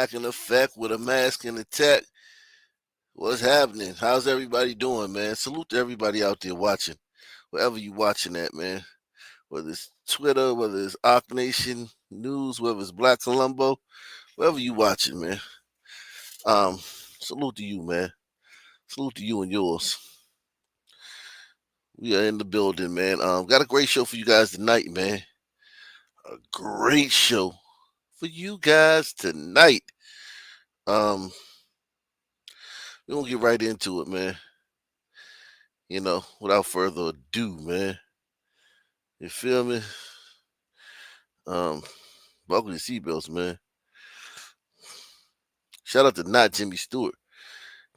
back in effect with a mask and attack. What's happening? How's everybody doing, man? Salute to everybody out there watching, wherever you watching at, man. Whether it's Twitter, whether it's Arc Nation News, whether it's Black Columbo, wherever you watching, man. Um, Salute to you, man. Salute to you and yours. We are in the building, man. Got a great show for you guys tonight, man. A great show for you guys tonight. We're gonna get right into it, man. Without further ado, man. You feel me? Buckle your seatbelts, man. Shout out to Not Jimmy Stewart.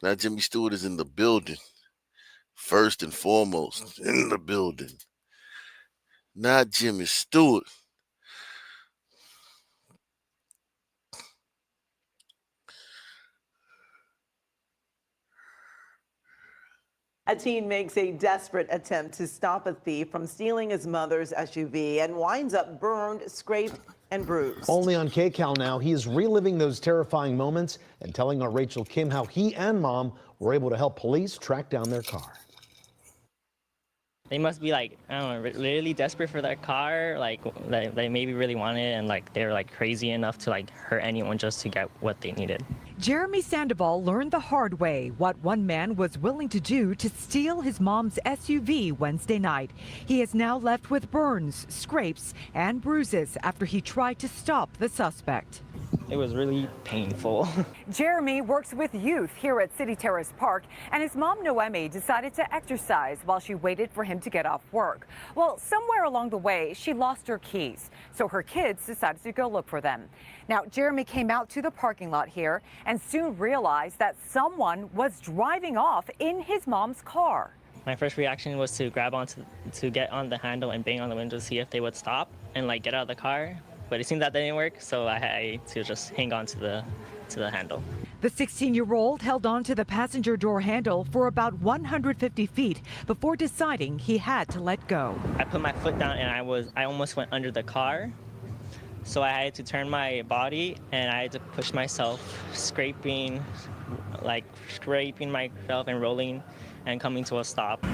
Not Jimmy Stewart is in the building. First and foremost, in the building. Not Jimmy Stewart. A teen makes a desperate attempt to stop a thief from stealing his mother's SUV and winds up burned, scraped, and bruised. Only on KCAL now, he is reliving those terrifying moments and telling our Rachel Kim how he and mom were able to help police track down their car. They must be like, I don't know, really desperate for their car, like they maybe really want it, and like they're like crazy enough to like hurt anyone just to get what they needed. Jeremy Sandoval learned the hard way what one man was willing to do to steal his mom's SUV Wednesday night. He is now left with burns, scrapes, and bruises after he tried to stop the suspect. It was really painful. Jeremy works with youth here at City Terrace Park, and his mom, Noemi, decided to exercise while she waited for him to get off work. Well, somewhere along the way, she lost her keys, so her kids decided to go look for them. Now, Jeremy came out to the parking lot here and soon realized that someone was driving off in his mom's car. My first reaction was to grab to get on the handle and bang on the window to see if they would stop and like get out of the car. But it seemed that didn't work, so I had to just hang on to the handle. The 16-year-old held on to the passenger door handle for about 150 feet before deciding he had to let go. I put my foot down and I almost went under the car. So I had to turn my body and I had to push myself, scraping myself and rolling and coming to a stop.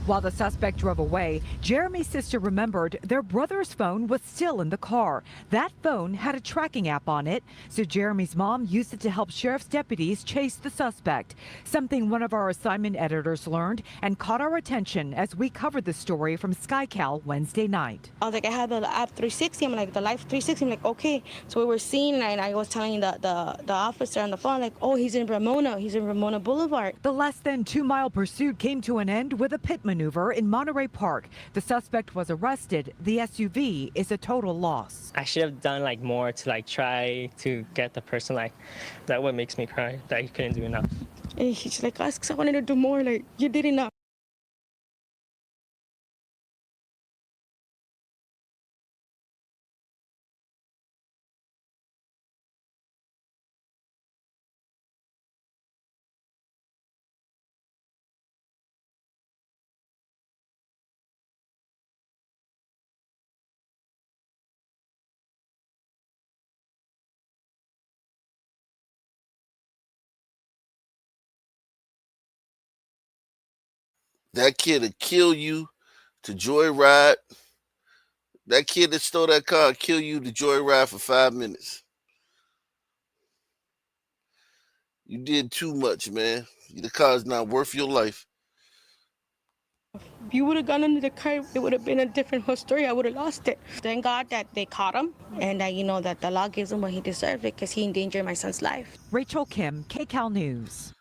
While the suspect drove away, Jeremy's sister remembered their brother's phone was still in the car. That phone had a tracking app on it, so Jeremy's mom used it to help sheriff's deputies chase the suspect, something one of our assignment editors learned and caught our attention as we covered the story from SkyCal Wednesday night. I was like, I had the app 360, I'm like, the Life 360, I'm like, okay. So we were seeing, and I was telling the officer on the phone, like, oh, he's in Ramona Boulevard. The less than 2-mile pursuit came to an end with a pit maneuver in Monterey Park. The suspect was arrested. The SUV is a total loss. I should have done like more to like try to get the person, like that what makes me cry, that he couldn't do enough. And he's like, I wanted to do more, like you did enough. That kid will kill you to joyride. That kid that stole that car will kill you to joyride for 5 minutes. You did too much, man. The car is not worth your life. If you would have gone under the car, it would have been a different whole story. I would have lost it. Thank God that they caught him and that, that the law gives him what he deserved because he endangered my son's life. Rachel Kim, KCAL News.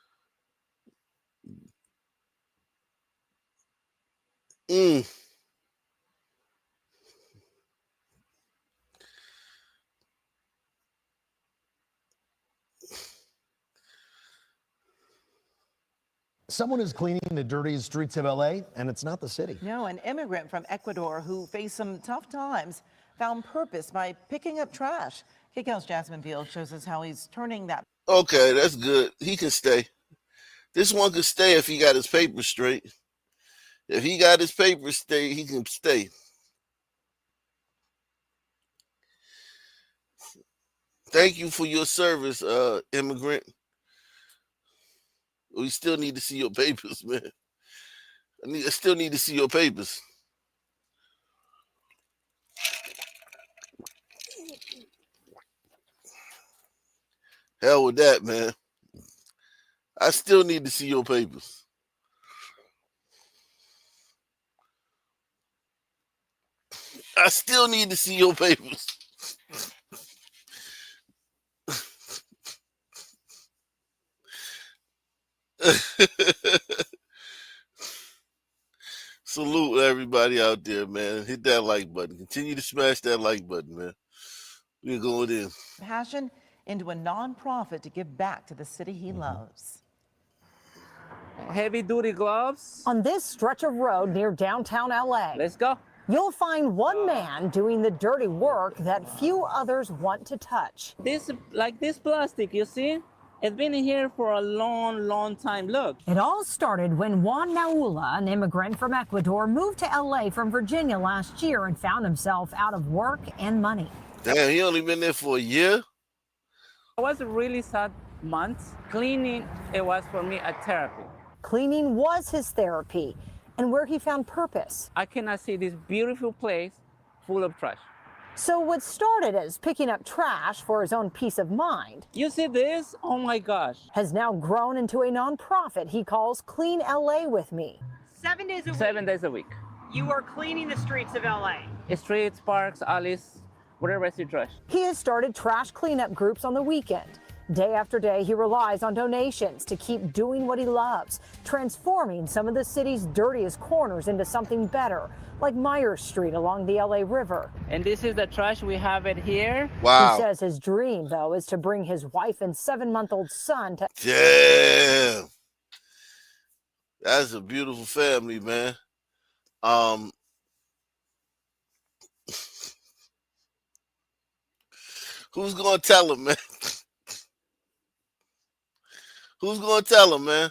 Someone is cleaning the dirtiest streets of LA, and it's not the city. No, an immigrant from Ecuador who faced some tough times found purpose by picking up trash. KCAL's Jasmine Field shows us how he's turning that. Okay, that's good. He can stay. This one could stay if he got his papers straight. If he got his papers straight, he can stay. Thank you for your service, immigrant. We still need to see your papers, man. I still need to see your papers. Hell with that, man. I still need to see your papers. I still need to see your papers. Salute everybody out there, man. Hit that like button. Continue to smash that like button, man. We're going in. Passion into a nonprofit to give back to the city he loves. Heavy duty gloves. On this stretch of road near downtown LA, Let's go. you'll find one man doing the dirty work that few others want to touch. This plastic, you see? It's been in here for a long time. Look. It all started when Juan Naula, an immigrant from Ecuador, moved to LA from Virginia last year and found himself out of work and money. Damn, he only been there for a year? It was a really sad month. Cleaning, it was for me a therapy. Cleaning was his therapy and where he found purpose. I cannot see this beautiful place full of trash. So what started as picking up trash for his own peace of mind You see this? Oh my gosh. has now grown into a nonprofit he calls Clean LA With Me. 7 days a week. 7 days a week. You are cleaning the streets of LA. Streets, parks, alleys, wherever I see trash. He has started trash cleanup groups on the weekend. Day after day, he relies on donations to keep doing what he loves, transforming some of the city's dirtiest corners into something better, like Myers Street along the LA River. And this is the trash we have it here. Wow. He says his dream, though, is to bring his wife and 7-month-old son to Damn. That's a beautiful family, man. Who's gonna tell him, man? Who's gonna tell him, man?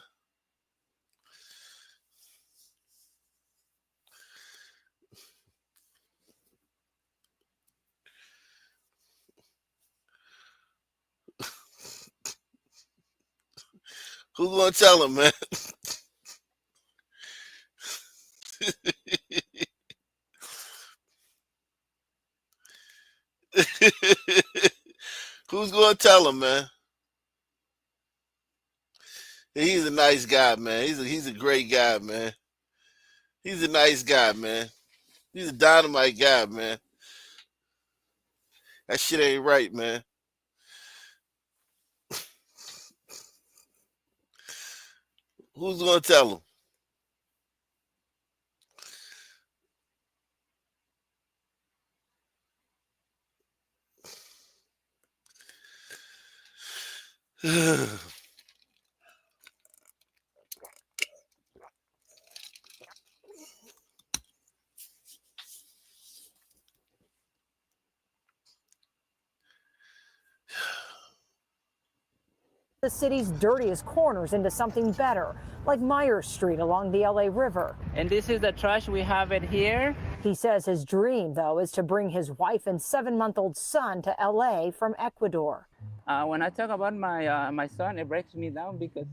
Who's gonna tell him, man? Who's gonna tell him, man? He's a nice guy, man. He's a great guy, man. He's a nice guy, man. He's a dynamite guy, man. That shit ain't right, man. Who's gonna tell him? the city's dirtiest corners into something better, like Myers Street along the LA River. And this is the trash we have it here. He says his dream, though, is to bring his wife and 7-month-old son to LA from Ecuador. When I talk about my son, it breaks me down because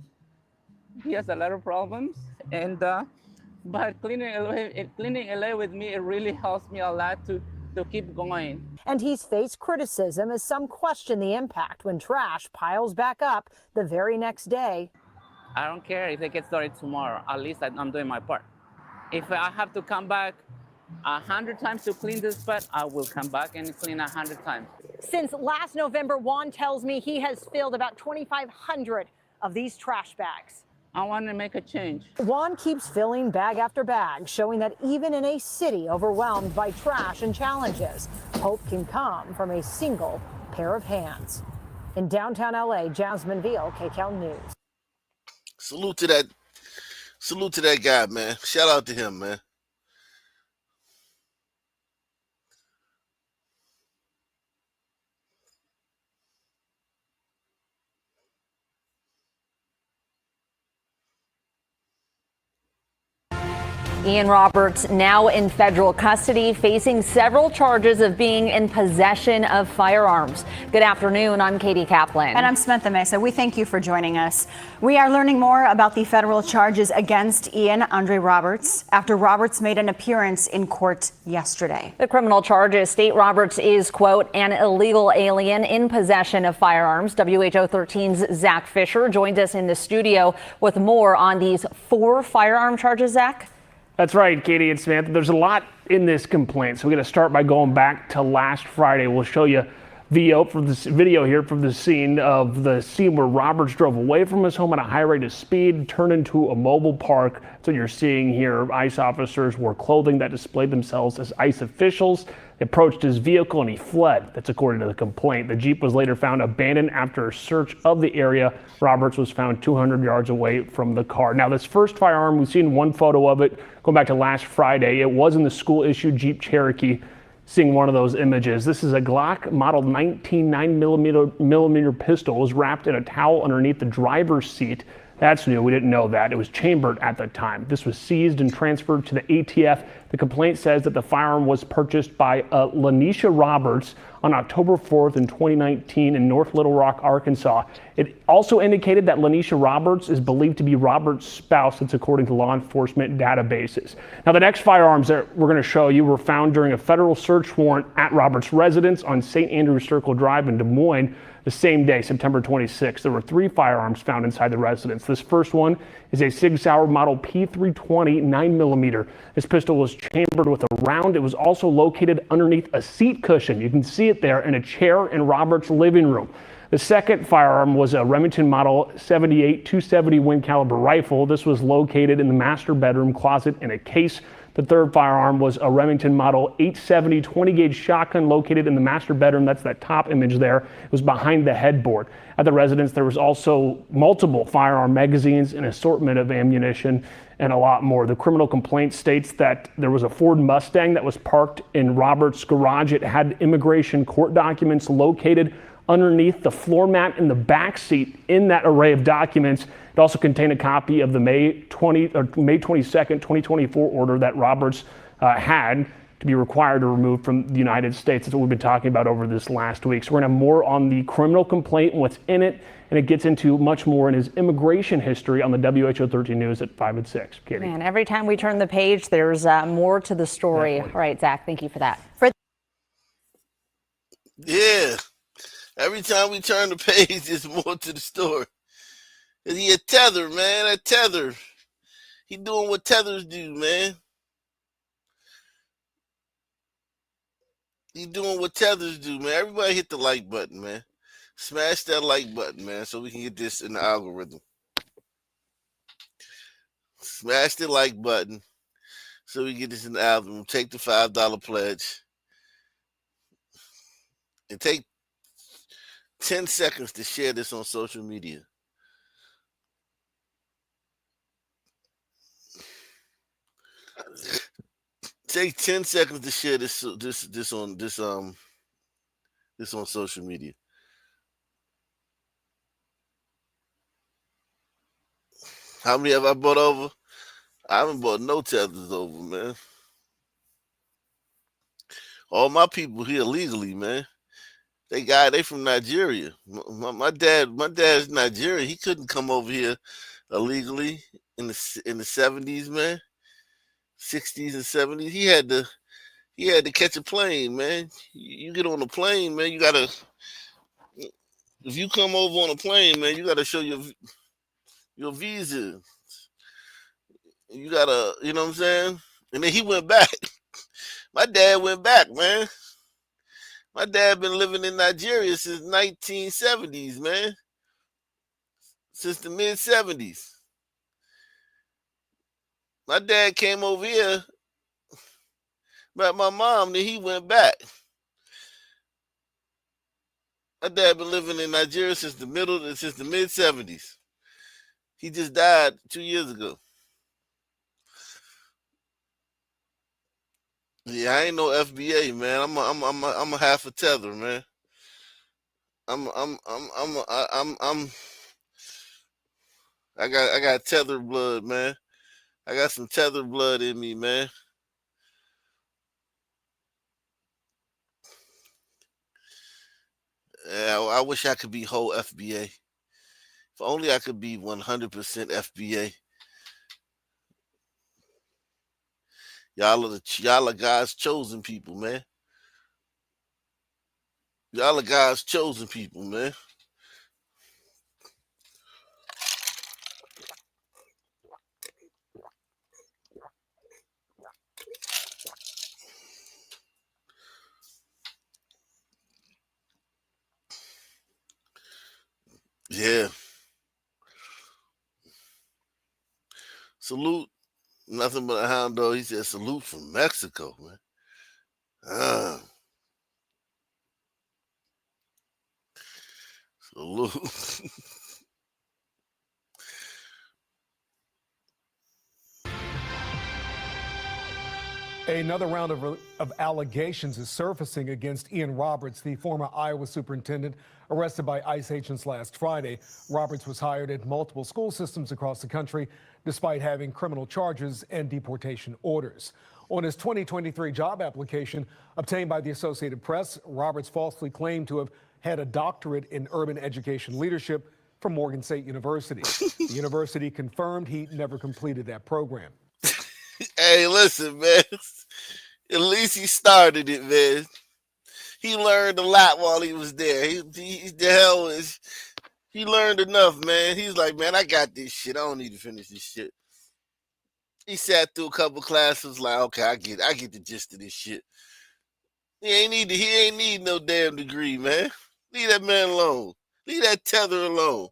he has a lot of problems. And but cleaning LA with me, it really helps me a lot to keep going. And he's faced criticism as some question the impact when trash piles back up the very next day. I don't care if they get started tomorrow. At least I'm doing my part. If I have to come back 100 times to clean this spot, I will come back and clean 100 times. Since last November, Juan tells me he has filled about 2,500 of these trash bags. I want to make a change. Juan keeps filling bag after bag, showing that even in a city overwhelmed by trash and challenges, hope can come from a single pair of hands. In downtown LA, Jasmine Veal, KCAL News. Salute to that guy, man. Shout out to him, man. Ian Roberts now in federal custody, facing several charges of being in possession of firearms. Good afternoon. I'm Katie Kaplan. And I'm Samantha Mesa. We thank you for joining us. We are learning more about the federal charges against Ian Andre Roberts after Roberts made an appearance in court yesterday. The criminal charges state Roberts is, quote, an illegal alien in possession of firearms. WHO 13's Zach Fisher joined us in the studio with more on these 4 firearm charges, Zach. That's right, Katie and Samantha. There's a lot in this complaint, so we're going to start by going back to last Friday. We'll show you video here from the scene where Roberts drove away from his home at a high rate of speed, turned into a mobile park. That's what you're seeing here. ICE officers wore clothing that displayed themselves as ICE officials. They approached his vehicle and he fled. That's according to the complaint. The Jeep was later found abandoned after a search of the area. Roberts was found 200 yards away from the car. Now, this first firearm, we've seen one photo of it going back to last Friday. It was in the school-issued Jeep Cherokee. Seeing one of those images. This is a Glock Model 19 9mm pistol. It was wrapped in a towel underneath the driver's seat. That's new. We didn't know that. It was chambered at the time. This was seized and transferred to the ATF. The complaint says that the firearm was purchased by Lanisha Roberts on October 4th in 2019 in North Little Rock, Arkansas. It also indicated that Lanisha Roberts is believed to be Roberts' spouse. That's according to law enforcement databases. Now, the next firearms that we're going to show you were found during a federal search warrant at Roberts' residence on St. Andrews Circle Drive in Des Moines. The same day, September 26th, there were 3 firearms found inside the residence. This first one is a Sig Sauer Model P320 9mm. This pistol was chambered with a round. It was also located underneath a seat cushion. You can see it there in a chair in Roberts' living room. The second firearm was a Remington Model 78 270 Win caliber rifle. This was located in the master bedroom closet in a case. The third firearm was a Remington Model 870 20-gauge shotgun located in the master bedroom. That's that top image there. It was behind the headboard. At the residence, there was also multiple firearm magazines, an assortment of ammunition, and a lot more. The criminal complaint states that there was a Ford Mustang that was parked in Roberts' garage. It had immigration court documents located underneath the floor mat in the back seat in that array of documents. It also contained a copy of the May 22nd, 2024 order that Roberts had to be required to remove from the United States. That's what we've been talking about over this last week. So we're going to have more on the criminal complaint and what's in it, and it gets into much more in his immigration history on the WHO 13 News at 5 and 6. Katie. Man, every time we turn the page, there's more to the story. Definitely. All right, Zach, thank you for that. Yeah. Every time we turn the page, there's more to the story. He a tether, man. A tether. He doing what tethers do, man. He doing what tethers do, man. Everybody hit the like button, man. Smash that like button, man, so we can get this in the algorithm. Smash the like button so we can get this in the algorithm. Take the $5 pledge. And take 10 seconds to share this on social media. Take 10 seconds to share this on social media. How many have I bought over? I haven't bought no tethers over, man. All my people here legally, man. They from Nigeria. My dad's Nigerian. He couldn't come over here illegally in the 70s, man. 60s and 70s. He had to catch a plane, man. You get on a plane, man, if you come over on a plane, man, you gotta show your visa. You gotta, you know what I'm saying? And then he went back. My dad went back, man. My dad been living in Nigeria since 1970s, man. Since the mid-70s. My dad came over here, met my mom, then he went back. My dad been living in Nigeria since the mid-70s. He just died 2 years ago. Yeah, I ain't no FBA, man. I'm a half a tether, man. I got tether blood, man. I got some Tether blood in me, man. I wish I could be whole FBA. If only I could be 100% FBA. Y'all are God's chosen people, man. Y'all are God's chosen people, man. Yeah. Salute. Nothing but a hound dog. He said salute from Mexico, man. Salute. Another round of allegations is surfacing against Ian Roberts, the former Iowa superintendent arrested by ICE agents last Friday. Roberts was hired at multiple school systems across the country despite having criminal charges and deportation orders. On his 2023 job application obtained by the Associated Press, Roberts falsely claimed to have had a doctorate in urban education leadership from Morgan State University. The university confirmed he never completed that program. Hey, listen, man. At least he started it, man. He learned a lot while he was there. He learned enough, man. He's like, man, I got this shit. I don't need to finish this shit. He sat through a couple classes, like, okay, I get the gist of this shit. He ain't need no damn degree, man. Leave that man alone. Leave that Tether alone.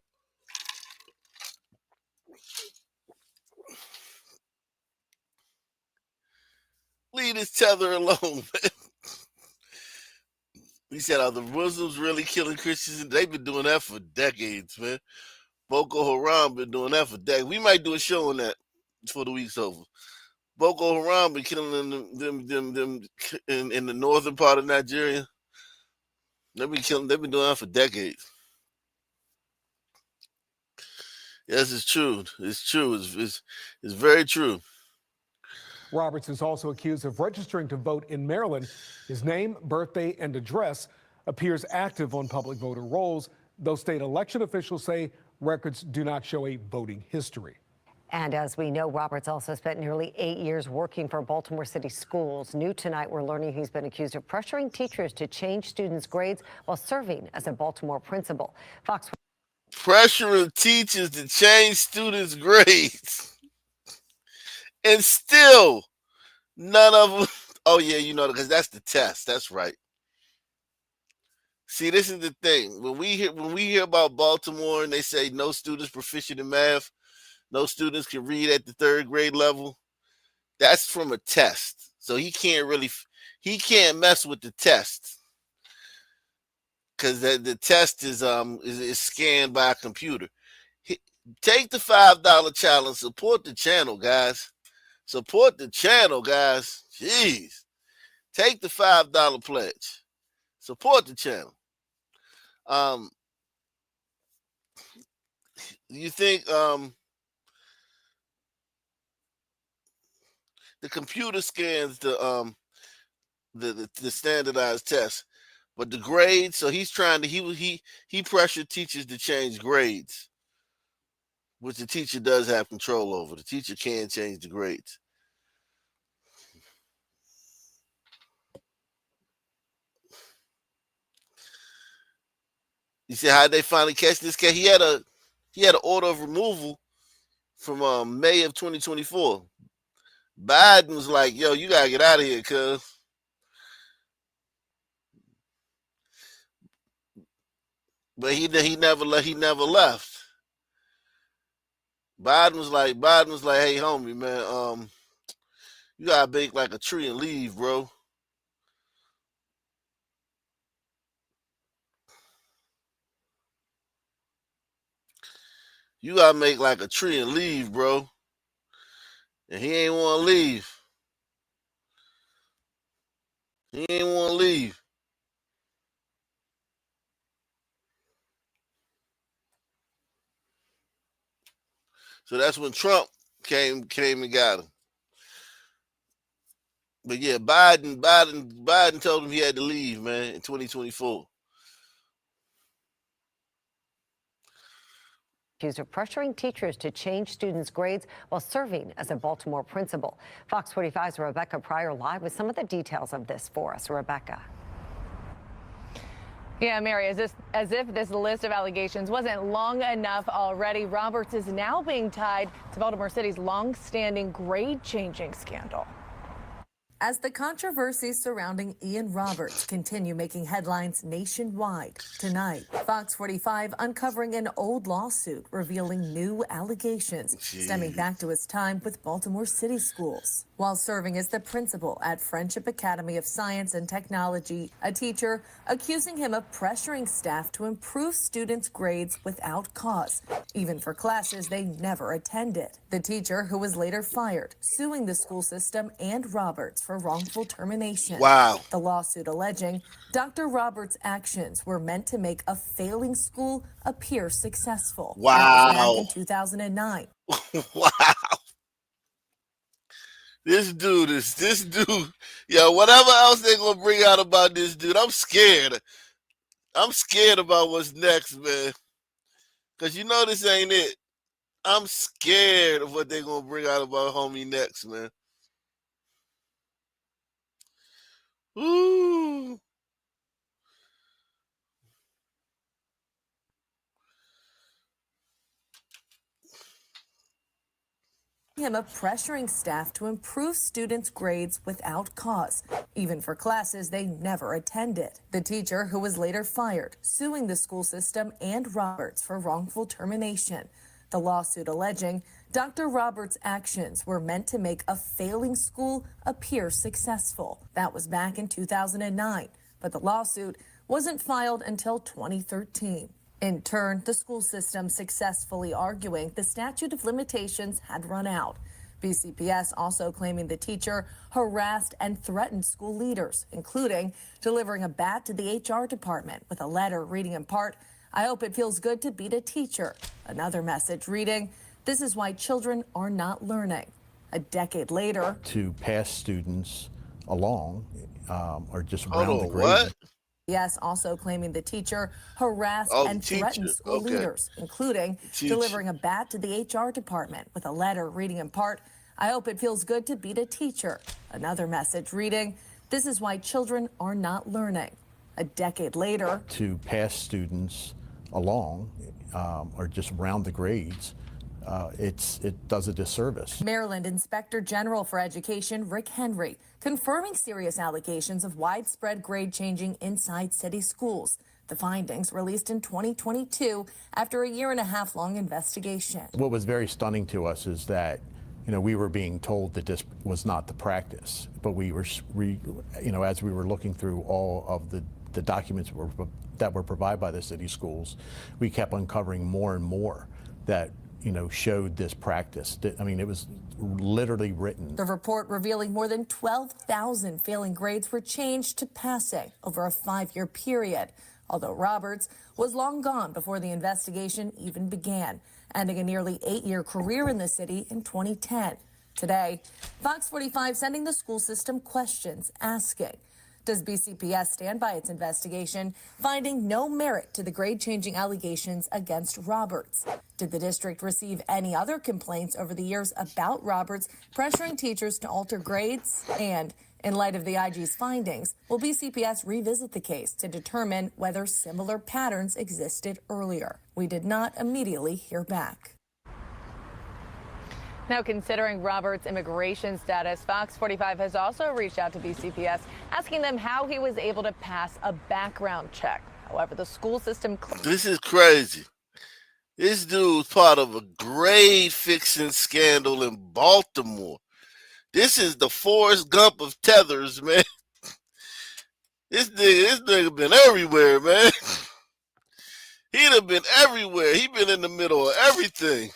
Leave this Tether alone, man. He said, are the Muslims really killing Christians? They've been doing that for decades, man. Boko Haram been doing that for decades. We might do a show on that before the week's over. Boko Haram been killing them in the northern part of Nigeria. They've been doing that for decades. Yes, it's true. It's true. It's very true. Roberts is also accused of registering to vote in Maryland. His name, birthday, and address appears active on public voter rolls, though state election officials say records do not show a voting history. And as we know, Roberts also spent nearly 8 years working for Baltimore City Schools. New tonight, we're learning he's been accused of pressuring teachers to change students' grades while serving as a Baltimore principal. Fox. Pressuring teachers to change students' grades. And still, none of them. Oh, yeah, because that's the test. That's right. See, this is the thing. When we hear about Baltimore and they say no students proficient in math, no students can read at the third grade level, that's from a test. So he can't mess with the test because the test is scanned by a computer. Take the $5 challenge. Support the channel, guys. Support the channel, guys. Jeez. Take the $5 pledge. Support the channel. You think the computer scans the standardized test, but the grades, so he's trying to he pressured teachers to change grades, which the teacher does have control over. The teacher can change the grades. You see how they finally catch this guy? He had an order of removal from May of 2024. Biden was like, yo, you gotta get out of here, cuz. But he never left. Biden was like, hey, homie, man, you gotta bake like a tree and leave, bro. You gotta make like a tree and leave, bro. And he ain't want to leave. He ain't want to leave. So that's when Trump came and got him. But yeah, Biden told him he had to leave, man, in 2024. Accused of pressuring teachers to change students' grades while serving as a Baltimore principal. Fox 45's Rebecca Pryor live with some of the details of this for us. Rebecca. Yeah, Mary, as if this list of allegations wasn't long enough already, Roberts is now being tied to Baltimore City's long-standing grade-changing scandal. As the controversies surrounding Ian Roberts continue making headlines nationwide, tonight, Fox 45 uncovering an old lawsuit revealing new allegations stemming back to his time with Baltimore City Schools. While serving as the principal at Friendship Academy of Science and Technology, a teacher accusing him of pressuring staff to improve students' grades without cause, even for classes they never attended. The teacher, who was later fired, suing the school system and Roberts for wrongful termination. Wow. The lawsuit alleging Dr. Roberts' actions were meant to make a failing school appear successful. Wow. That was back in 2009. Wow. This dude, yo, whatever else they're going to bring out about this dude, I'm scared. I'm scared about what's next, man. Because you know this ain't it. I'm scared of what they're going to bring out about homie next, man. Ooh. Him of pressuring staff to improve students' grades without cause, even for classes they never attended. The teacher, who was later fired, suing the school system and Roberts for wrongful termination. The lawsuit alleging Dr. Roberts' actions were meant to make a failing school appear successful. That was back in 2009, but the lawsuit wasn't filed until 2013. In turn, the school system successfully arguing the statute of limitations had run out. BCPS also claiming the teacher harassed and threatened school leaders, including delivering a bat to the HR department with a letter reading in part, "I hope it feels good to beat a teacher." Another message reading, "This is why children are not learning." A decade later, to pass students along or just Hold around the on, grade. what? Yes, also claiming the teacher harassed Oh, and teacher. threatened school Okay. leaders, including Teacher. delivering a bat to the HR department with a letter reading in part, "I hope it feels good to beat a teacher." Another message reading, "This is why children are not learning." A decade later, To pass students along or just around the grades, it does a disservice. Maryland Inspector General for Education Rick Henry confirming serious allegations of widespread grade changing inside city schools. The findings released in 2022 after a 1.5 year long investigation. What was very stunning to us is that, we were being told that this was not the practice, but we were, as we were looking through all of the documents that were provided by the city schools, we kept uncovering more and more that showed this practice. I mean, it was literally written. The report revealing more than 12,000 failing grades were changed to passing over a 5-year period, although Roberts was long gone before the investigation even began, ending a nearly 8-year career in the city in 2010. Today, Fox 45 sending the school system questions asking, does BCPS stand by its investigation, finding no merit to the grade-changing allegations against Roberts? Did the district receive any other complaints over the years about Roberts pressuring teachers to alter grades? And in light of the IG's findings, will BCPS revisit the case to determine whether similar patterns existed earlier? We did not immediately hear back. Now, considering Roberts' immigration status, Fox 45 has also reached out to BCPS, asking them how he was able to pass a background check. However, the school system... This is crazy. This dude's part of a grade fixing scandal in Baltimore. This is the Forrest Gump of tethers, man. This nigga been everywhere, man. He'd have been everywhere. He been in the middle of everything.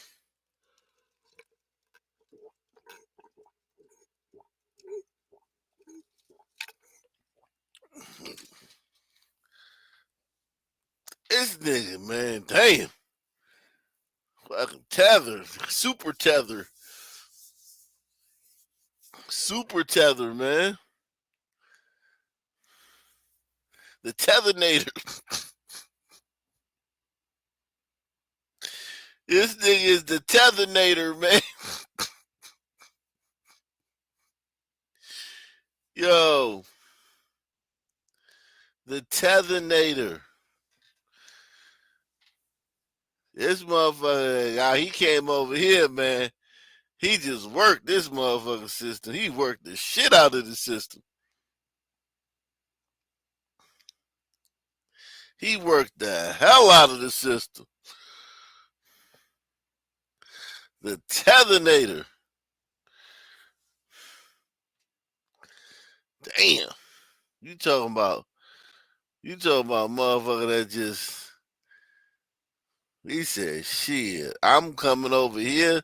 This nigga, man, damn. Fucking tether, super tether. super tether, man. The Tethernator. This thing is the Tethernator, man. Yo. The Tethernator. This motherfucker, he came over here, man. He just worked this motherfucking system. He worked the shit out of the system. He worked the hell out of the system. The Tethernator. Damn. You talking about motherfucker that just, he said, shit, I'm coming over here.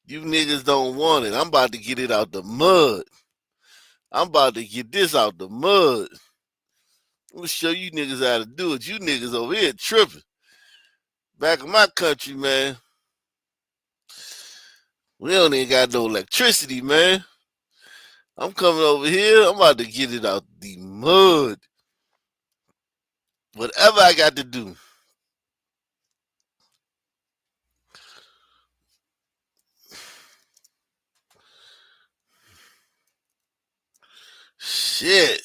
You niggas don't want it. I'm about to get it out the mud. I'm about to get this out the mud. I'm going to show you niggas how to do it. You niggas over here tripping. Back in my country, man, we don't even got no electricity, man. I'm coming over here. I'm about to get it out the mud. Whatever I got to do. Shit.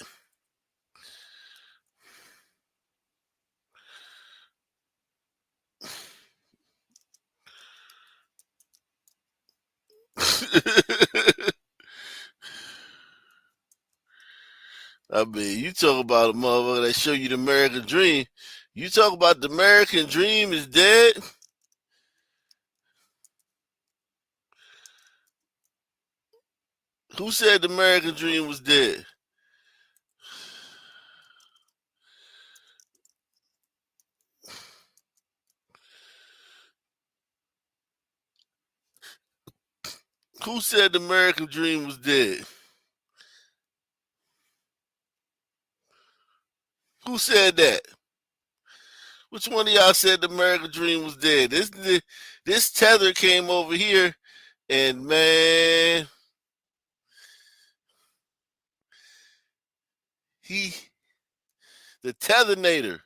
I mean, you talk about a motherfucker that show you the American dream. You talk about the American dream is dead. Who said the American dream was dead? Who said the American dream was dead? Who said that? Which one of y'all said the American dream was dead? This tether came over here, and man, the Tethernator.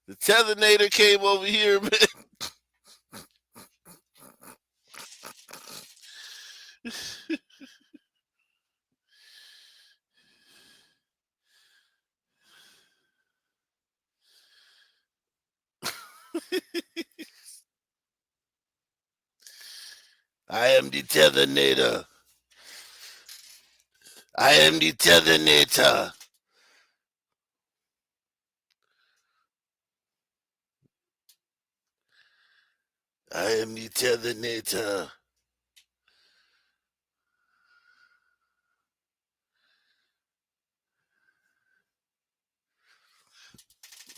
The Tethernator came over here, man. I am the Tethernator. I am the Tethernator. I am the Tethernator.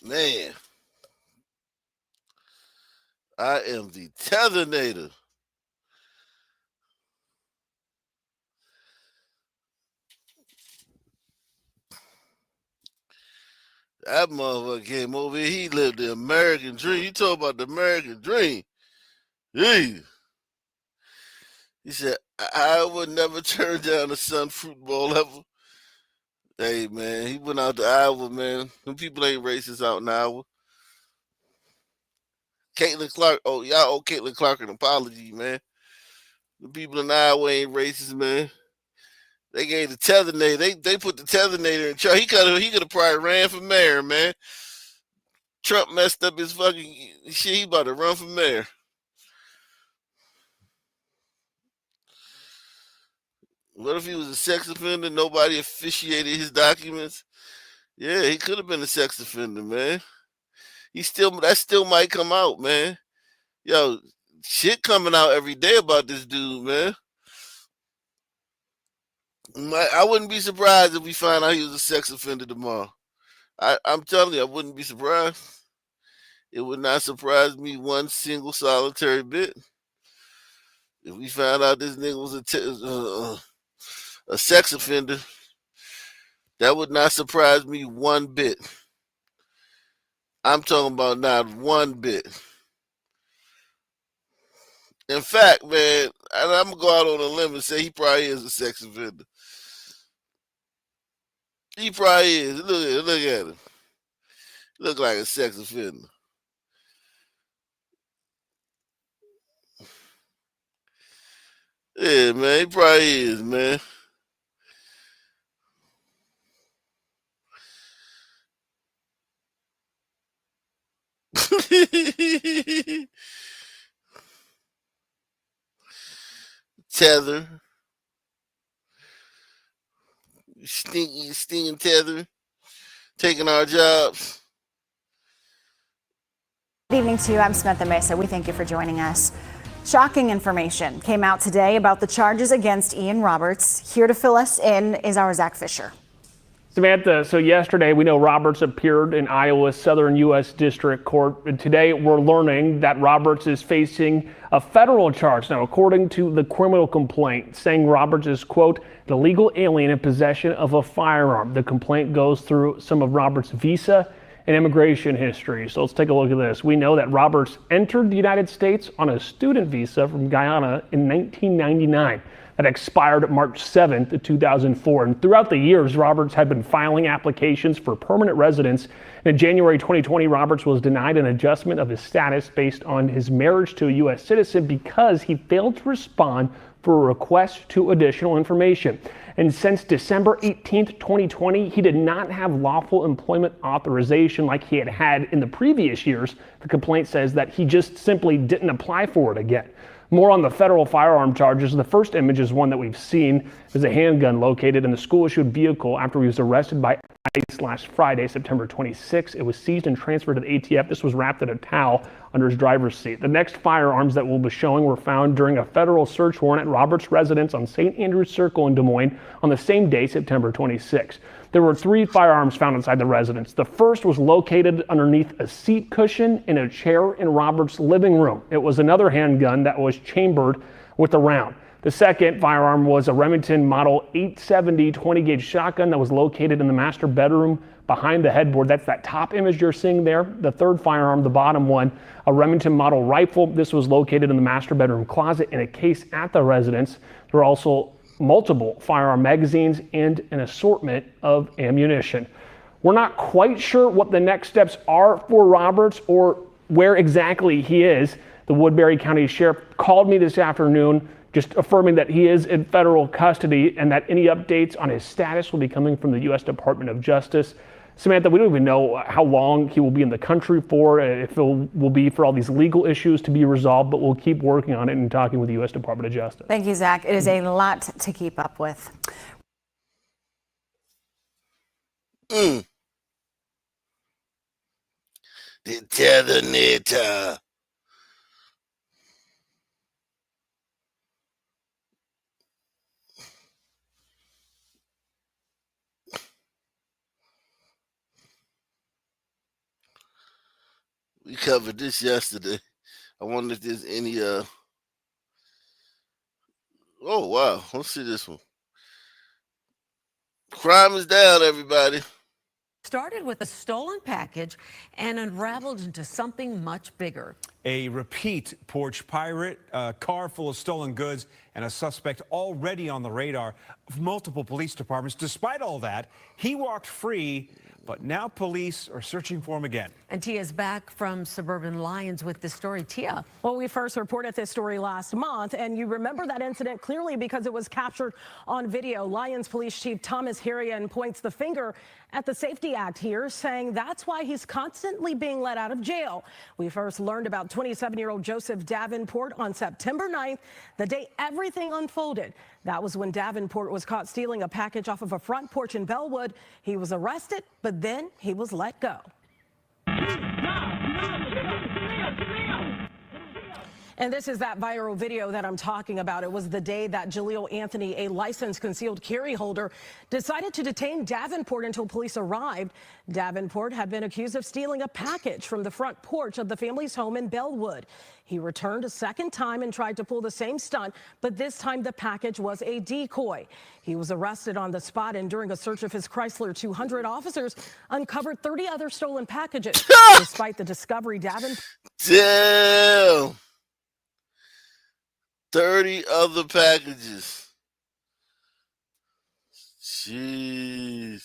Man, I am the Tethernator. That motherfucker came over here. He lived the American dream. You talk about the American dream. Hey. He said, I would never turn down a Sun Fruit Bowl ever. Hey, man, he went out to Iowa, man. Them people ain't racist out in Iowa. Caitlin Clark, oh, y'all owe Caitlin Clark an apology, man. The people in Iowa ain't racist, man. They gave the Tethernator. They put the Tethernator in charge. He could have probably ran for mayor, man. Trump messed up his fucking shit. He about to run for mayor. What if he was a sex offender? Nobody officiated his documents. Yeah, he could have been a sex offender, man. That still might come out, man. Yo, shit coming out every day about this dude, man. I wouldn't be surprised if we find out he was a sex offender tomorrow. I'm telling you, I wouldn't be surprised. It would not surprise me one single solitary bit if we found out this nigga was a sex offender. That would not surprise me one bit. I'm talking about not one bit. In fact, man, I'm gonna go out on a limb and say he probably is a sex offender. He probably is. Look at him. Look like a sex offender. Yeah, man, he probably is, man. Tether. Stinging Tether. Taking our jobs. Good evening to you. I'm Samantha Mesa. We thank you for joining us. Shocking information came out today about the charges against Ian Roberts. Here to fill us in is our Zach Fisher. Samantha, so yesterday we know Roberts appeared in Iowa's Southern U.S. District Court. And today we're learning that Roberts is facing a federal charge. Now, according to the criminal complaint, saying Roberts is, quote, an illegal alien in possession of a firearm. The complaint goes through some of Roberts' visa and immigration history. So let's take a look at this. We know that Roberts entered the United States on a student visa from Guyana in 1999. That expired March 7th, 2004. And throughout the years, Roberts had been filing applications for permanent residence. And in January 2020, Roberts was denied an adjustment of his status based on his marriage to a U.S. citizen because he failed to respond for a request to additional information. And since December 18th, 2020, he did not have lawful employment authorization like he had had in the previous years. The complaint says that he just simply didn't apply for it again. More on the federal firearm charges. The first image is one that we've seen, is a handgun located in the school-issued vehicle after he was arrested by ICE last Friday, September 26. It was seized and transferred to the ATF. This was wrapped in a towel under his driver's seat. The next firearms that we'll be showing were found during a federal search warrant at Roberts' residence on St. Andrews Circle in Des Moines on the same day, September 26. There were 3 firearms found inside the residence. The first was located underneath a seat cushion in a chair in Roberts' living room. It was another handgun that was chambered with a round. The second firearm was a Remington Model 870 20-gauge shotgun that was located in the master bedroom behind the headboard. That's that top image you're seeing there. The third firearm, the bottom one, a Remington model rifle. This was located in the master bedroom closet in a case at the residence. There were also multiple firearm magazines and an assortment of ammunition. We're not quite sure what the next steps are for Roberts or where exactly he is. The Woodbury County Sheriff called me this afternoon just affirming that he is in federal custody and that any updates on his status will be coming from the U.S. Department of Justice. Samantha, we don't even know how long he will be in the country for, if it will be for all these legal issues to be resolved, but we'll keep working on it and talking with the U.S. Department of Justice. Thank you, Zach. It is a lot to keep up with. The Tethernator. We covered this yesterday. I wonder if there's any oh wow, let's see this one. Crime is down, everybody. Started with a stolen package and unraveled into something much bigger. A repeat porch pirate, a car full of stolen goods, and a suspect already on the radar of multiple police departments. Despite all that, he walked free, but now police are searching for him again. And Tia's back from Suburban Lions with this story. Tia. Well, we first reported this story last month, and you remember that incident clearly because it was captured on video. Lions Police Chief Thomas Herian points the finger at the Safety Act here, saying that's why he's constantly being let out of jail. We first learned about 27-year-old Joseph Davenport on September 9th, the day everything unfolded. That was when Davenport was caught stealing a package off of a front porch in Bellwood. He was arrested, but then he was let go. And this is that viral video that I'm talking about. It was the day that Jaleel Anthony, a licensed concealed carry holder, decided to detain Davenport until police arrived. Davenport had been accused of stealing a package from the front porch of the family's home in Bellwood. He returned a second time and tried to pull the same stunt, but this time the package was a decoy. He was arrested on the spot, and during a search of his Chrysler 200, officers uncovered 30 other stolen packages. Despite the discovery, Davenport... Damn. 30 other packages. Jeez.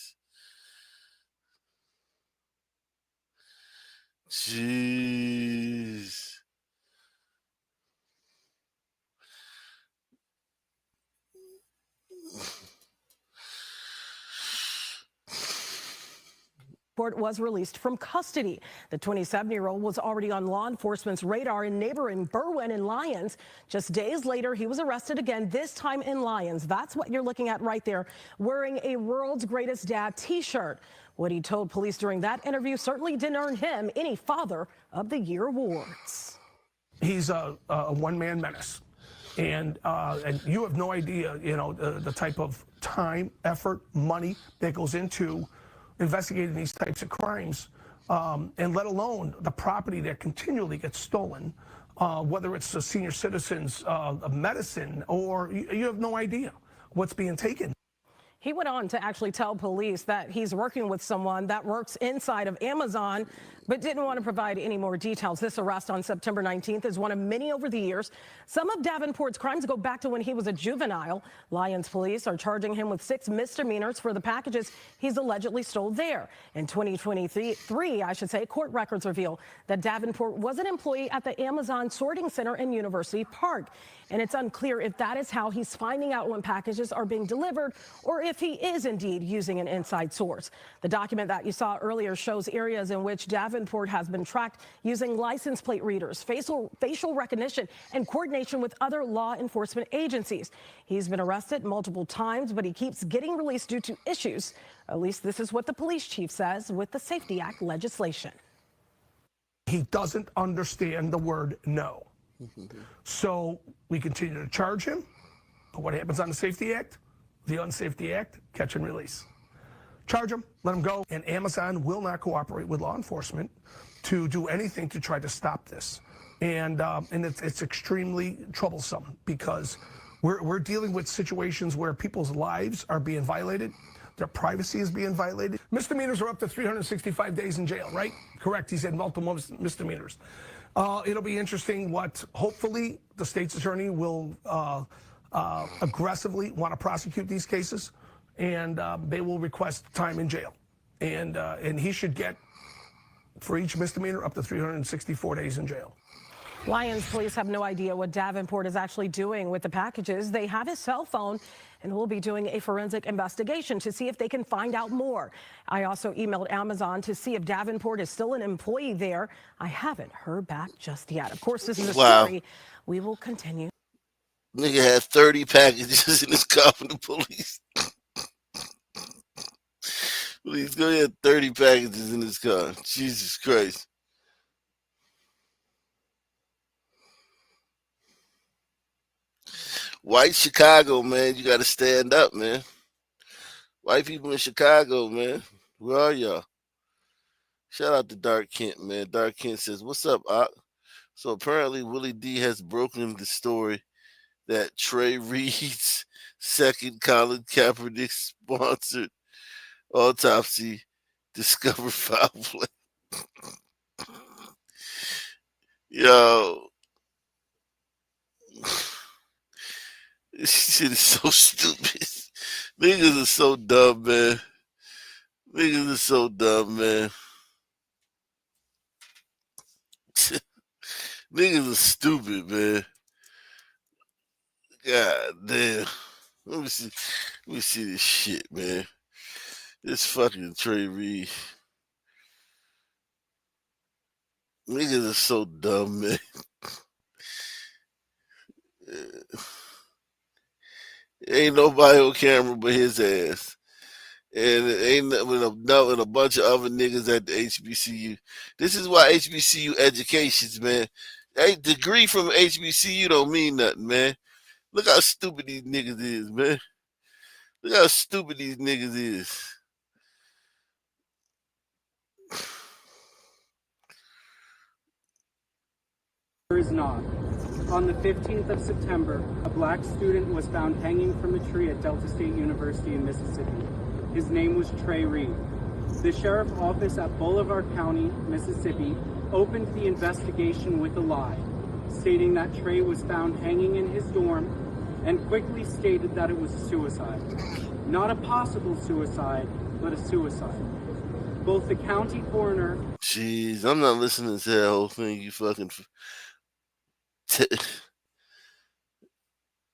Jeez. Was released from custody. The 27-year-old was already on law enforcement's radar in neighboring Berwyn and Lyons. Just days later, he was arrested again, this time in Lyons. That's what you're looking at right there, wearing a World's Greatest Dad t-shirt. What he told police during that interview certainly didn't earn him any Father of the Year awards. He's a one-man menace. And you have no idea, you know, the type of time, effort, money that goes into investigating these types of crimes, and let alone the property that continually gets stolen, whether it's the senior citizens of medicine, or you have no idea what's being taken. He went on to actually tell police that he's working with someone that works inside of Amazon, but didn't want to provide any more details. This arrest on September 19th is one of many over the years. Some of Davenport's crimes go back to when he was a juvenile. Lyons police are charging him with 6 misdemeanors for the packages he's allegedly stole there. In 2023, court records reveal that Davenport was an employee at the Amazon sorting center in University Park. And it's unclear if that is how he's finding out when packages are being delivered, or if he is indeed using an inside source. The document that you saw earlier shows areas in which Davenport has been tracked using license plate readers, facial recognition, and coordination with other law enforcement agencies. He's been arrested multiple times, but he keeps getting released due to issues. At least this is what the police chief says with the Safety Act legislation. He doesn't understand the word no. So we continue to charge him. But what happens on the Safety Act? The Unsafety Act, catch and release. Charge him, let him go. And Amazon will not cooperate with law enforcement to do anything to try to stop this. And it's extremely troublesome, because we're dealing with situations where people's lives are being violated. Their privacy is being violated. Misdemeanors are up to 365 days in jail, right? Correct, he said multiple misdemeanors. It'll be interesting what, hopefully, the state's attorney will aggressively want to prosecute these cases, and they will request time in jail. And he should get, for each misdemeanor, up to 364 days in jail. Lyons police have no idea what Davenport is actually doing with the packages. They have his cell phone and will be doing a forensic investigation to see if they can find out more. I also emailed Amazon to see if Davenport is still an employee there. I haven't heard back just yet. Of course, this is a story we will continue. Nigga had 30 packages in his car from the police. Police go ahead, 30 packages in his car. Jesus Christ. White Chicago, man, you got to stand up, man. White people in Chicago, man. Where are y'all? Shout out to Dark Kent, man. Dark Kent says, what's up, Ock? So apparently Willie D has broken the story that Trey Reed's second Colin Kaepernick sponsored autopsy discovered foul play. Yo. This shit is so stupid. Niggas are so dumb, man. Niggas are so dumb, man. Niggas are stupid, man. God damn. Let me see this shit, man. This fucking Trey Reed. Niggas are so dumb, man. Ain't nobody on camera but his ass. And it ain't with a bunch of other niggas at the HBCU. This is why HBCU educations, man. A degree from HBCU don't mean nothing, man. Look how stupid these niggas is, man. Look how stupid these niggas is. Is not. On the 15th of September, a black student was found hanging from a tree at Delta State University in Mississippi. His name was Trey Reed. The sheriff's office at Bolivar County, Mississippi, opened the investigation with a lie. stating that Trey was found hanging in his dorm and quickly stated that it was a suicide. Not a possible suicide, but a suicide. Both the county coroner... Jeez, I'm not listening to that whole thing, you fucking...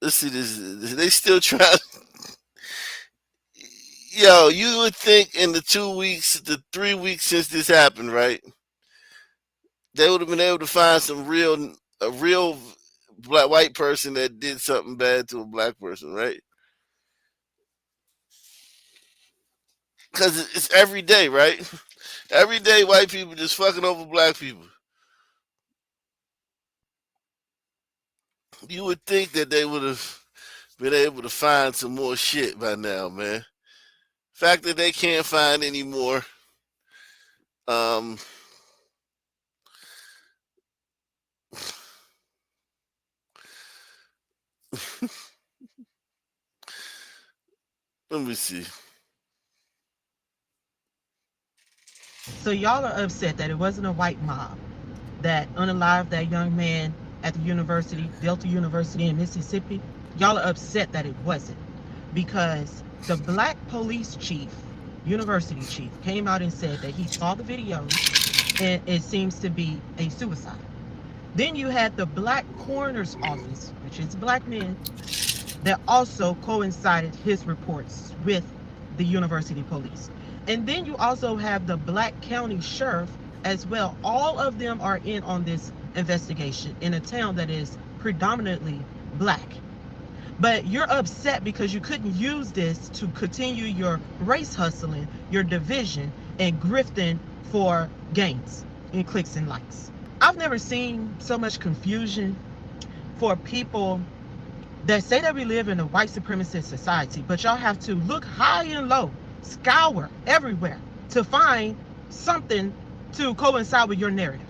Let's see this. They still trying... Yo, you would think in the 3 weeks since this happened, right? They would have been able to find a real black white person that did something bad to a black person, right? Because it's every day, right? Every day, white people just fucking over black people. You would think that they would have been able to find some more shit by now, man. Fact that they can't find any more. Let me see. So y'all are upset that it wasn't a white mob that unalived that young man at the university, Delta University in Mississippi. Y'all are upset that it wasn't, because the black police chief, university chief, came out and said that he saw the video and it seems to be a suicide. Then you had the black coroner's office, which is black men, that also coincided his reports with the university police. And then you also have the Black County Sheriff as well. All of them are in on this investigation in a town that is predominantly black. But you're upset because you couldn't use this to continue your race hustling, your division, and grifting for gains and clicks and likes. I've never seen so much confusion for people that say that we live in a white supremacist society, but y'all have to look high and low, scour everywhere to find something to coincide with your narrative.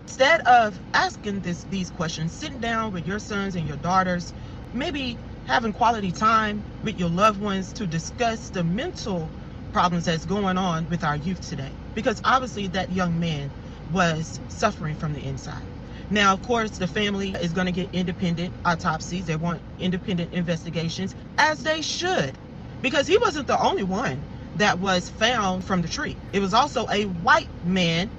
Instead of asking these questions, sitting down with your sons and your daughters, maybe having quality time with your loved ones to discuss the mental problems that's going on with our youth today. Because obviously that young man was suffering from the inside. Now, of course, the family is going to get independent autopsies. They want independent investigations, as they should, because he wasn't the only one that was found from the tree. It was also a white man.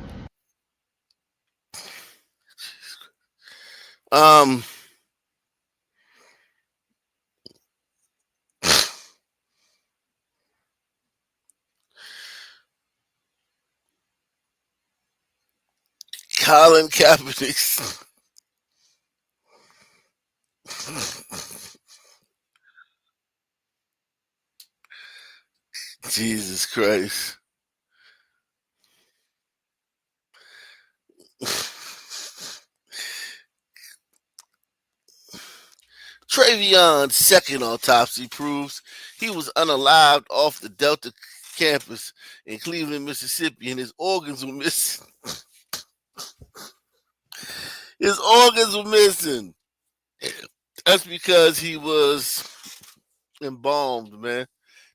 Colin Kaepernick. Jesus Christ. Trayvion's second autopsy proves he was unalived off the Delta campus in Cleveland, Mississippi, and his organs were missing. His organs were missing. That's because he was embalmed, man.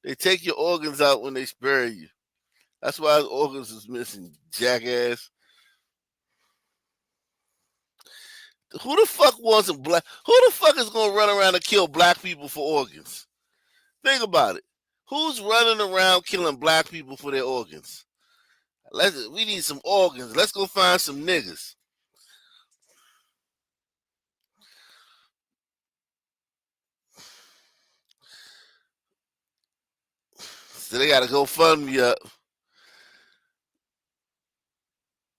They take your organs out when they bury you. That's why his organs is missing, jackass. Who the fuck wants a black? Who the fuck is gonna run around and kill black people for organs? Think about it. Who's running around killing black people for their organs? We need some organs. Let's go find some niggas. So they gotta go fund me up.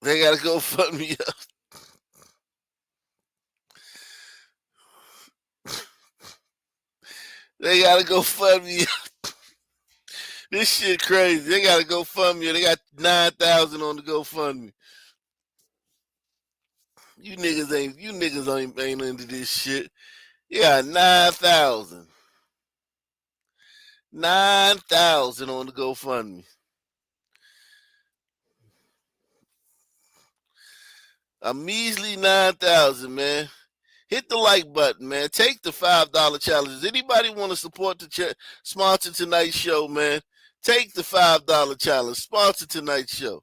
They gotta go fund me up. They gotta go fund me up. This shit crazy. They gotta go fund me. They got 9,000 on the GoFundMe. You niggas ain't into this shit. You got 9,000. 9,000 on the GoFundMe. A measly 9,000, man. Hit the like button, man. Take the $5 challenge. Does anybody want to support the sponsor tonight's show, man? Take the $5 challenge. Sponsor tonight's show.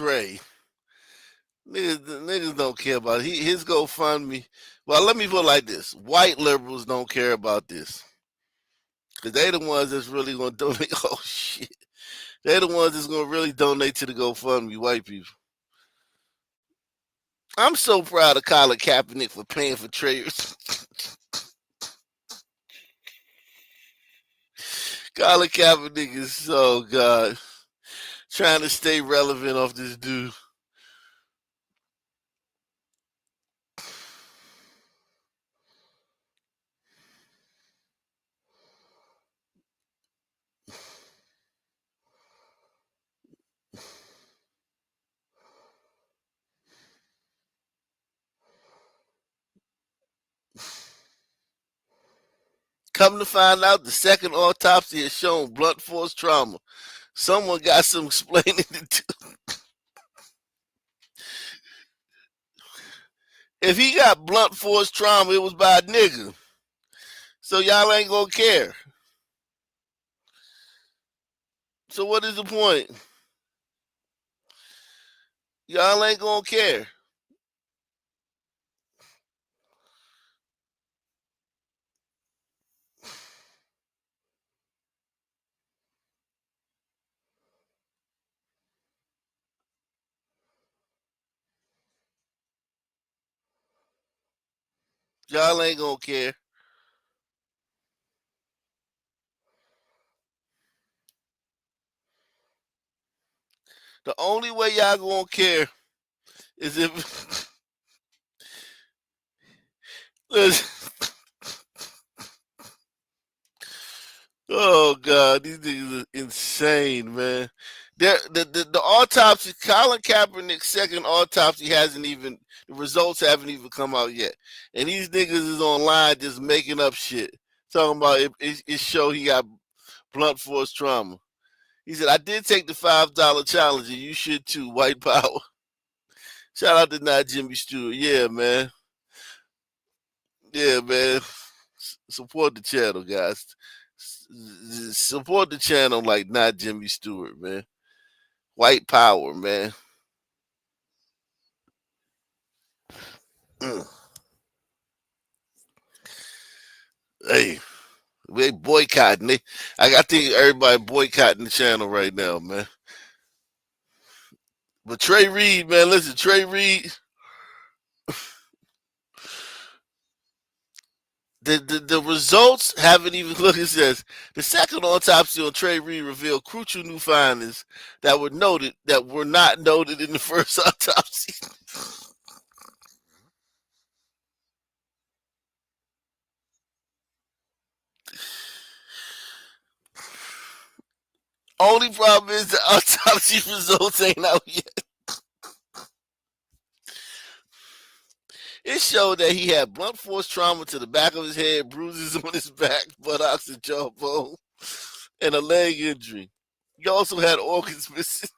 Trey. Niggas don't care about it. His GoFundMe. Well, let me put it like this. White liberals don't care about this. Because they the ones that's really going to donate. Oh, shit. They're the ones that's going to really donate to the GoFundMe, white people. I'm so proud of Colin Kaepernick for paying for traders. Colin Kaepernick is so God. Trying to stay relevant off this dude. Come to find out, the second autopsy has shown blunt force trauma. Someone got some explaining to do. If he got blunt force trauma, it was by a nigga. So y'all ain't gonna care. So what is the point? Y'all ain't gonna care. Y'all ain't gonna care. The only way y'all gonna care is if listen. Oh God, these niggas are insane, man. The autopsy, Colin Kaepernick's second autopsy the results haven't even come out yet. And these niggas is online just making up shit. Talking about it showed he got blunt force trauma. He said, I did take the $5 challenge and you should too, white power. Shout out to Not Jimmy Stewart. Yeah, man. Yeah, man. Support the channel, guys. Support the channel like Not Jimmy Stewart, man. White power, man. Hey, they boycotting. I think everybody boycotting the channel right now, man. But Trey Reed, man, listen, Trey Reed. The results haven't even look. It says the second autopsy on Trey Reed revealed crucial new findings that were not noted in the first autopsy. Only problem is the autopsy results ain't out yet. It showed that he had blunt force trauma to the back of his head, bruises on his back, buttocks, and jawbone, and a leg injury. He also had organs missing.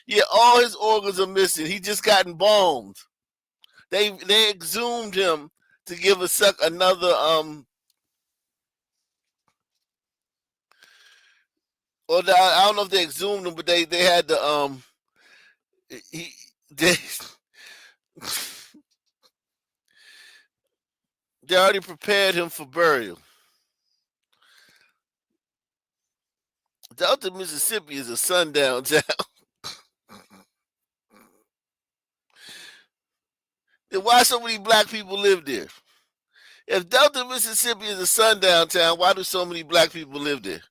Yeah, all his organs are missing. He just got embalmed. They exhumed him to give another Or I don't know if they exhumed him, but they had the they already prepared him for burial. Delta, Mississippi is a sundown town. Then why so many black people live there? If Delta, Mississippi is a sundown town, why do so many black people live there?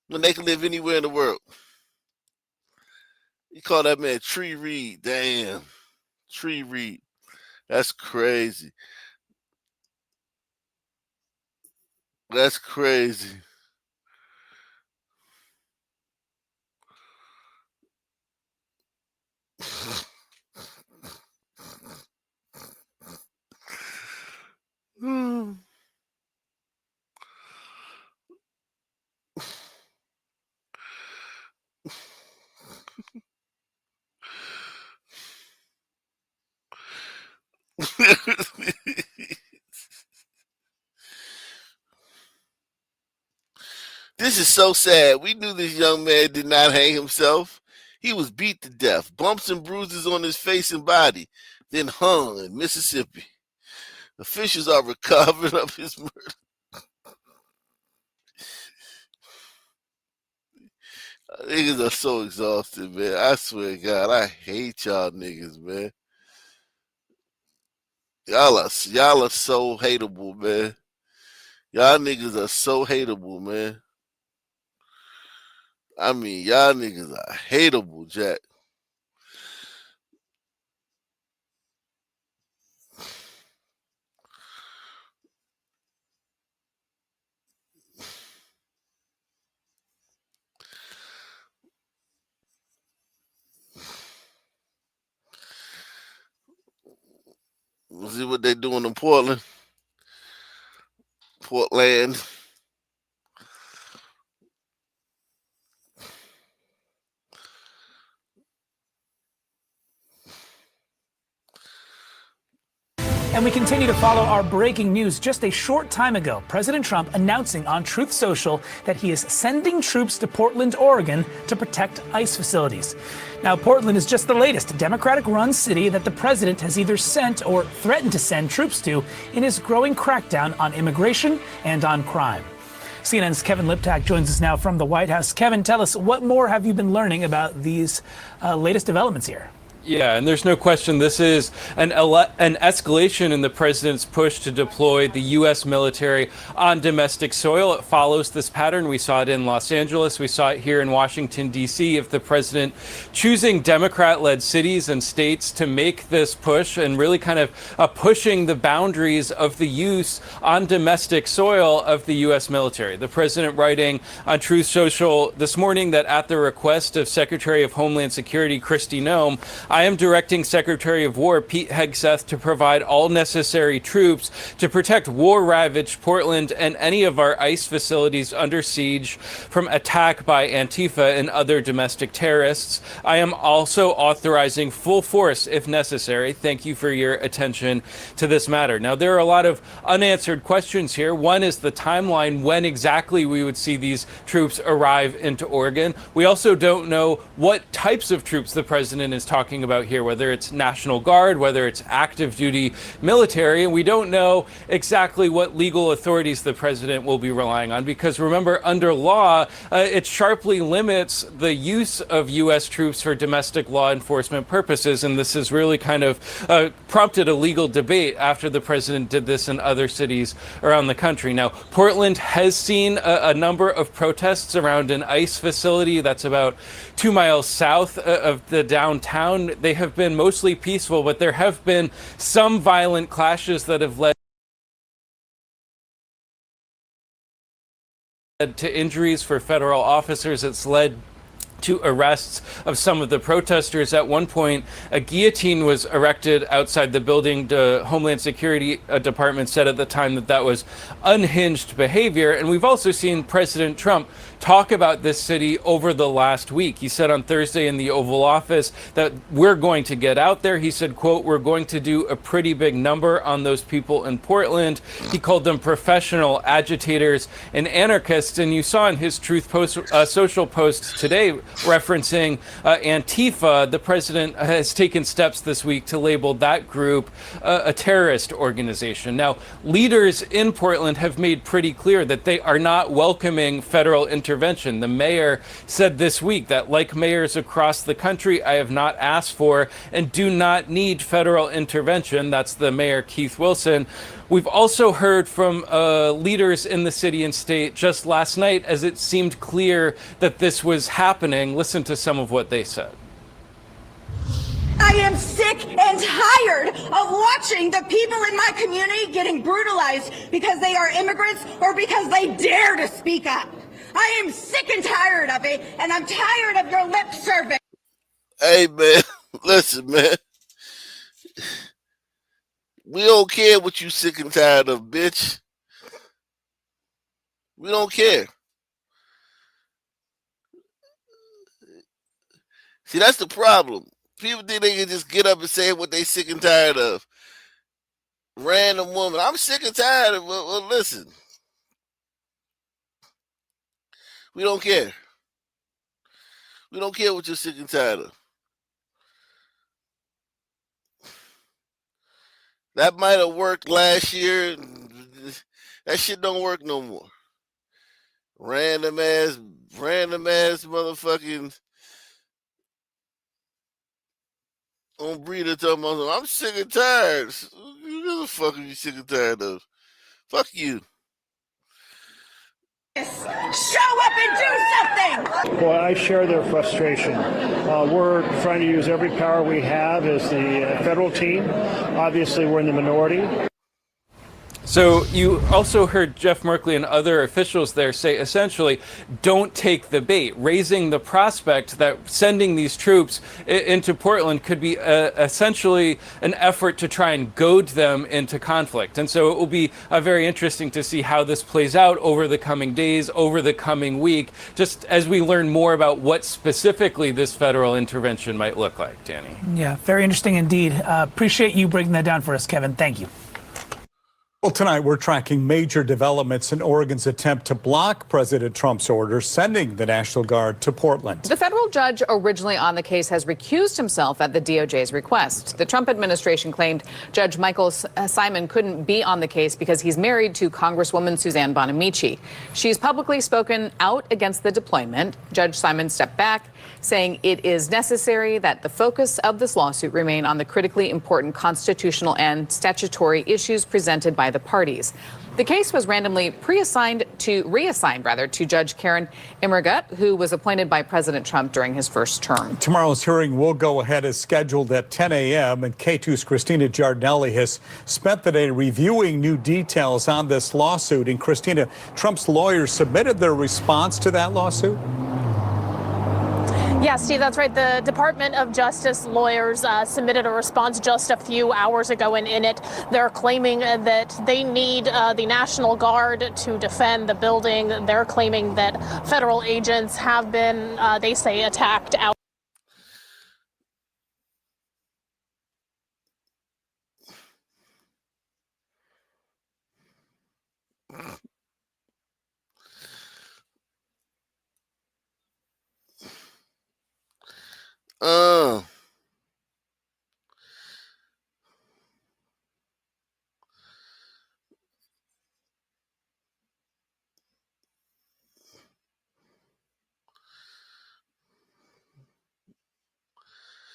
When they can live anywhere in the world. You call that man Trey Reed. Damn. Trey Reed. That's crazy. That's crazy. This is so sad. We knew this young man did not hang himself. He was beat to death, bumps and bruises on his face and body, then hung in Mississippi. Officials are recovering of his murder. Niggas are so exhausted, man. I swear to God, I hate y'all niggas, man. Y'all are so hateable, man. Y'all niggas are so hateable, man. I mean, y'all niggas are hateable, Jack. See what they doing in Portland? Portland. And we continue to follow our breaking news. Just a short time ago, President Trump announcing on Truth Social that he is sending troops to Portland, Oregon to protect ICE facilities. Now, Portland is just the latest Democratic-run city that the president has either sent or threatened to send troops to in his growing crackdown on immigration and on crime. CNN's Kevin Liptak joins us now from the White House. Kevin, tell us, what more have you been learning about these latest developments here? Yeah, and there's no question this is an escalation in the president's push to deploy the U.S. military on domestic soil. It follows this pattern. We saw it in Los Angeles. We saw it here in Washington, D.C. If the president choosing Democrat-led cities and states to make this push and really kind of pushing the boundaries of the use on domestic soil of the U.S. military. The president writing on Truth Social this morning that at the request of Secretary of Homeland Security Kristi Noem, I am directing Secretary of War Pete Hegseth to provide all necessary troops to protect war-ravaged Portland and any of our ICE facilities under siege from attack by Antifa and other domestic terrorists. I am also authorizing full force if necessary. Thank you for your attention to this matter. Now, there are a lot of unanswered questions here. One is the timeline, when exactly we would see these troops arrive into Oregon. We also don't know what types of troops the president is talking about here, whether it's National Guard, whether it's active duty military, and we don't know exactly what legal authorities the president will be relying on, because remember, under law, it sharply limits the use of U.S. troops for domestic law enforcement purposes, and this has really kind of prompted a legal debate after the president did this in other cities around the country. Now, Portland has seen a number of protests around an ICE facility that's about 2 miles south of the downtown. They have been mostly peaceful, but there have been some violent clashes that have led to injuries for federal officers. It's led to arrests of some of the protesters. At one point, a guillotine was erected outside the building. The Homeland Security Department said at the time that that was unhinged behavior. And we've also seen President Trump talk about this city over the last week. He said on Thursday in the Oval Office that we're going to get out there. He said, quote, "We're going to do a pretty big number on those people in Portland." He called them professional agitators and anarchists. And you saw in his Truth Social posts today referencing Antifa, the president has taken steps this week to label that group a terrorist organization. Now, leaders in Portland have made pretty clear that they are not welcoming federal intervention. The mayor said this week that, like mayors across the country, I have not asked for and do not need federal intervention. That's the mayor, Keith Wilson. We've also heard from leaders in the city and state just last night as it seemed clear that this was happening. Listen to some of what they said. I am sick and tired of watching the people in my community getting brutalized because they are immigrants or because they dare to speak up. I am sick and tired of it, and I'm tired of your lip service. Hey, man, listen, man. We don't care what you sick and tired of, bitch. We don't care. See, that's the problem. People think they can just get up and say what they sick and tired of. Random woman. I'm sick and tired of, well, listen. We don't care. We don't care what you're sick and tired of. That might have worked last year. That shit don't work no more. Random ass motherfucking on breeder talking about, I'm sick and tired. Who the fuck are you sick and tired of? Fuck you. Show up and do something! Well, I share their frustration. We're trying to use every power we have as the federal team. Obviously, we're in the minority. So you also heard Jeff Merkley and other officials there say essentially, don't take the bait, raising the prospect that sending these troops into Portland could be essentially an effort to try and goad them into conflict. And so it will be very interesting to see how this plays out over the coming days, over the coming week, just as we learn more about what specifically this federal intervention might look like, Danny. Yeah, very interesting indeed. Appreciate you breaking that down for us, Kevin. Thank you. Well, tonight we're tracking major developments in Oregon's attempt to block President Trump's order sending the National Guard to Portland. The federal judge originally on the case has recused himself at the DOJ's request. The Trump administration claimed Judge Michael Simon couldn't be on the case because he's married to Congresswoman Suzanne Bonamici. She's publicly spoken out against the deployment. Judge Simon stepped back, saying it is necessary that the focus of this lawsuit remain on the critically important constitutional and statutory issues presented by the parties. The case was randomly reassigned to Judge Karen Immergut, who was appointed by President Trump during his first term. Tomorrow's hearing will go ahead as scheduled at 10 a.m. and K2's Christina Giardinelli has spent the day reviewing new details on this lawsuit. And Christina, Trump's lawyers submitted their response to that lawsuit? Yeah, Steve, that's right. The Department of Justice lawyers submitted a response just a few hours ago, and in it, they're claiming that they need the National Guard to defend the building. They're claiming that federal agents have been, they say, attacked out.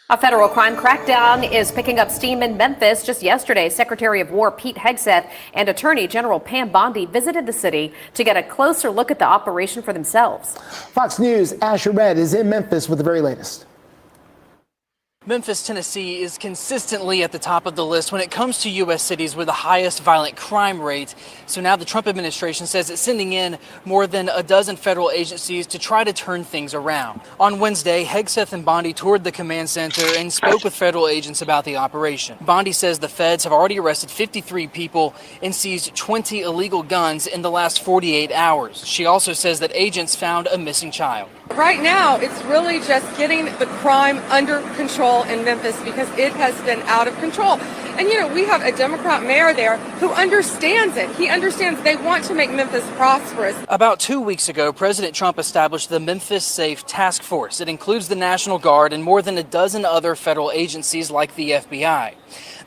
A federal crime crackdown is picking up steam in Memphis. Just yesterday, Secretary of War Pete Hegseth and Attorney General Pam Bondi visited the city to get a closer look at the operation for themselves. Fox News' Asher Red is in Memphis with the very latest. Memphis, Tennessee is consistently at the top of the list when it comes to U.S. cities with the highest violent crime rate. So now the Trump administration says it's sending in more than a dozen federal agencies to try to turn things around. On Wednesday, Hegseth and Bondi toured the command center and spoke with federal agents about the operation. Bondi says the feds have already arrested 53 people and seized 20 illegal guns in the last 48 hours. She also says that agents found a missing child. Right now, it's really just getting the crime under control in Memphis because it has been out of control. And, you know, we have a Democrat mayor there who understands it. He understands they want to make Memphis prosperous. About 2 weeks ago, President Trump established the Memphis Safe Task Force. It includes the National Guard and more than a dozen other federal agencies like the FBI.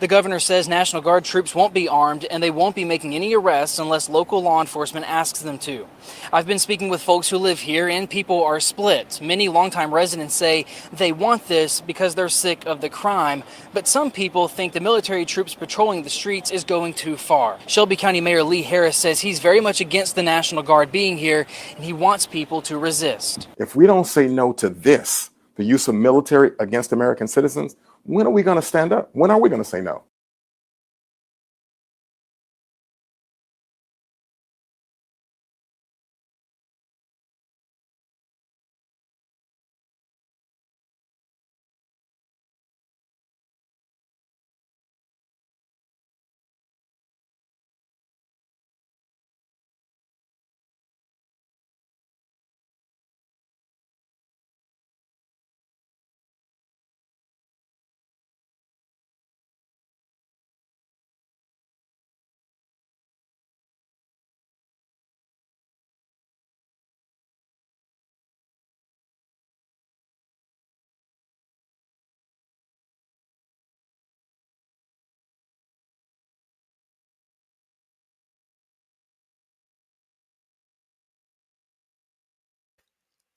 The governor says National Guard troops won't be armed and they won't be making any arrests unless local law enforcement asks them to. I've been speaking with folks who live here and people are split. Many longtime residents say they want this because they're sick of the crime, but some people think the military troops patrolling the streets is going too far. Shelby County Mayor Lee Harris says he's very much against the National Guard being here and he wants people to resist. If we don't say no to this, the use of military against American citizens, when are we going to stand up? When are we going to say no?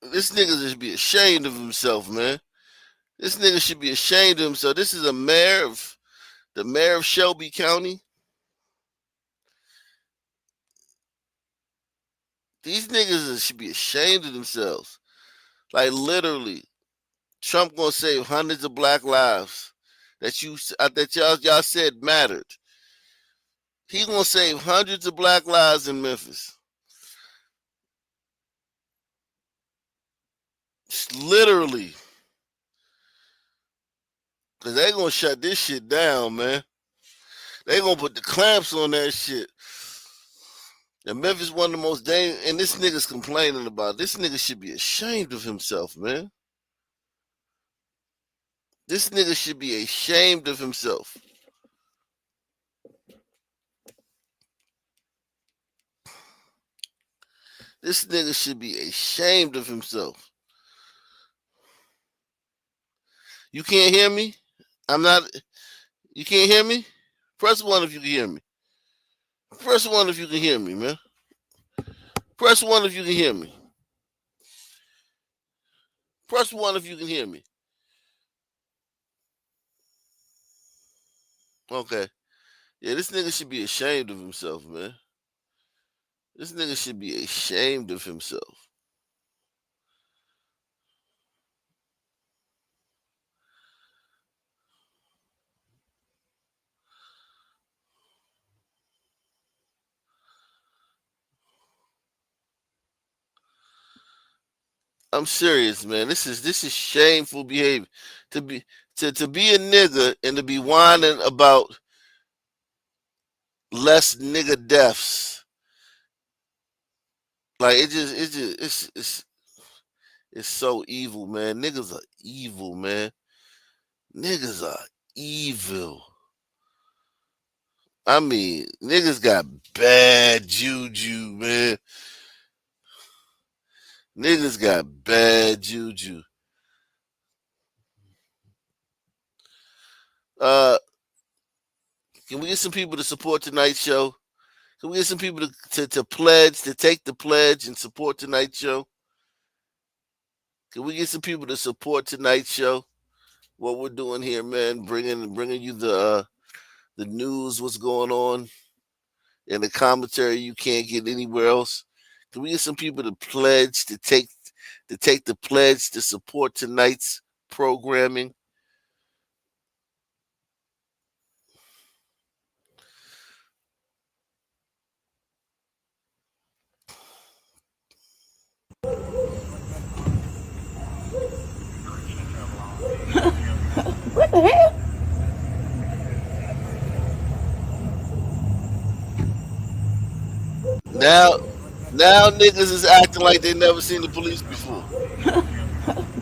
This nigga should be ashamed of himself, man. This nigga should be ashamed of himself. This is the mayor of Shelby County. These niggas should be ashamed of themselves. Like literally, Trump gonna save hundreds of black lives that y'all said mattered. He gonna save hundreds of black lives in Memphis. Literally. Cause they gonna shut this shit down, man. They gonna put the clamps on that shit. And Memphis one of the most dangerous, and this nigga's complaining about it. This nigga should be ashamed of himself, man. This nigga should be ashamed of himself. This nigga should be ashamed of himself. You can't hear me? You can't hear me? Press 1 if you can hear me. Press 1 if you can hear me, man. Press 1 if you can hear me. Press 1 if you can hear me. Okay. Yeah, this nigga should be ashamed of himself, man. This nigga should be ashamed of himself. I'm serious, man. This is shameful behavior. To be a nigga and to be whining about less nigga deaths. Like it's so evil, man. Niggas are evil, man. Niggas are evil. I mean, niggas got bad juju, man. Niggas got bad juju. Can we get some people to support tonight's show? Can we get some people to pledge, to take the pledge and support tonight's show? Can we get some people to support tonight's show? What we're doing here, man, bringing you the news, what's going on, and the commentary you can't get anywhere else. Can we get some people to pledge, to take the pledge to support tonight's programming? What the hell? Now niggas is acting like they never seen the police before.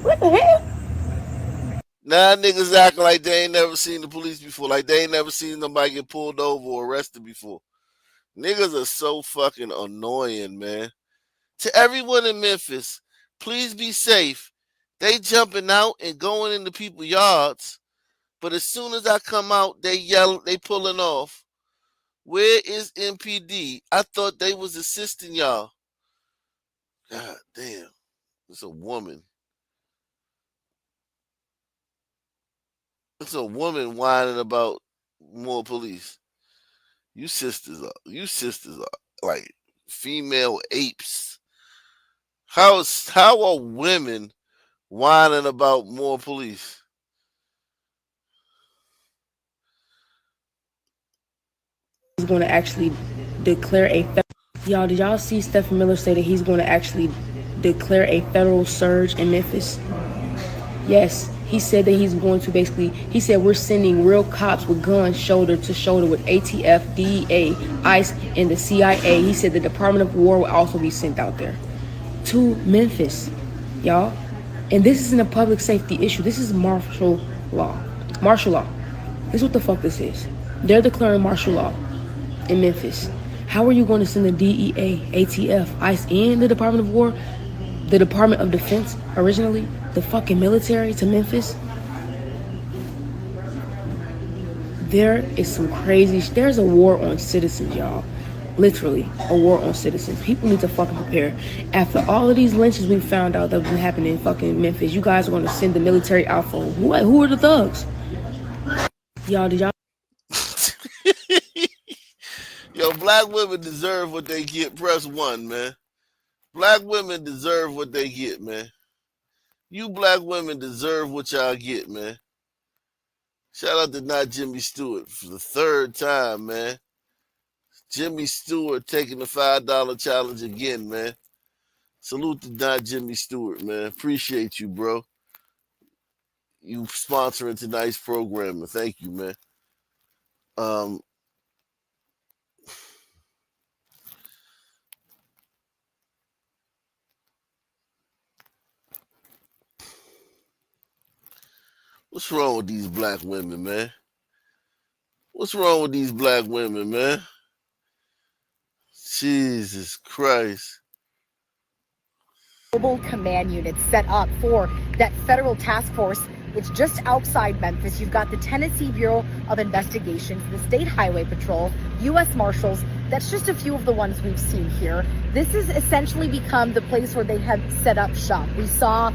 What the hell? Now niggas acting like they ain't never seen the police before, like they ain't never seen somebody get pulled over or arrested before. Niggas are so fucking annoying, man. To everyone in Memphis, please be safe. They jumping out and going into people's yards, but as soon as I come out, they yelling, they pulling off. Where is MPD? I thought they was assisting y'all. God damn. It's a woman. It's a woman whining about more police. You sisters are like female apes. How are women whining about more police? He's going to actually declare y'all, did y'all see Stephen Miller say that he's going to actually declare a federal surge in Memphis? Yes, he said that he's going to he said we're sending real cops with guns shoulder to shoulder with ATF, DEA, ICE, and the CIA. He said the Department of War will also be sent out there to Memphis, y'all. And this isn't a public safety issue. This is martial law. Martial law. This is what the fuck this is. They're declaring martial law in Memphis. How are you going to send the DEA, ATF, ICE, and the Department of War, the Department of Defense originally, the fucking military to Memphis? There is some crazy, there's a war on citizens, y'all. Literally, a war on citizens. People need to fucking prepare. After all of these lynches we found out that been happening in fucking Memphis, you guys are going to send the military out for what? Who are the thugs? Y'all, did y'all? Yo, black women deserve what they get. Press 1, man. Black women deserve what they get, man. You black women deserve what y'all get, man. Shout out to Not Jimmy Stewart for the 3rd time, man. Jimmy Stewart taking the $5 challenge again, man. Salute to Not Jimmy Stewart, man. Appreciate you, bro. You sponsoring tonight's programming. Thank you, man. What's wrong with these black women, man? What's wrong with these black women, man? Jesus Christ. Mobile command unit set up for that federal task force. It's just outside Memphis. You've got the Tennessee Bureau of Investigations, the State Highway Patrol, U.S. Marshals. That's just a few of the ones we've seen here. This has essentially become the place where they have set up shop. We saw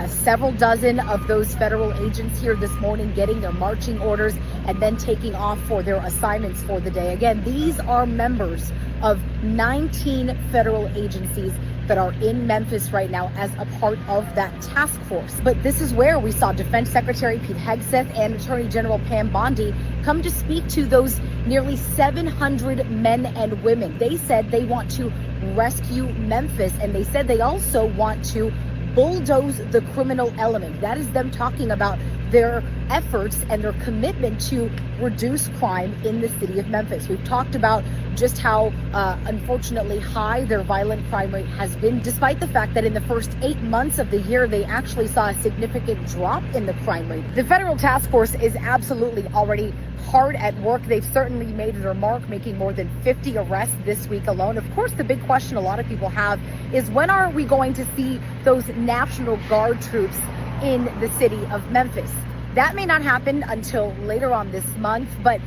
several dozen of those federal agents here this morning getting their marching orders and then taking off for their assignments for the day. Again, these are members of 19 federal agencies that are in Memphis right now as a part of that task force. But this is where we saw Defense Secretary Pete Hegseth and Attorney General Pam Bondi come to speak to those nearly 700 men and women. They said they want to rescue Memphis, and they said they also want to bulldoze the criminal element. That is them talking about their efforts and their commitment to reduce crime in the city of Memphis. We've talked about just how unfortunately high their violent crime rate has been, despite the fact that in the first 8 months of the year, they actually saw a significant drop in the crime rate. The federal task force is absolutely already hard at work. They've certainly made their mark, making more than 50 arrests this week alone. Of course, the big question a lot of people have is, when are we going to see those National Guard troops in the city of Memphis? That may not happen until later on this month, but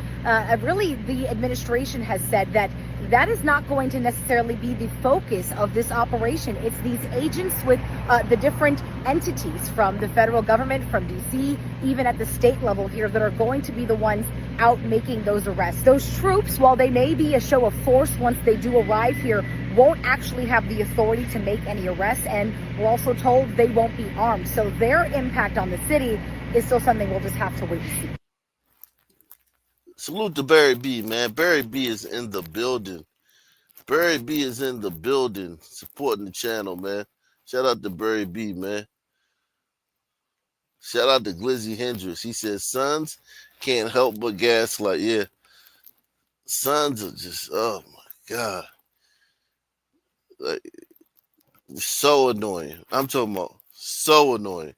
really the administration has said that that is not going to necessarily be the focus of this operation. It's these agents with the different entities from the federal government, from DC, even at the state level here, that are going to be the ones out making those arrests. Those troops, while they may be a show of force once they do arrive here, won't actually have the authority to make any arrests, and we're also told they won't be armed. So their impact on the city is still something we'll just have to wait and see. Salute to Barry B, man. Barry B is in the building. Barry B is in the building, supporting the channel, man. Shout out to Barry B, man. Shout out to Glizzy Hendricks. He says, sons can't help but gaslight. Yeah. Sons are just, oh my God. Like, so annoying. I'm talking about so annoying.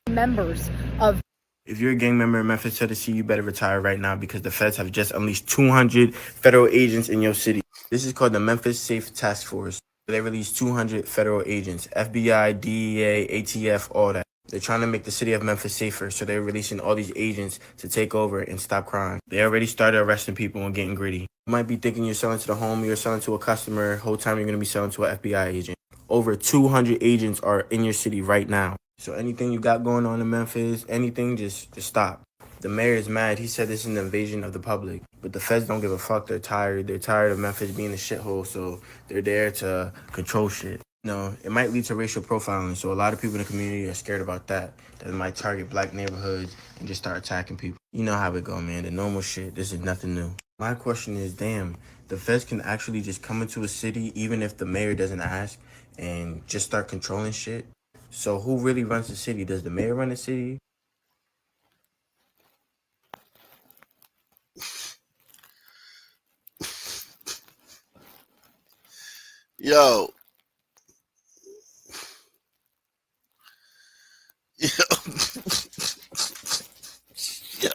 Members of If you're a gang member in Memphis, Tennessee, you better retire right now, because the feds have just unleashed 200 federal agents in your city. This is called the Memphis Safe Task Force. They released 200 federal agents, FBI, DEA, ATF, all that. They're trying to make the city of Memphis safer, so they're releasing all these agents to take over and stop crime. They already started arresting people and getting gritty. You might be thinking you're selling to the home, you're selling to a customer, whole time you're going to be selling to an FBI agent. Over 200 agents are in your city right now. So anything you got going on in Memphis, anything, just stop. The mayor is mad. He said this is an invasion of the public. But the feds don't give a fuck. They're tired. They're tired of Memphis being a shithole, so they're there to control shit. No, it might lead to racial profiling, so a lot of people in the community are scared about that. That might target black neighborhoods and just start attacking people. You know how it go, man. The normal shit. This is nothing new. My question is, damn, the feds can actually just come into a city even if the mayor doesn't ask and just start controlling shit? So who really runs the city? Does the mayor run the city? Yo. Yo. Yo.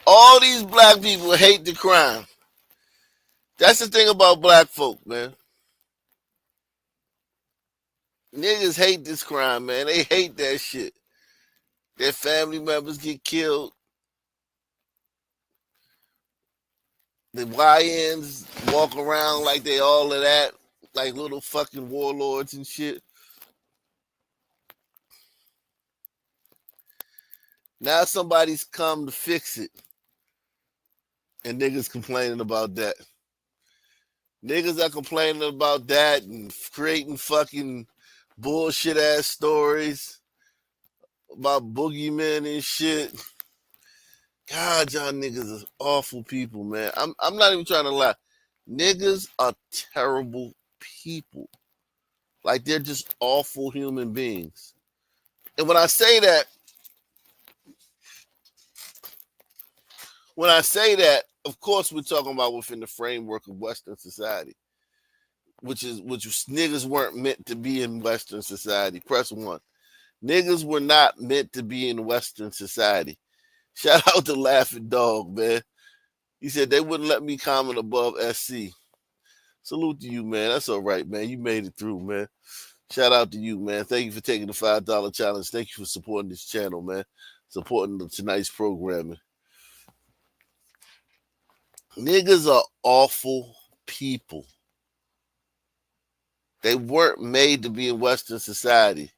All these black people hate the crime. That's the thing about black folk, man. Niggas hate this crime, man. They hate that shit. Their family members get killed. The YNs walk around like they all of that, like little fucking warlords and shit. Now somebody's come to fix it. And niggas complaining about that. Niggas are complaining about that and creating fucking bullshit ass stories about boogeymen and shit. God, y'all niggas are awful people, man. I'm not even trying to lie. Niggas are terrible people. Like, they're just awful human beings. And when I say that, of course we're talking about within the framework of Western society, which niggas weren't meant to be in Western society. Press 1. Niggas were not meant to be in Western society. Shout out to Laughing Dog, man. He said they wouldn't let me comment above SC. Salute to you, man. That's all right, man. You made it through, man. Shout out to you, man. Thank you for taking the $5 challenge. Thank you for supporting this channel, man. Supporting tonight's programming. Niggas are awful people. They weren't made to be in Western society.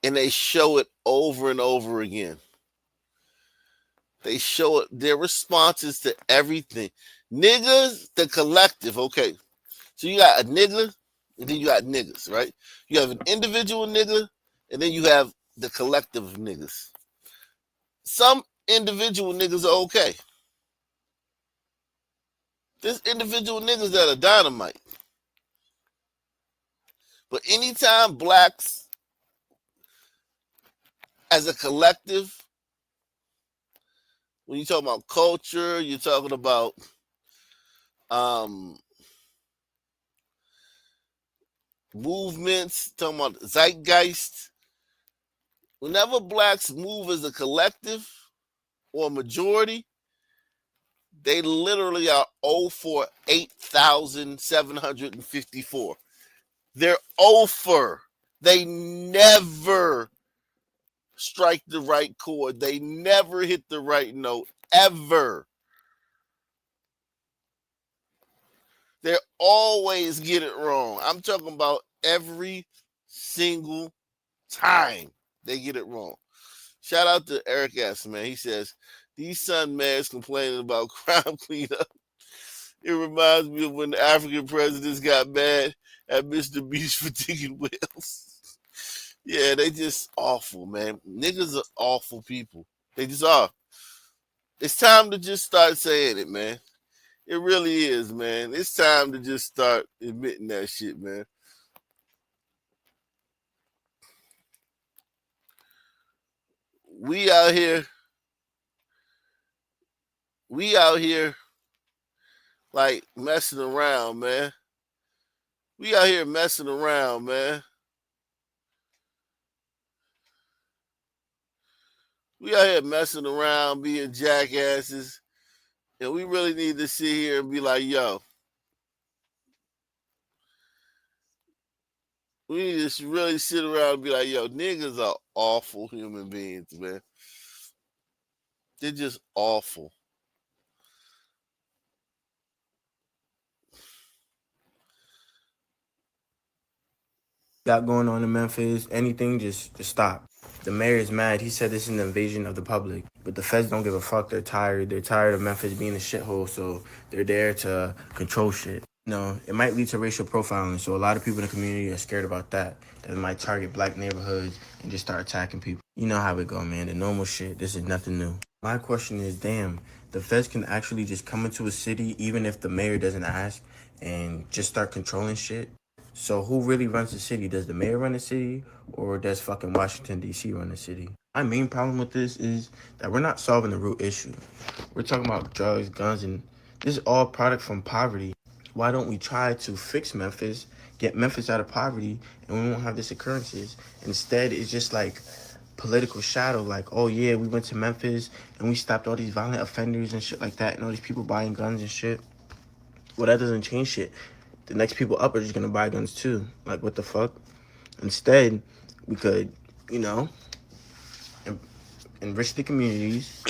And they show it over and over again. They show it, their responses to everything. Niggas, the collective, okay. So you got a nigga, and then you got niggas, right? You have an individual nigga, and then you have the collective of niggas. Some individual niggas are okay. There's individual niggas that are dynamite. But anytime blacks, as a collective, when you talk about culture, you're talking about movements, talking about zeitgeist. Whenever blacks move as a collective or a majority, they literally are 0 for 8,754. They're 0 for. They never strike the right chord. They never hit the right note, ever. They always get it wrong. I'm talking about every single time they get it wrong. Shout out to Eric S., man. He says, these Sun mayors complaining about crime cleanup. It reminds me of when the African presidents got mad at Mr. Beach for digging wells. Yeah, they just awful, man. Niggas are awful people. They just are. It's time to just start saying it, man. It really is, man. It's time to just start admitting that shit, man. We out here like messing around, man. We out here messing around, man. We out here messing around, being jackasses. And we really need to sit here and be like, yo, we need to really sit around and be like, yo, niggas are awful human beings, man. They're just awful. Got going on in Memphis, anything, just stop. The mayor is mad. He said this is an invasion of the public, but the feds don't give a fuck. They're tired. They're tired of Memphis being a shithole, so they're there to control shit. No, it might lead to racial profiling, so a lot of people in the community are scared about that. That it might target black neighborhoods and just start attacking people. You know how it go, man. The normal shit. This is nothing new. My question is, damn, the feds can actually just come into a city even if the mayor doesn't ask and just start controlling shit? So who really runs the city? Does the mayor run the city, or does fucking Washington, D.C. run the city? My main problem with this is that we're not solving the root issue. We're talking about drugs, guns, and this is all product from poverty. Why don't we try to fix Memphis, get Memphis out of poverty, and we won't have these occurrences? Instead, it's just like political shadow, like, oh yeah, we went to Memphis and we stopped all these violent offenders and shit like that, and all these people buying guns and shit. Well, that doesn't change shit. The next people up are just gonna buy guns too. Like, what the fuck? Instead, we could, you know, enrich the communities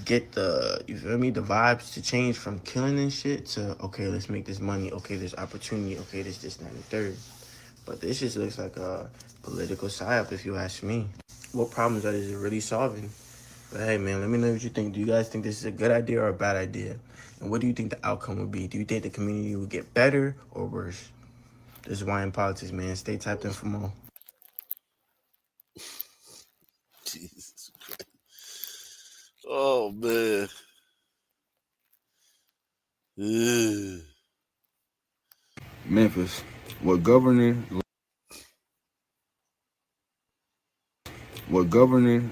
get the, you feel me, the vibes to change from killing and shit to, okay, let's make this money, okay, there's opportunity, okay, this, that, and the third. But this just looks like a political psyop, if you ask me. What problems are it really solving? But hey, man, let me know what you think. Do you guys think this is a good idea or a bad idea? And what do you think the outcome would be? Do you think the community will get better or worse? This is Why in Politics, man. Stay tapped in for more. Jesus Christ. Oh, man. Ugh. Memphis, what Governor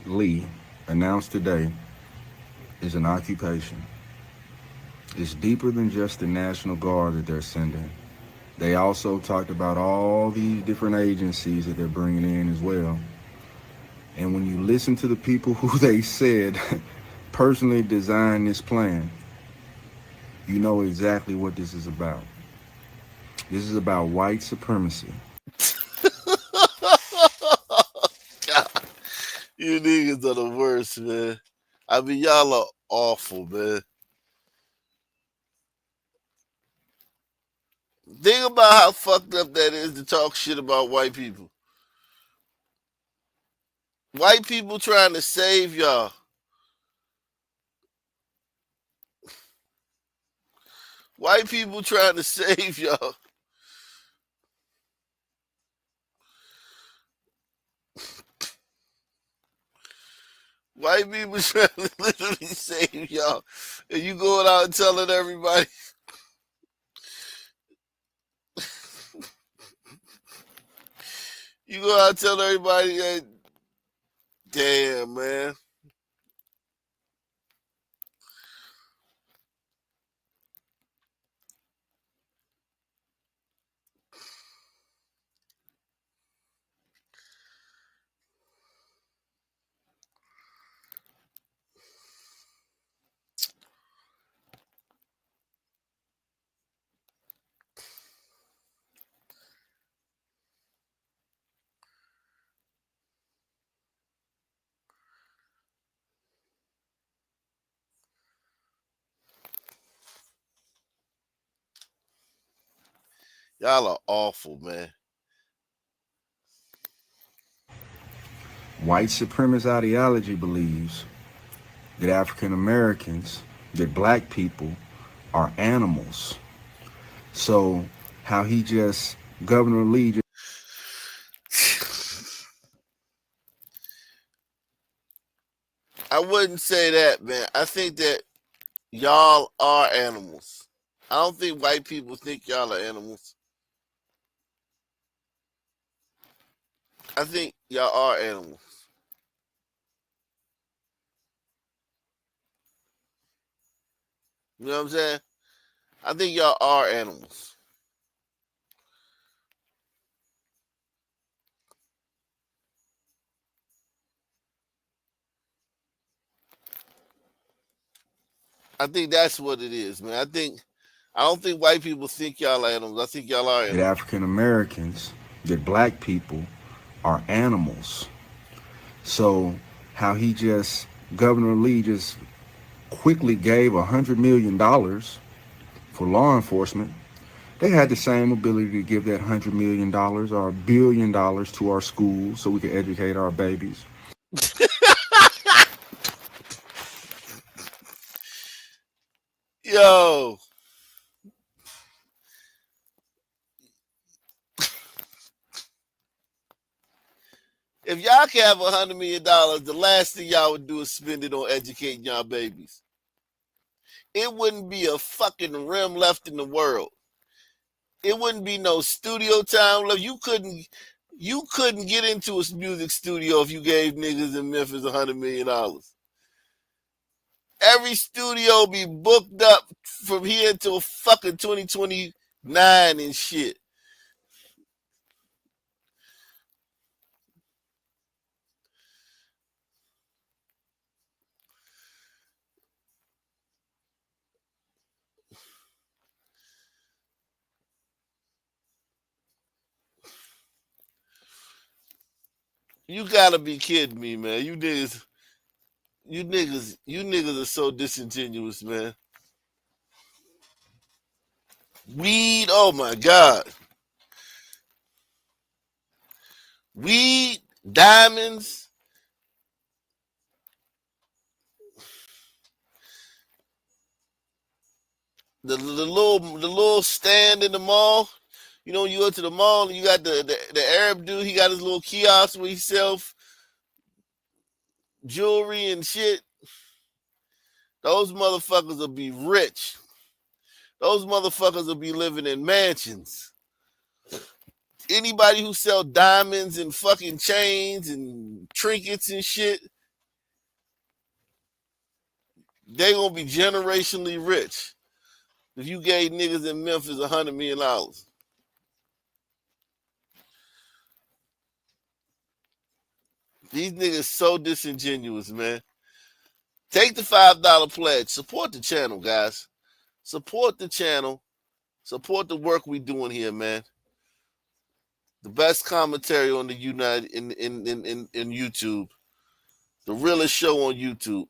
Lee announced today is an occupation. It's deeper than just the National Guard that they're sending. They also talked about all these different agencies that they're bringing in as well. And when you listen to the people who they said personally designed this plan, you know exactly what this is about. This is about white supremacy. God, you niggas are the worst, man. I mean, y'all are awful, man. Think about how fucked up that is to talk shit about white people. White people trying to save y'all. White people trying to save y'all. White people trying to literally save y'all. And you going out and telling everybody. You go out and tell everybody that. Damn, man. Y'all are awful, man. White supremacist ideology believes that African Americans, that black people are animals. So how he just, Governor Lee just I wouldn't say that, man. I think that y'all are animals. I don't think white people think y'all are animals. I think y'all are animals. You know what I'm saying? I think y'all are animals. I think that's what it is, man. I don't think white people think y'all are animals. I think y'all are that animals. African Americans, that black people are animals. So how he just, Governor Lee just quickly gave $100 million for law enforcement. They had the same ability to give that $100 million or $1 billion to our schools so we could educate our babies. Yo. If y'all can have $100 million, the last thing y'all would do is spend it on educating y'all babies. It wouldn't be a fucking rim left in the world. It wouldn't be no studio time left. You couldn't get into a music studio if you gave niggas in Memphis $100 million. Every studio be booked up from here until fucking 2029 and shit. You gotta be kidding me, man. You niggas. You niggas are so disingenuous, man. Weed, oh my God. Weed, diamonds, the little stand in the mall. You know, you go to the mall and you got the Arab dude, he got his little kiosk where he sells jewelry and shit. Those motherfuckers will be rich. Those motherfuckers will be living in mansions. Anybody who sell diamonds and fucking chains and trinkets and shit, they gonna be generationally rich. If you gave niggas in Memphis $100 million. These niggas so disingenuous, man. Take the $5 pledge. Support the channel, guys. Support the channel. Support the work we doing here, man. The best commentary on the United in YouTube. The realest show on YouTube.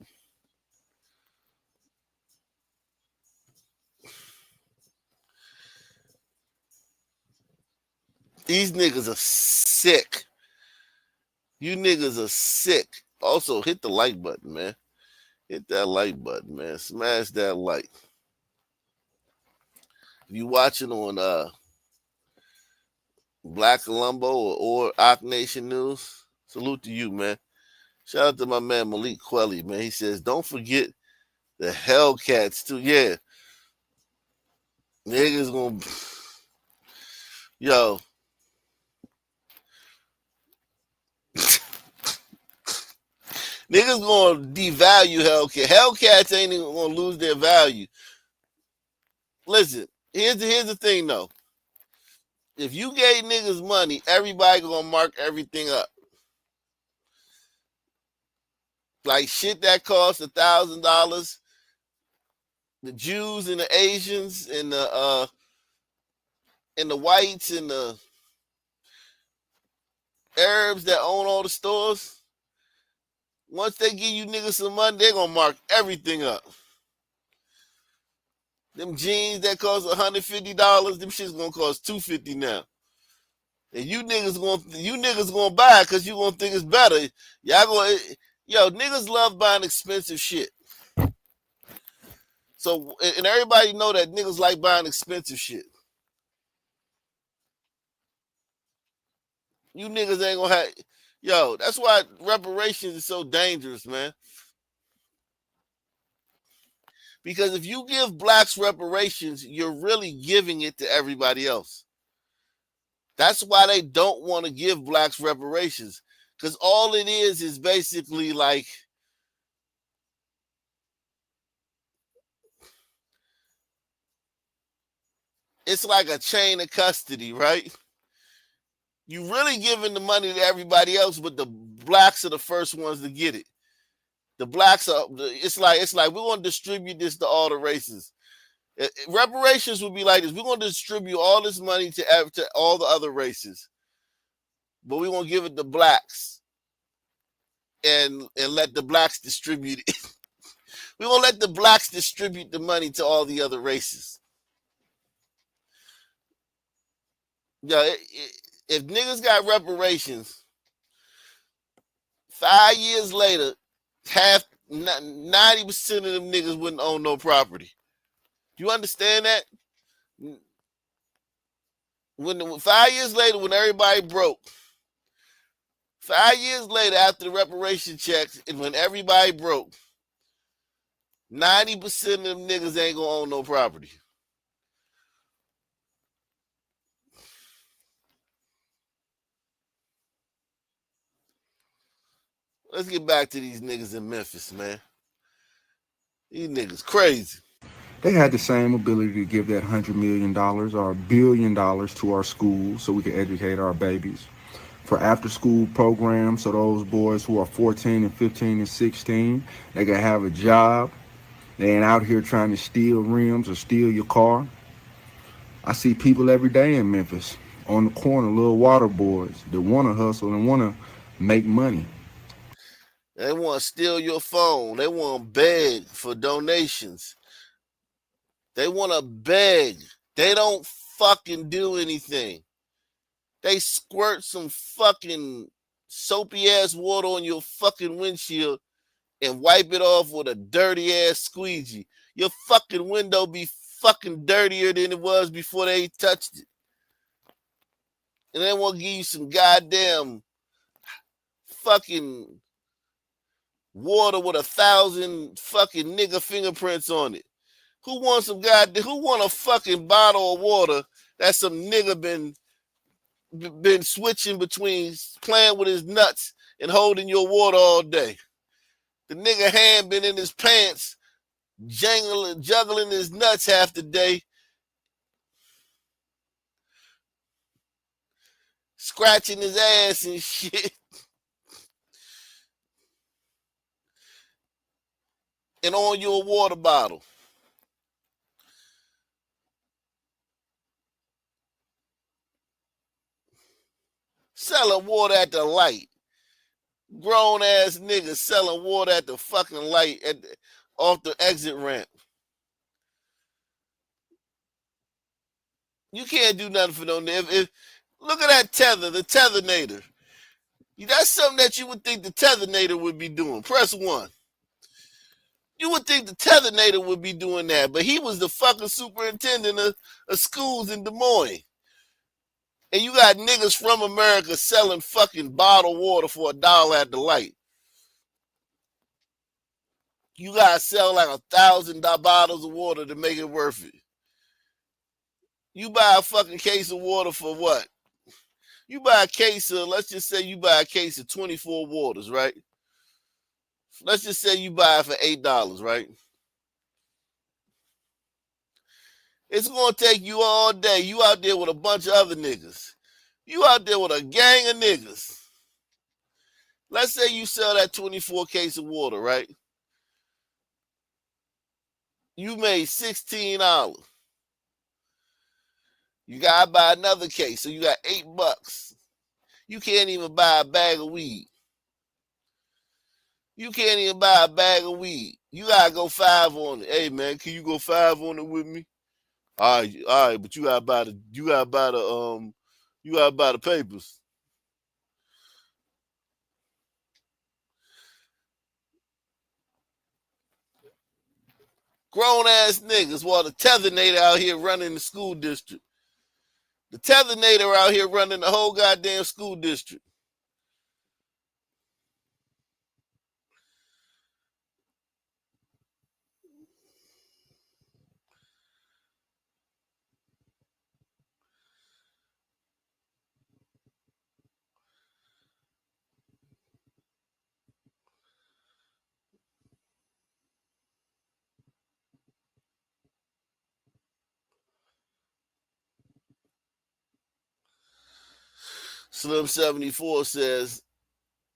These niggas are sick. You niggas are sick. Also, hit the like button, man. Hit that like button, man. Smash that like. If you watching on Black Colombo or Ock Nation News, salute to you, man. Shout out to my man Malik Quelly, man. He says, don't forget the Hellcats, too. Yeah. Niggas gonna... Yo. Niggas gonna devalue Hellcats. Hellcats ain't even gonna lose their value. Listen, here's the thing though. If you gave niggas money, everybody gonna mark everything up. Like shit that costs $1,000. The Jews and the Asians and the whites and the Arabs that own all the stores. Once they give you niggas some money, they're gonna mark everything up. Them jeans that cost $150, them shit's gonna cost $250 now. And you niggas gonna buy it because you gonna think it's better. Niggas love buying expensive shit. So, and everybody know that niggas like buying expensive shit. You niggas ain't gonna have... Yo, that's why reparations is so dangerous, man. Because if you give blacks reparations, you're really giving it to everybody else. That's why they don't want to give blacks reparations. Because all it is basically like... It's like a chain of custody, right? You really giving the money to everybody else, but the blacks are the first ones to get it. The blacks are, it's like we're going to distribute this to all the races. Reparations would be like this. We're going to distribute all this money to all the other races, but we're going to give it to blacks and let the blacks distribute it. We're going to let the blacks distribute the money to all the other races. Yeah, if niggas got reparations, 5 years later, 90% of them niggas wouldn't own no property. You understand that? 5 years later, when everybody broke, 5 years later after the reparation checks, and when everybody broke, 90% of them niggas ain't gonna own no property. Let's get back to these niggas in Memphis, man. These niggas crazy. They had the same ability to give that $100 million or $1 billion to our schools so we can educate our babies. For after-school programs, so those boys who are 14 and 15 and 16, they can have a job. They ain't out here trying to steal rims or steal your car. I see people every day in Memphis on the corner, little water boys that want to hustle and want to make money. They want to steal your phone. They want to beg for donations. They want to beg. They don't fucking do anything. They squirt some fucking soapy ass water on your fucking windshield and wipe it off with a dirty ass squeegee. Your fucking window be fucking dirtier than it was before they touched it. And they want to give you some goddamn fucking water with 1,000 fucking nigga fingerprints on it. Who wants who want a fucking bottle of water that some nigga been switching between playing with his nuts and holding your water all day? The nigga hand been in his pants, juggling his nuts half the day, scratching his ass and shit. And on your water bottle. Selling water at the light. Grown ass niggas selling water at the fucking light off the exit ramp. You can't do nothing for no nigga. Look at that tether, the Tethernator. That's something that you would think the Tethernator would be doing. Press 1. You would think the Tethernator would be doing that, but he was the fucking superintendent of schools in Des Moines. And you got niggas from America selling fucking bottled water for $1 at the light. You gotta sell like 1,000 bottles of water to make it worth it. You buy a fucking case of water for what? You buy a case of, let's just say you buy a case of 24 waters, right? Let's just say you buy it for $8, right? It's going to take you all day. You out there with a bunch of other niggas. You out there with a gang of niggas. Let's say you sell that 24 case of water, right? You made $16. You got to buy another case, so you got $8. You can't even buy a bag of weed. You can't even buy a bag of weed. You got to go 5 on it. Hey, man, can you go 5 on it with me? All right, but you gotta buy the papers. Grown ass niggas while the Tethernator out here running the school district. The Tethernator out here running the whole goddamn school district. Slim 74 says,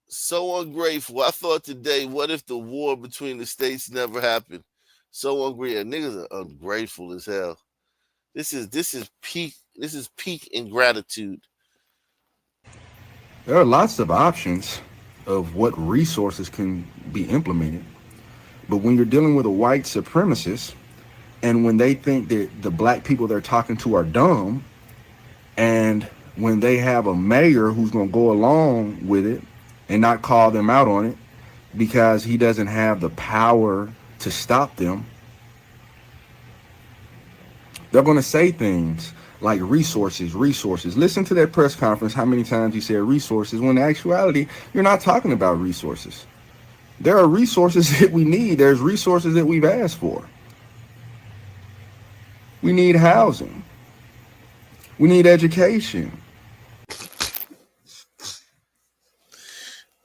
so ungrateful. I thought today, what if the war between the states never happened? So ungrateful. Niggas are ungrateful as hell. This is peak ingratitude. There are lots of options of what resources can be implemented. But when you're dealing with a white supremacist, and when they think that the black people they're talking to are dumb, and when they have a mayor who's going to go along with it and not call them out on it because he doesn't have the power to stop them, they're going to say things like resources. Listen to that press conference, how many times he said resources, when in actuality, you're not talking about resources. There are resources that we need. There's resources that we've asked for. We need housing. We need education.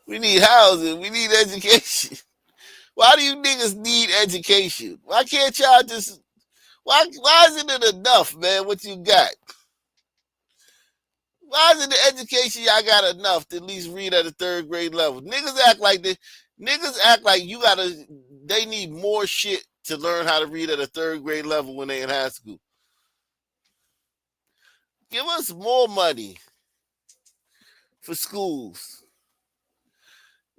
We need housing. We need education. Why do you niggas need education? Why can't y'all just... Why isn't it enough, man, what you got? Why isn't the education y'all got enough to at least read at a 3rd grade level? Niggas act like they need more shit to learn how to read at a 3rd grade level when they in high school. Give us more money for schools.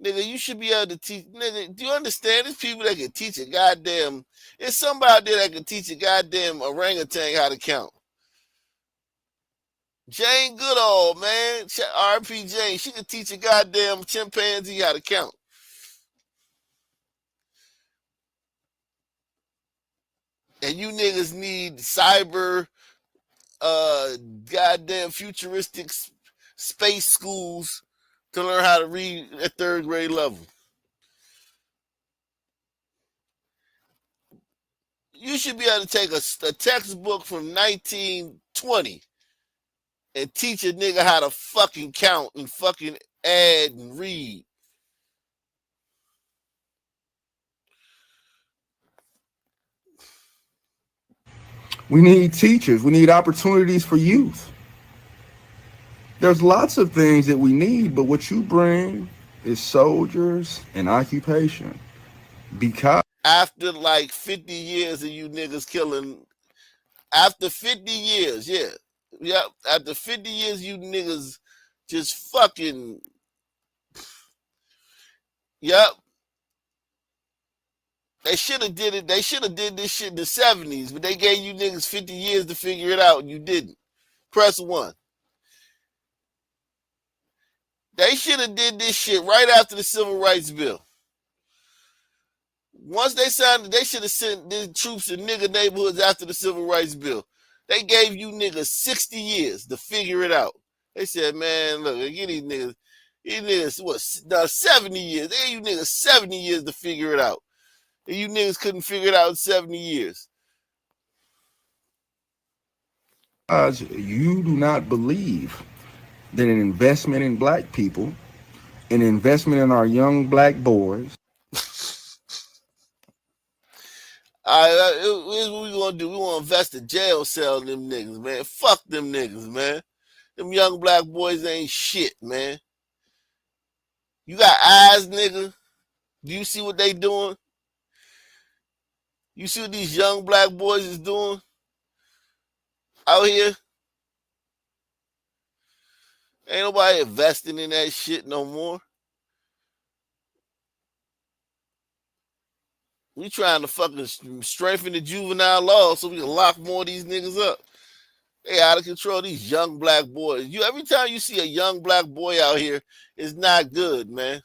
Nigga, you should be able to teach. Nigga, do you understand? There's people that can teach a goddamn. There's somebody out there that can teach a goddamn orangutan how to count. Jane Goodall, man. RP Jane. She can teach a goddamn chimpanzee how to count. And you niggas need cyber, goddamn futuristic space schools to learn how to read at third grade level. You should be able to take a textbook from 1920 and teach a nigga how to fucking count and fucking add and read. We need teachers. We need opportunities for youth. There's lots of things that we need, but what you bring is soldiers and occupation. Because after like 50 years of you niggas killing, after 50 years, yeah, after 50 years, you niggas just fucking, yep. They should have did it. They should have did this shit in the 70s, but they gave you niggas 50 years to figure it out, and you didn't. Press 1. They should have did this shit right after the Civil Rights Bill. Once they signed it, they should have sent the troops in nigga neighborhoods after the Civil Rights Bill. They gave you niggas 60 years to figure it out. They said, man, look, get these niggas, what, 70 years. They gave you niggas 70 years to figure it out. And you niggas couldn't figure it out in 70 years. you do not believe that an investment in black people, an investment in our young black boys. All right, here's what we gonna do. We wanna invest a jail cell in them niggas, man. Fuck them niggas, man. Them young black boys ain't shit, man. You got eyes, nigga. Do you see what they doing? You see what these young black boys is doing out here? Ain't nobody investing in that shit no more. We trying to fucking strengthen the juvenile law so we can lock more of these niggas up. They out of control, these young black boys. Every time you see a young black boy out here, it's not good, man.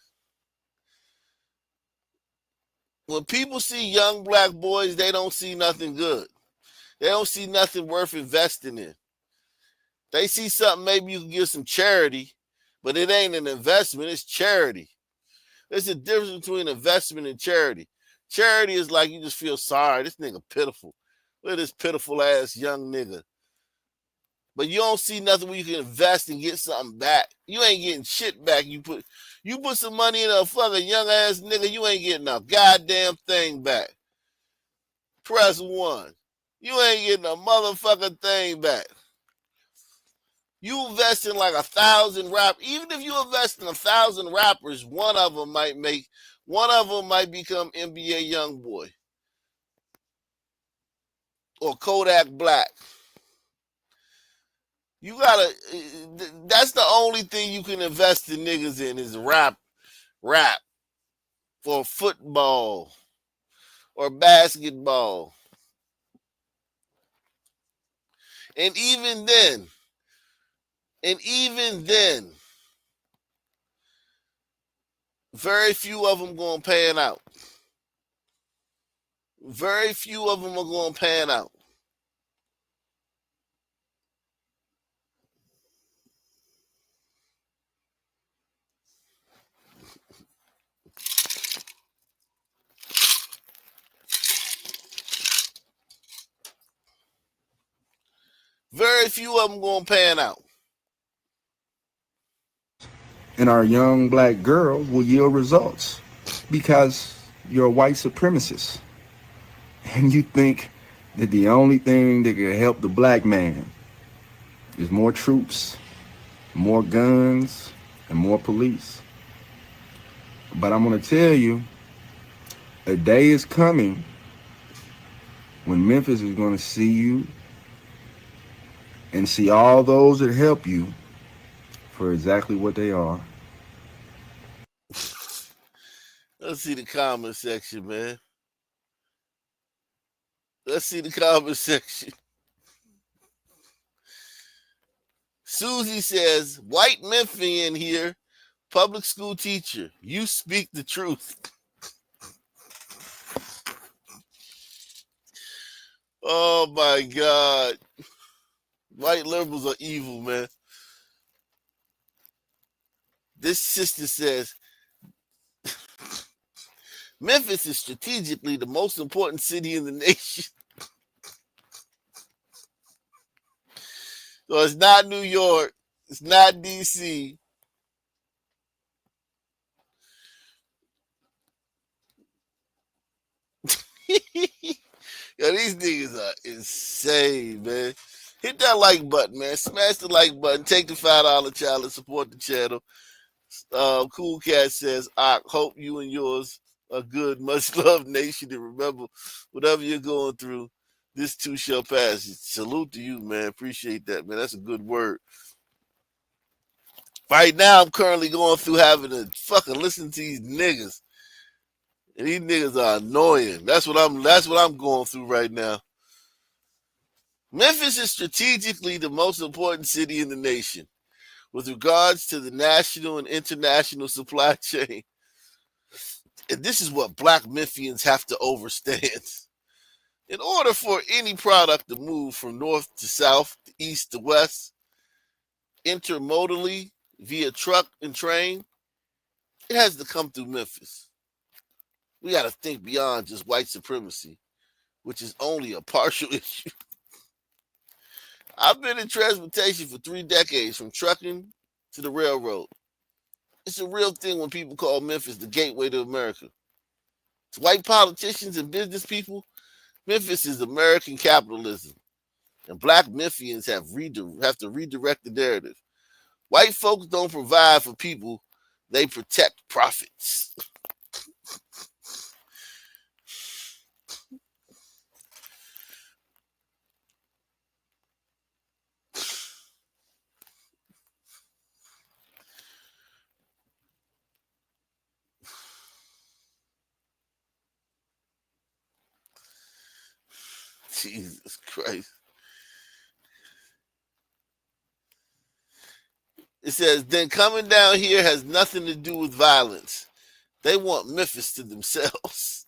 When people see young black boys, they don't see nothing good. They don't see nothing worth investing in. They see something maybe you can give some charity, but it ain't an investment, it's charity. There's a difference between investment and charity. Charity is like you just feel sorry. This nigga pitiful. Look at this pitiful ass young nigga. But you don't see nothing where you can invest and get something back. You ain't getting shit back. You put some money in a fucking young ass nigga, you ain't getting a goddamn thing back. Press 1. You ain't getting a motherfucking thing back. You invest in like 1,000 rappers. Even if you invest in 1,000 rappers, one of them might become NBA Youngboy or Kodak Black. You gotta, that's the only thing you can invest in niggas in is rap or football or basketball. And even then, very few of them gonna pan out. Very few of them are gonna pan out. Very few of them gonna pan out. And our young black girls will yield results because you're a white supremacist. And you think that the only thing that can help the black man is more troops, more guns, and more police. But I'm going to tell you, a day is coming when Memphis is going to see you and see all those that help you for exactly what they are. Let's see the comment section, man. Let's see the comment section. Susie says, white Memphian here, public school teacher. You speak the truth. Oh my God. White liberals are evil, man. This sister says, Memphis is strategically the most important city in the nation. So it's not New York. It's not D.C. Yo, these niggas are insane, man. Hit that like button, man. Smash the like button. Take the $5 challenge and support the channel. Cool Cat says, I hope you and yours are good. Much love, nation. And remember, whatever you're going through, this too shall pass. Salute to you, man. Appreciate that, man. That's a good word. Right now, I'm currently going through having to fucking listen to these niggas. And these niggas are annoying. That's what I'm going through right now. Memphis is strategically the most important city in the nation with regards to the national and international supply chain. And this is what black Memphians have to understand. In order for any product to move from north to south, to east to west, intermodally via truck and train, it has to come through Memphis. We got to think beyond just white supremacy, which is only a partial issue. I've been in transportation for 3 decades, from trucking to the railroad. It's a real thing when people call Memphis the gateway to America. To white politicians and business people, Memphis is American capitalism, and black Memphians have to redirect the narrative. White folks don't provide for people, they protect profits. Jesus Christ. It says, then coming down here has nothing to do with violence. They want Memphis to themselves.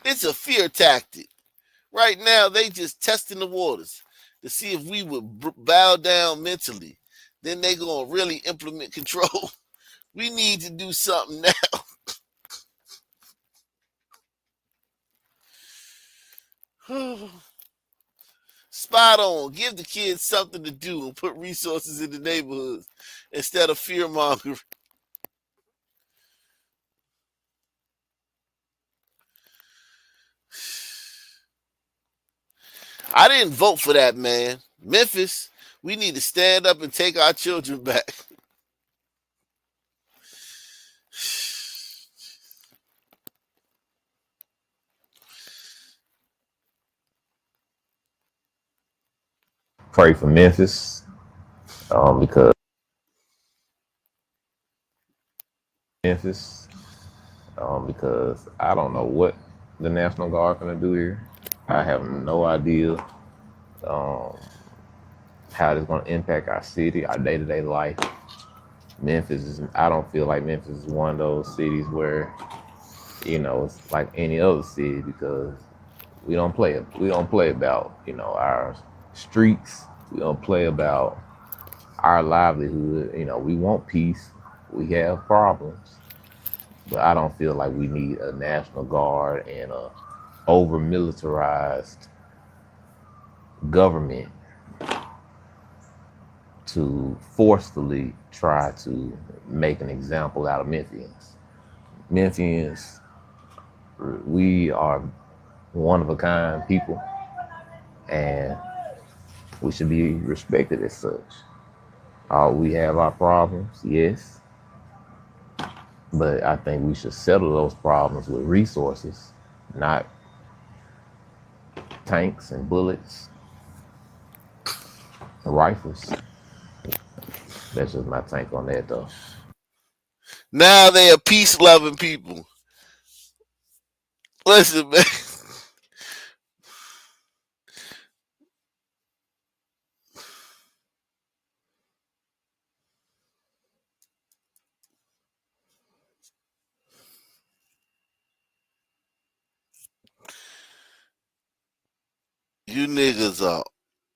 It's a fear tactic. Right now, they just testing the waters to see if we would bow down mentally. Then they gonna really implement control. We need to do something now. Spot on. Give the kids something to do and put resources in the neighborhoods instead of fear mongering. I didn't vote for that, man. Memphis, we need to stand up and take our children back. Pray for Memphis because I don't know what the National Guard going to do here. I have no idea how it's going to impact our city, our day-to-day life. I don't feel like Memphis is one of those cities where, it's like any other city, because we don't play about, our streets. We don't play about our livelihood. We want peace. We have problems, but I don't feel like we need a National Guard and a over-militarized government to forcefully try to make an example out of Memphians. Memphians, we are one-of-a-kind people, and we should be respected as such. We have our problems, yes, but I think we should settle those problems with resources, not tanks and bullets and rifles. That's just my take on that, though. Now they are peace-loving people. Listen, man. You niggas are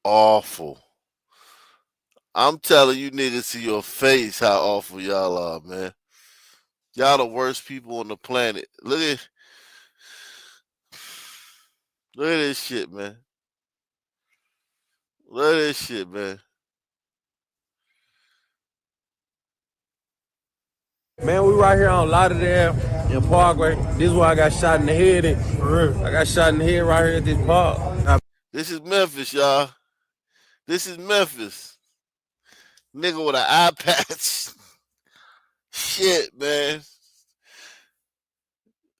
awful. I'm telling you niggas to your face how awful y'all are, man. Y'all the worst people on the planet. Look at this shit, man. Look at this shit, man. Man, we right here on Lauderdale in Parkway. This is where I got shot in the head. I got shot in the head right here at this park. This is Memphis, y'all. This is Memphis. Nigga with an eye patch. Shit, man.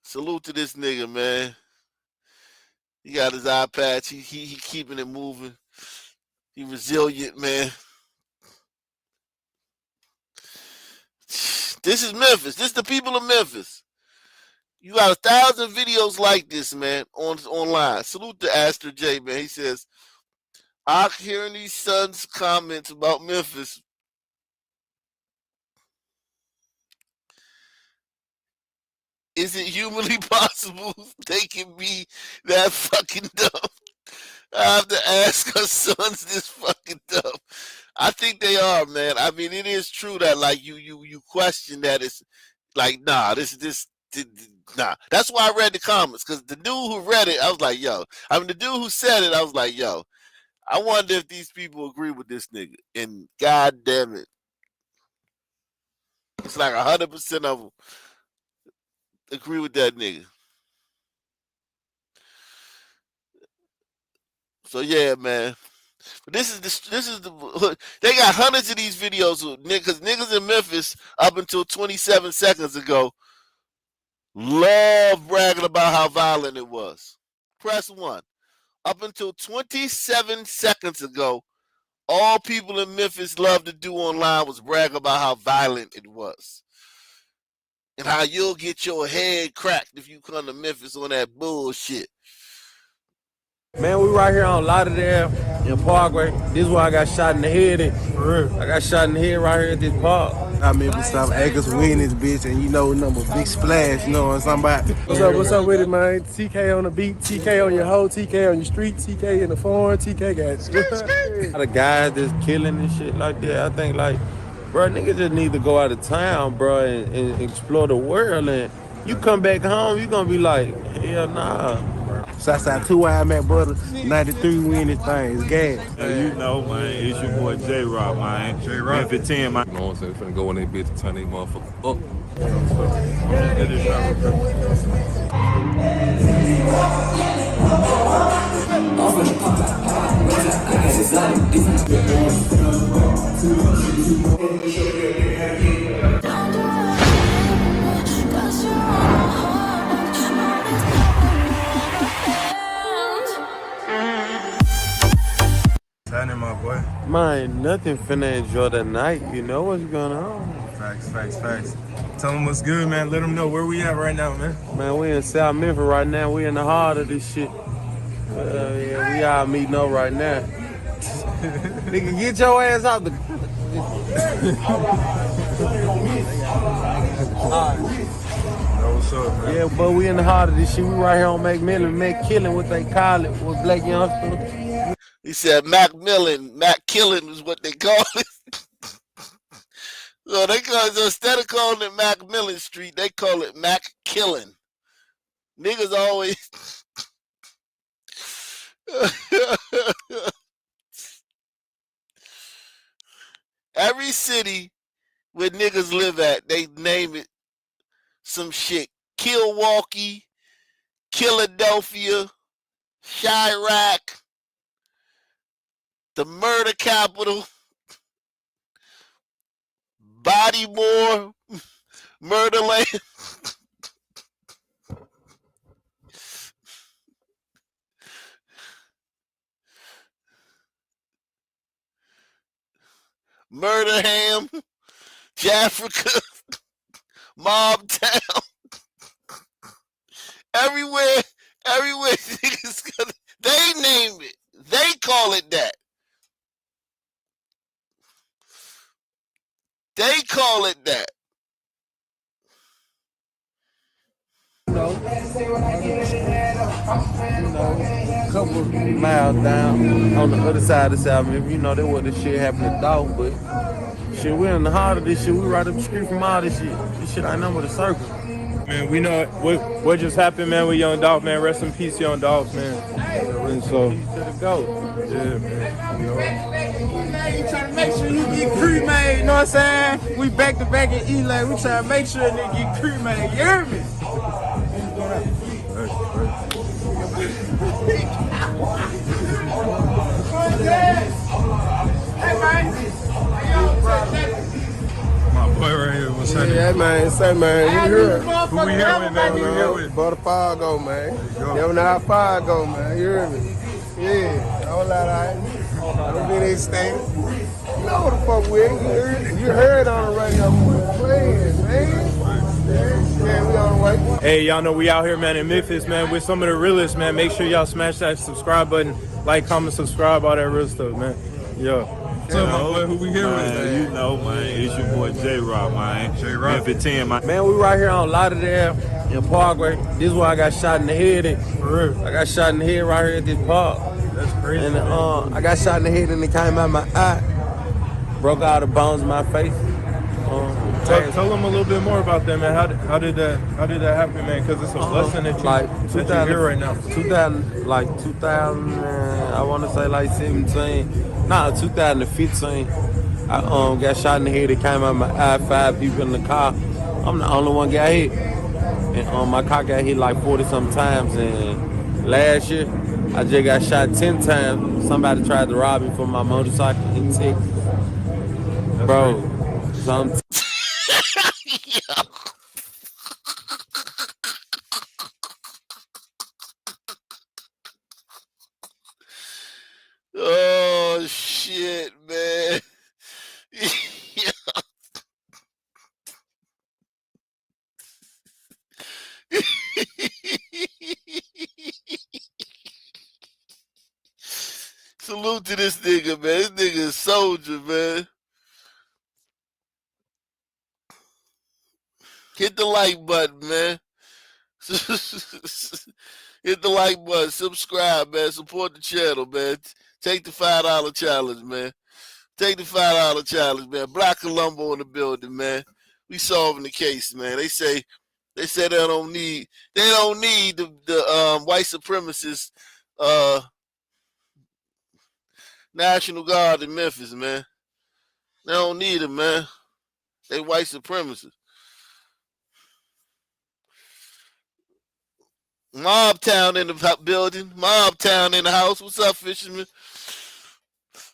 Salute to this nigga, man. He got his eye patch. He keeping it moving. He resilient, man. This is Memphis. This is the people of Memphis. You got 1,000 videos like this, man, online. Salute to Aster J, man. He says, I'm hearing these sons' comments about Memphis. Is it humanly possible they can be that fucking dumb? I have to ask our sons this fucking dumb. I think they are, man. I mean, it is true that like you question that it's like, nah, nah. That's why I read the comments, because the dude who read it, I was like, yo. I mean, the dude who said it, I was like, yo. I wonder if these people agree with this nigga. And god damn it, it's like 100% of them agree with that nigga. So yeah, man. But this is the they got hundreds of these videos because niggas in Memphis up until 27 seconds ago love bragging about how violent it was. Press 1. Up until 27 seconds ago, all people in Memphis love to do online was brag about how violent it was. And how you'll get your head cracked if you come to Memphis on that bullshit. Man, we right here on Lauderdale in Parkway. This is where I got shot in the head. I got shot in the head right here at this park. I'm in South Acres, we in this bitch, and you know number big splash, you know what I'm talking about? What's up with it, man? TK on the beat, TK on your hoe, TK on your street, TK in the farm, TK got The guys that's killing and shit like that, I think like, bro, niggas just need to go out of town, bro, and explore the world. And you come back home, you gonna be like, hell nah. Southside 2 wide man, brother. 93, we in this thing. It's gas. You know, man, it's your boy J-Rock, man. J-Rock. Memphis 10, man. You know what I'm saying? We finna go in there, bitch, and turn these motherfuckers up. My boy. Man, nothing finna enjoy the night. You know what's going on. Facts. Tell them what's good, man. Let them know where we at right now, man. Man, we in South Memphis right now. We in the heart of this shit. Yeah, we all meeting up right now. Nigga, get your ass out the... What's up, man? Yeah, but we in the heart of this shit. We right here on McMillan, McKillen, what they call it, with black youngsters. He said Macmillan, Mac Killing is what they call it. So they call it, instead of calling it Macmillan Street, they call it Mac Killing. Niggas always every city where niggas live at, they name it some shit. Milwaukee, Philadelphia, Chirac, the murder capital, Bodymore, Murderland. Murderham, Jafrica, Mob Town, everywhere niggas gonna, they name it. They call it that. They call it that. A couple miles down on the other side of the South, you know, that what this shit happened to dog, but shit, we in the heart of this shit. We right up the street from all this shit. This shit ain't nothing but a circle. Man, we know what just happened, man, with Young Dolph, man. Rest in peace, Young Dolph, man. And so, To the goat. yeah, man. You know. Man, you trying to make sure you get cremated, you know what I'm saying? We back to back in Elan. We trying to make sure a nigga get cremated. You hear me? Hey, man. My boy right here, what's happening? Yeah, man. Say, man. You hear it? Who we here with, man? Who we here with? But the fire go, man. You never know how fire go, man. You hear me? Yeah. Don't lie, right? Don't be they stink. You know what the fuck we ain't. You heard on the radio. We're playing, man. Yeah, we on the way. Hey, y'all know we out here, man, in Memphis, man, with some of the realest, man. Make sure y'all smash that subscribe button, like, comment, subscribe, all that real stuff, man. Yeah. So, my boy, who we here with? Man, you know, man, it's your boy J-Rock, man. J-Rock. Memphis 10, man. Man, we right here on Lauderdale in Parkway. This is where I got shot in the head at. For real. I got shot in the head right here at this park. That's crazy. And I got shot in the head and it came out my eye. Broke all the bones in my face. Tell them a little bit more about that, man. How did that happen, man? Because it's a blessing that you're here right now. 2000, I want to say like 17. Nah, 2015. I got shot in the head. It came out my eye. 5 people in the car. I'm the only one got hit. And my car got hit like 40-something times. And last year, I just got shot 10 times. Somebody tried to rob me for my motorcycle in Texas. Bro, Oh shit, man. Salute to this nigga, man. This nigga is a soldier, man. Hit the like button, man. Hit the like button. Subscribe, man. Support the channel, man. Take the $5 challenge, man. Take the $5 challenge, man. Black Columbo in the building, man. We solving the case, man. They say they don't need the white supremacist National Guard in Memphis, man. They don't need them, man. They white supremacists. Mob Town in the building. Mob Town in the house. What's up, fisherman?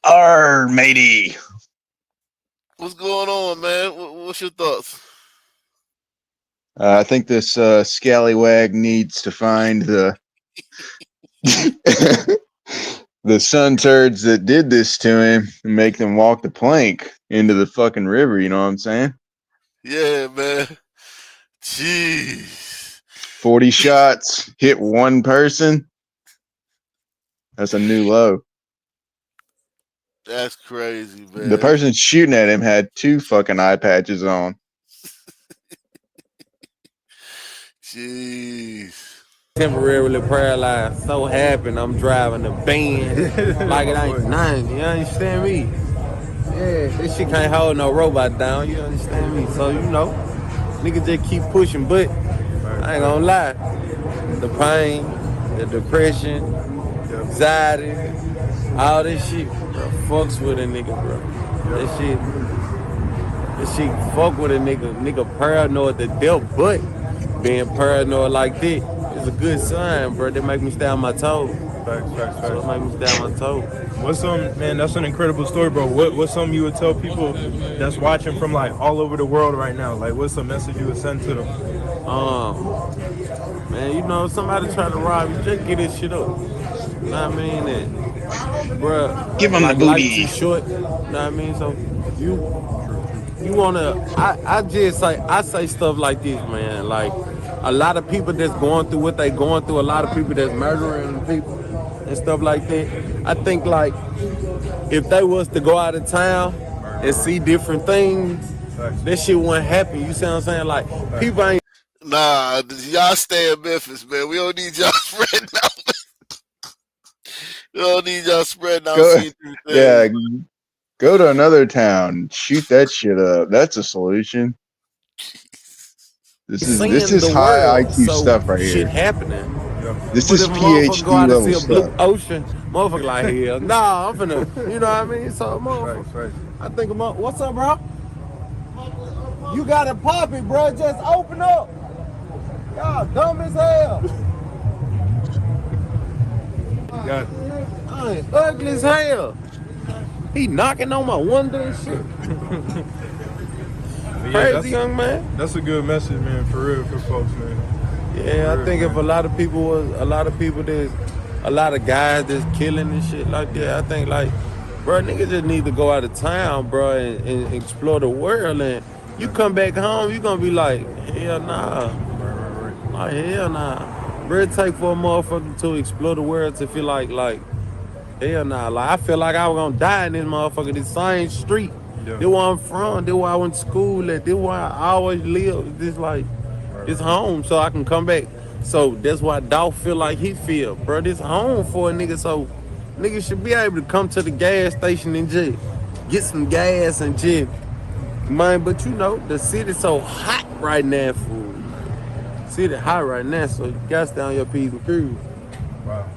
Arr, matey. What's going on, man? What's your thoughts? I think this scallywag needs to find the the sun turds that did this to him and make them walk the plank into the fucking river. You know what I'm saying? Yeah, man. Jeez. 40 shots, hit one person. That's a new low. That's crazy, man. The person shooting at him had 2 fucking eye patches on. Jeez. Temporarily paralyzed. So happy I'm driving a van like it ain't nothing. You understand me? Yeah, this shit can't hold no robot down. You understand me? So, you know, niggas just keep pushing, but I ain't gonna lie. The pain, the depression, the anxiety, all this shit, bro, fucks with a nigga, bro. That shit fuck with a nigga. Nigga paranoid to death, but being paranoid like that is a good sign, bro. That make me stay on my toes. Facts. So it make me stay on my toes. What's man, that's an incredible story, bro. What's something you would tell people that's watching from like all over the world right now? Like, what's a message you would send to them? Man, you know, somebody try to rob you, just get this shit up. Know what I mean? And, bro, Give him like the life booty. too short. Know what I mean? So you wanna I say stuff like this, man. Like a lot of people that's going through what they going through, a lot of people that's murdering people and stuff like that. I think like if they was to go out of town and see different things, that shit wouldn't happen. You see what I'm saying? Like people ain't. Nah, y'all stay in Memphis, man. We don't need y'all spreading out. We don't need y'all spreading out. Go, Seeing through yeah, things. go to another town, shoot that shit up. That's a solution. This Seeing is the high world, IQ so stuff right shit here. happening. This But is if a motherfucker go PhD out and see level a blue stuff. ocean, motherfucker like hell. Nah, I'm finna, you know what I mean? So motherfucker, I think about what's up, bro? You gotta pop it, bro. Just open up. Y'all dumb as hell. Got it. I ain't ugly as hell. He knocking on my window and shit. Yeah, Crazy young man. That's a good message, man, for real, for folks, man. Yeah, I think if a lot of people there's a lot of guys that's killing and shit like that. I think like, bro, niggas just need to go out of town, bro, and explore the world. And you come back home, you gonna be like, hell nah. Like hell nah. Bro, it take for a motherfucker to explore the world to feel like hell nah. Like I feel like I was gonna die in this motherfucker, this same street. Yeah. This where I'm from, this where I went to school at, this where I always live. This like it's home, so I can come back. So that's why Dolph feel like he feel, bro. This home for a nigga, so niggas should be able to come to the gas station and just get some gas and just, man. But you know, the city's so hot right now, fool. City hot right now, so you got to stay on your P's and Q's. Wow.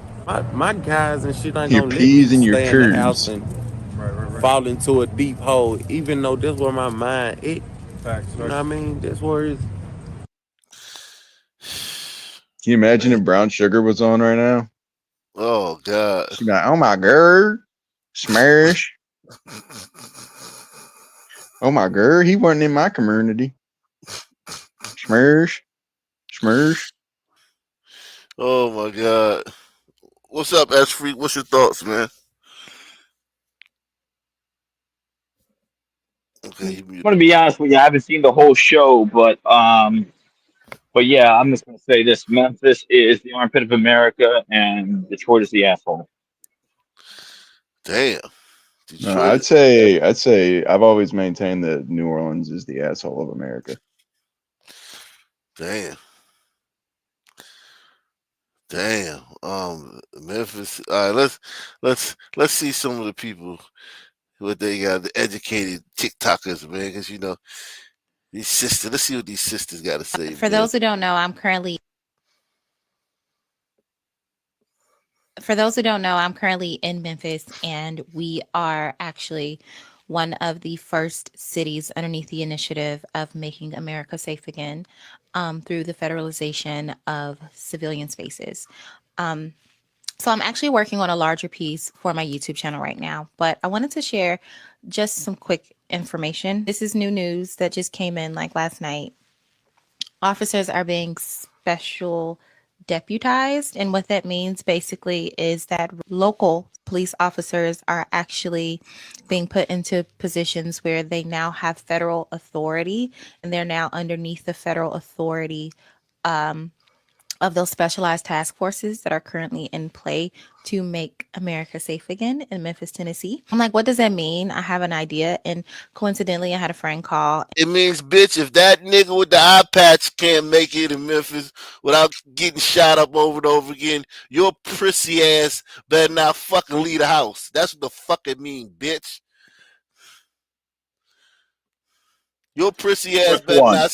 My guys and shit ain't Your gonna let P's me and your stay in the house Q's. and fall into a deep hole, even though that's where my mind is. Facts. You know what I mean? That's where it's. Can you imagine if Brown Sugar was on right now? Oh God. She'd be like, oh my god, smash. Oh my god, he wasn't in my community. Smash. Smash. Oh my God. What's up, S Freak? What's your thoughts, man? Okay, I'm gonna be honest with you. I haven't seen the whole show, but yeah, I'm just gonna say this: Memphis is the armpit of America, and Detroit is the asshole. Damn. No, I'd say I've always maintained that New Orleans is the asshole of America. Damn. Memphis. All right, let's see some of the people what they got, the educated TikTokers, man, because you know these sisters. Let's see what these sisters got to say. For those who don't know, I'm currently in Memphis, and we are actually one of the first cities underneath the initiative of making America safe again through the federalization of civilian spaces. So I'm actually working on a larger piece for my YouTube channel right now, but I wanted to share just some quick information. This is new news that just came in like last night. Officers are being special deputized, and what that means basically is that local police officers are actually being put into positions where they now have federal authority, and they're now underneath the federal authority of those specialized task forces that are currently in play to make America safe again in Memphis, Tennessee. I'm like, what does that mean? I have an idea. And coincidentally, I had a friend call. It means, bitch, if that nigga with the eye patch can't make it in Memphis without getting shot up over and over again, your prissy ass better not fucking leave the house. That's what the fuck it mean, bitch. Your prissy ass better not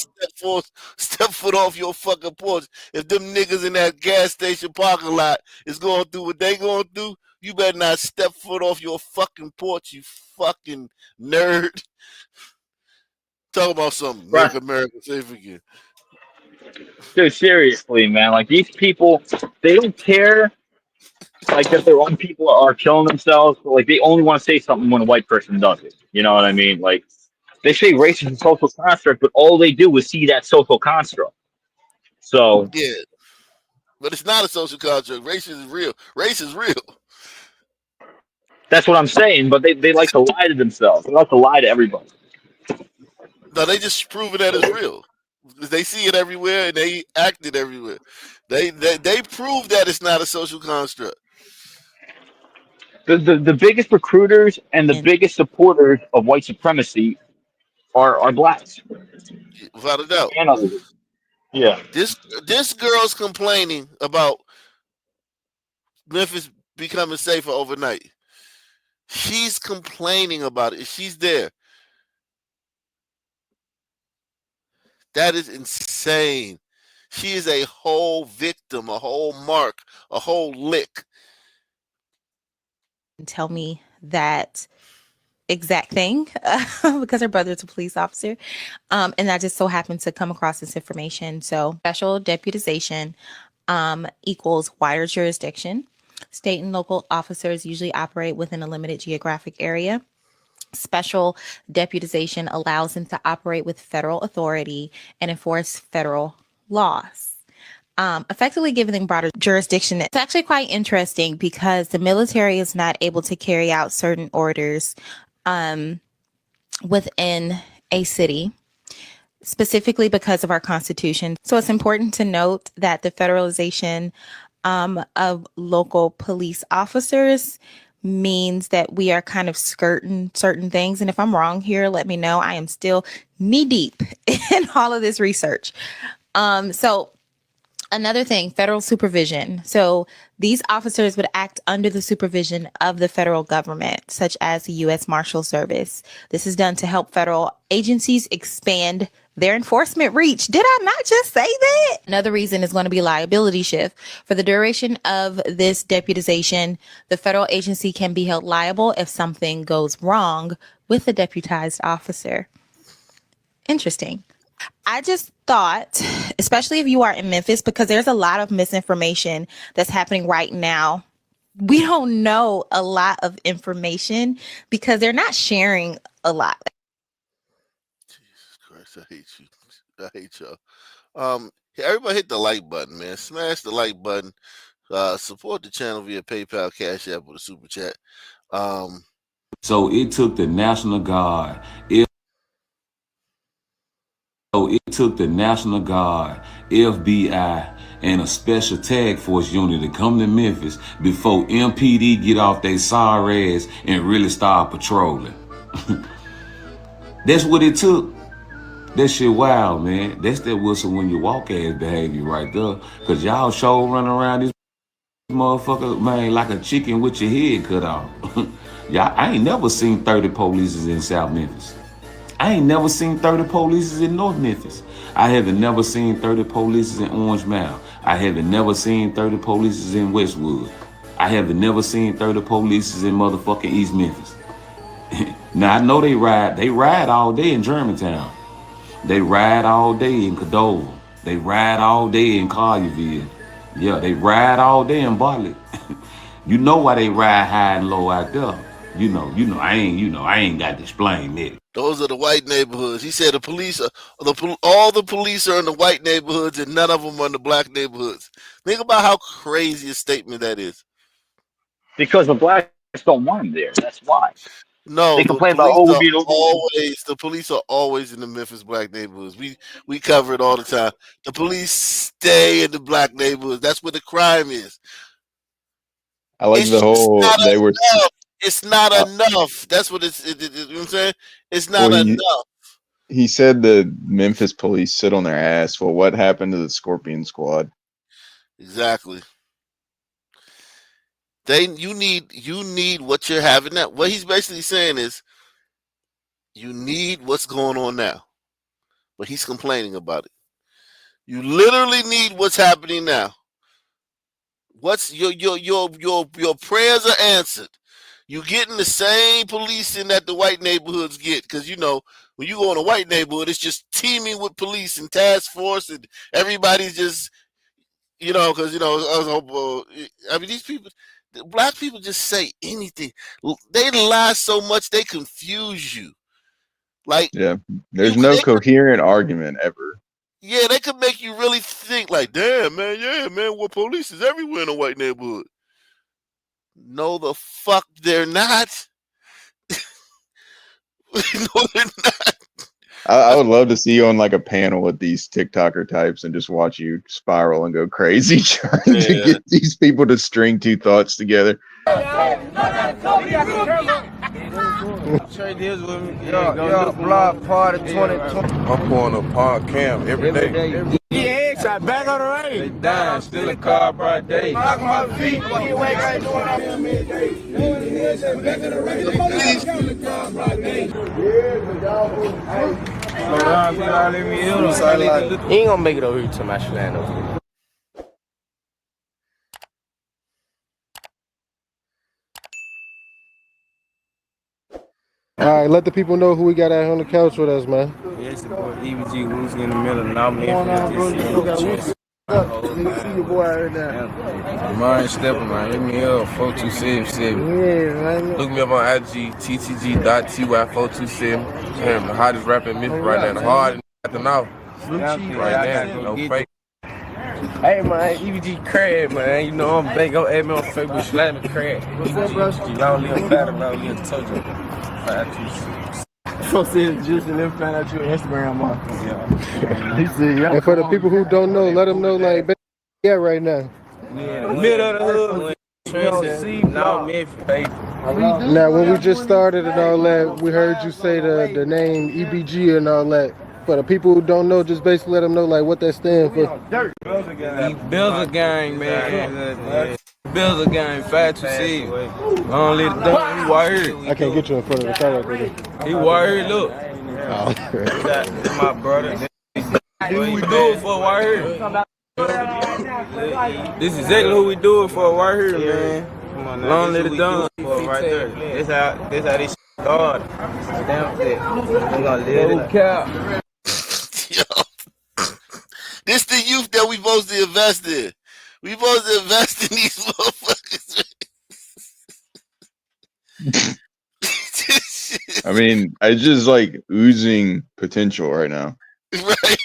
step foot off your fucking porch. If them niggas in that gas station parking lot is going through what they going through, you better not step foot off your fucking porch, you fucking nerd. Talk about something. Make America safe again. Dude, seriously, man. Like, these people, they don't care, like, that their own people are killing themselves, but, like, they only want to say something when a white person does it. You know what I mean? Like, they say race is a social construct, but all they do is see that social construct. So, yeah. But it's not a social construct. Race is real. Race is real. That's what I'm saying. But they like to lie to themselves. They like to lie to everybody. No, they just proving that it's real. They see it everywhere and they act it everywhere. They prove that it's not a social construct. The biggest recruiters and the biggest supporters of white supremacy are blacks. Without a doubt. And others. Yeah. This girl's complaining about Memphis becoming safer overnight. She's complaining about it. She's there. That is insane. She is a whole victim, a whole mark, a whole lick. Tell me that exact thing because her brother's a police officer. And I just so happened to come across this information. So special deputization equals wider jurisdiction. State and local officers usually operate within a limited geographic area. Special deputization allows them to operate with federal authority and enforce federal laws. Effectively giving them broader jurisdiction. It's actually quite interesting because the military is not able to carry out certain orders within a city, specifically because of our Constitution. So it's important to note that the federalization of local police officers means that we are kind of skirting certain things. And if I'm wrong here, let me know. I am still knee deep in all of this research. So another thing, federal supervision. So these officers would act under the supervision of the federal government, such as the U.S. Marshal Service. This is done to help federal agencies expand their enforcement reach. Did I not just say that? Another reason is going to be liability shift. For the duration of this deputization, the federal agency can be held liable if something goes wrong with the deputized officer. Interesting. I just thought, especially if you are in Memphis, because there's a lot of misinformation that's happening right now. We don't know a lot of information because they're not sharing a lot. Jesus Christ, I hate you. I hate y'all. Everybody hit the like button, man. Smash the like button. Support the channel via PayPal, Cash App, or the Super Chat. So it took the National Guard. It took the National Guard, FBI, and a special task force unit to come to Memphis before MPD get off their sorry ass and really start patrolling. That's what it took. That shit wild, man. That's that whistle when you walk ass behavior right there. Cause y'all show running around this motherfucker, man, like a chicken with your head cut off. Y'all, I ain't never seen 30 police in South Memphis. I ain't never seen 30 police in North Memphis. I haven't never seen 30 police in Orange Mound. I haven't never seen 30 police in Westwood. I haven't never seen 30 police in motherfucking East Memphis. Now I know they ride all day in Germantown. They ride all day in Cordova. They ride all day in Collierville. Yeah, they ride all day in Bartlett. You know why they ride high and low out there. I ain't got to explain that. Those are the white neighborhoods. He said the police are all the police are in the white neighborhoods and none of them are in the black neighborhoods. Think about how crazy a statement that is. Because the blacks don't want them there. That's why. No, they complain about the police are always in the Memphis black neighborhoods. We cover it all the time. The police stay in the black neighborhoods. That's where the crime is. I like the whole they were. It's not enough. That's what you know what I'm saying? It's not enough. He said the Memphis police sit on their ass. Well, what happened to the Scorpion Squad? Exactly. You need what you're having now. What he's basically saying is you need what's going on now. But he's complaining about it. You literally need what's happening now. What's your prayers are answered. You getting the same policing that the white neighborhoods get, because when you go in a white neighborhood, it's just teeming with police and task force, and everybody's just, because I mean, these people, black people just say anything. They lie so much they confuse you. Like, yeah, there's no coherent argument ever. Yeah, they could make you really think like, damn, man, yeah, man, well, police is everywhere in a white neighborhood. No, the fuck they're not. No, they're not. I would love to see you on like a panel with these TikToker types and just watch you spiral and go crazy trying to get these people to string two thoughts together. Trade deals with me. Yo, block party 2020. I'm pouring a pod cam every day. Yeah, shot back on the range. They dying, still a car bright day. Lock my feet. What you wake right doing out here midday? Back on the range. Still a car bright day. Slow down, get out of me. He ain't gonna make it over here to my Shalano. All right, let the people know who we got out here on the couch with us, man. Yes, the boy EBG Woozy in the middle of North Memphis. Let me see your boy right now. Mine stepping, man. Hit me up, 4277. Yeah, man. Look me up on IG, ttg.ty427. Damn, the hottest rapper in Memphis right now. The hardest at the mouth. Right now, no fake. Hey, man, EBG Crab, man. You know I'm big. Go add me on Facebook, slamming Crab. What's up, bro? Y'all live better, bro. You touch it. Supposed to juice and then find out your Instagram mark. Yeah. And for the people who don't know, let them know, like, yeah, right now. Yeah, the middle of the hood. Now, when we just started and all that, we heard you say the name EBG and all that. For the people who don't know, just basically let them know, like, what that stands for. Build a gang, man. Build a gang, 527. Long live the dog, he wired. I can't get you in front of the camera. He wired, look. Oh, That's my brother. Who we do it for right here. This is exactly who we do it for right here, man. Long live the dog. Right there. This how this started. Damn it. We gonna live it. Yo, this the youth that we supposed to invest in. We supposed to invest in these motherfuckers. I mean, it's just like oozing potential right now. Right?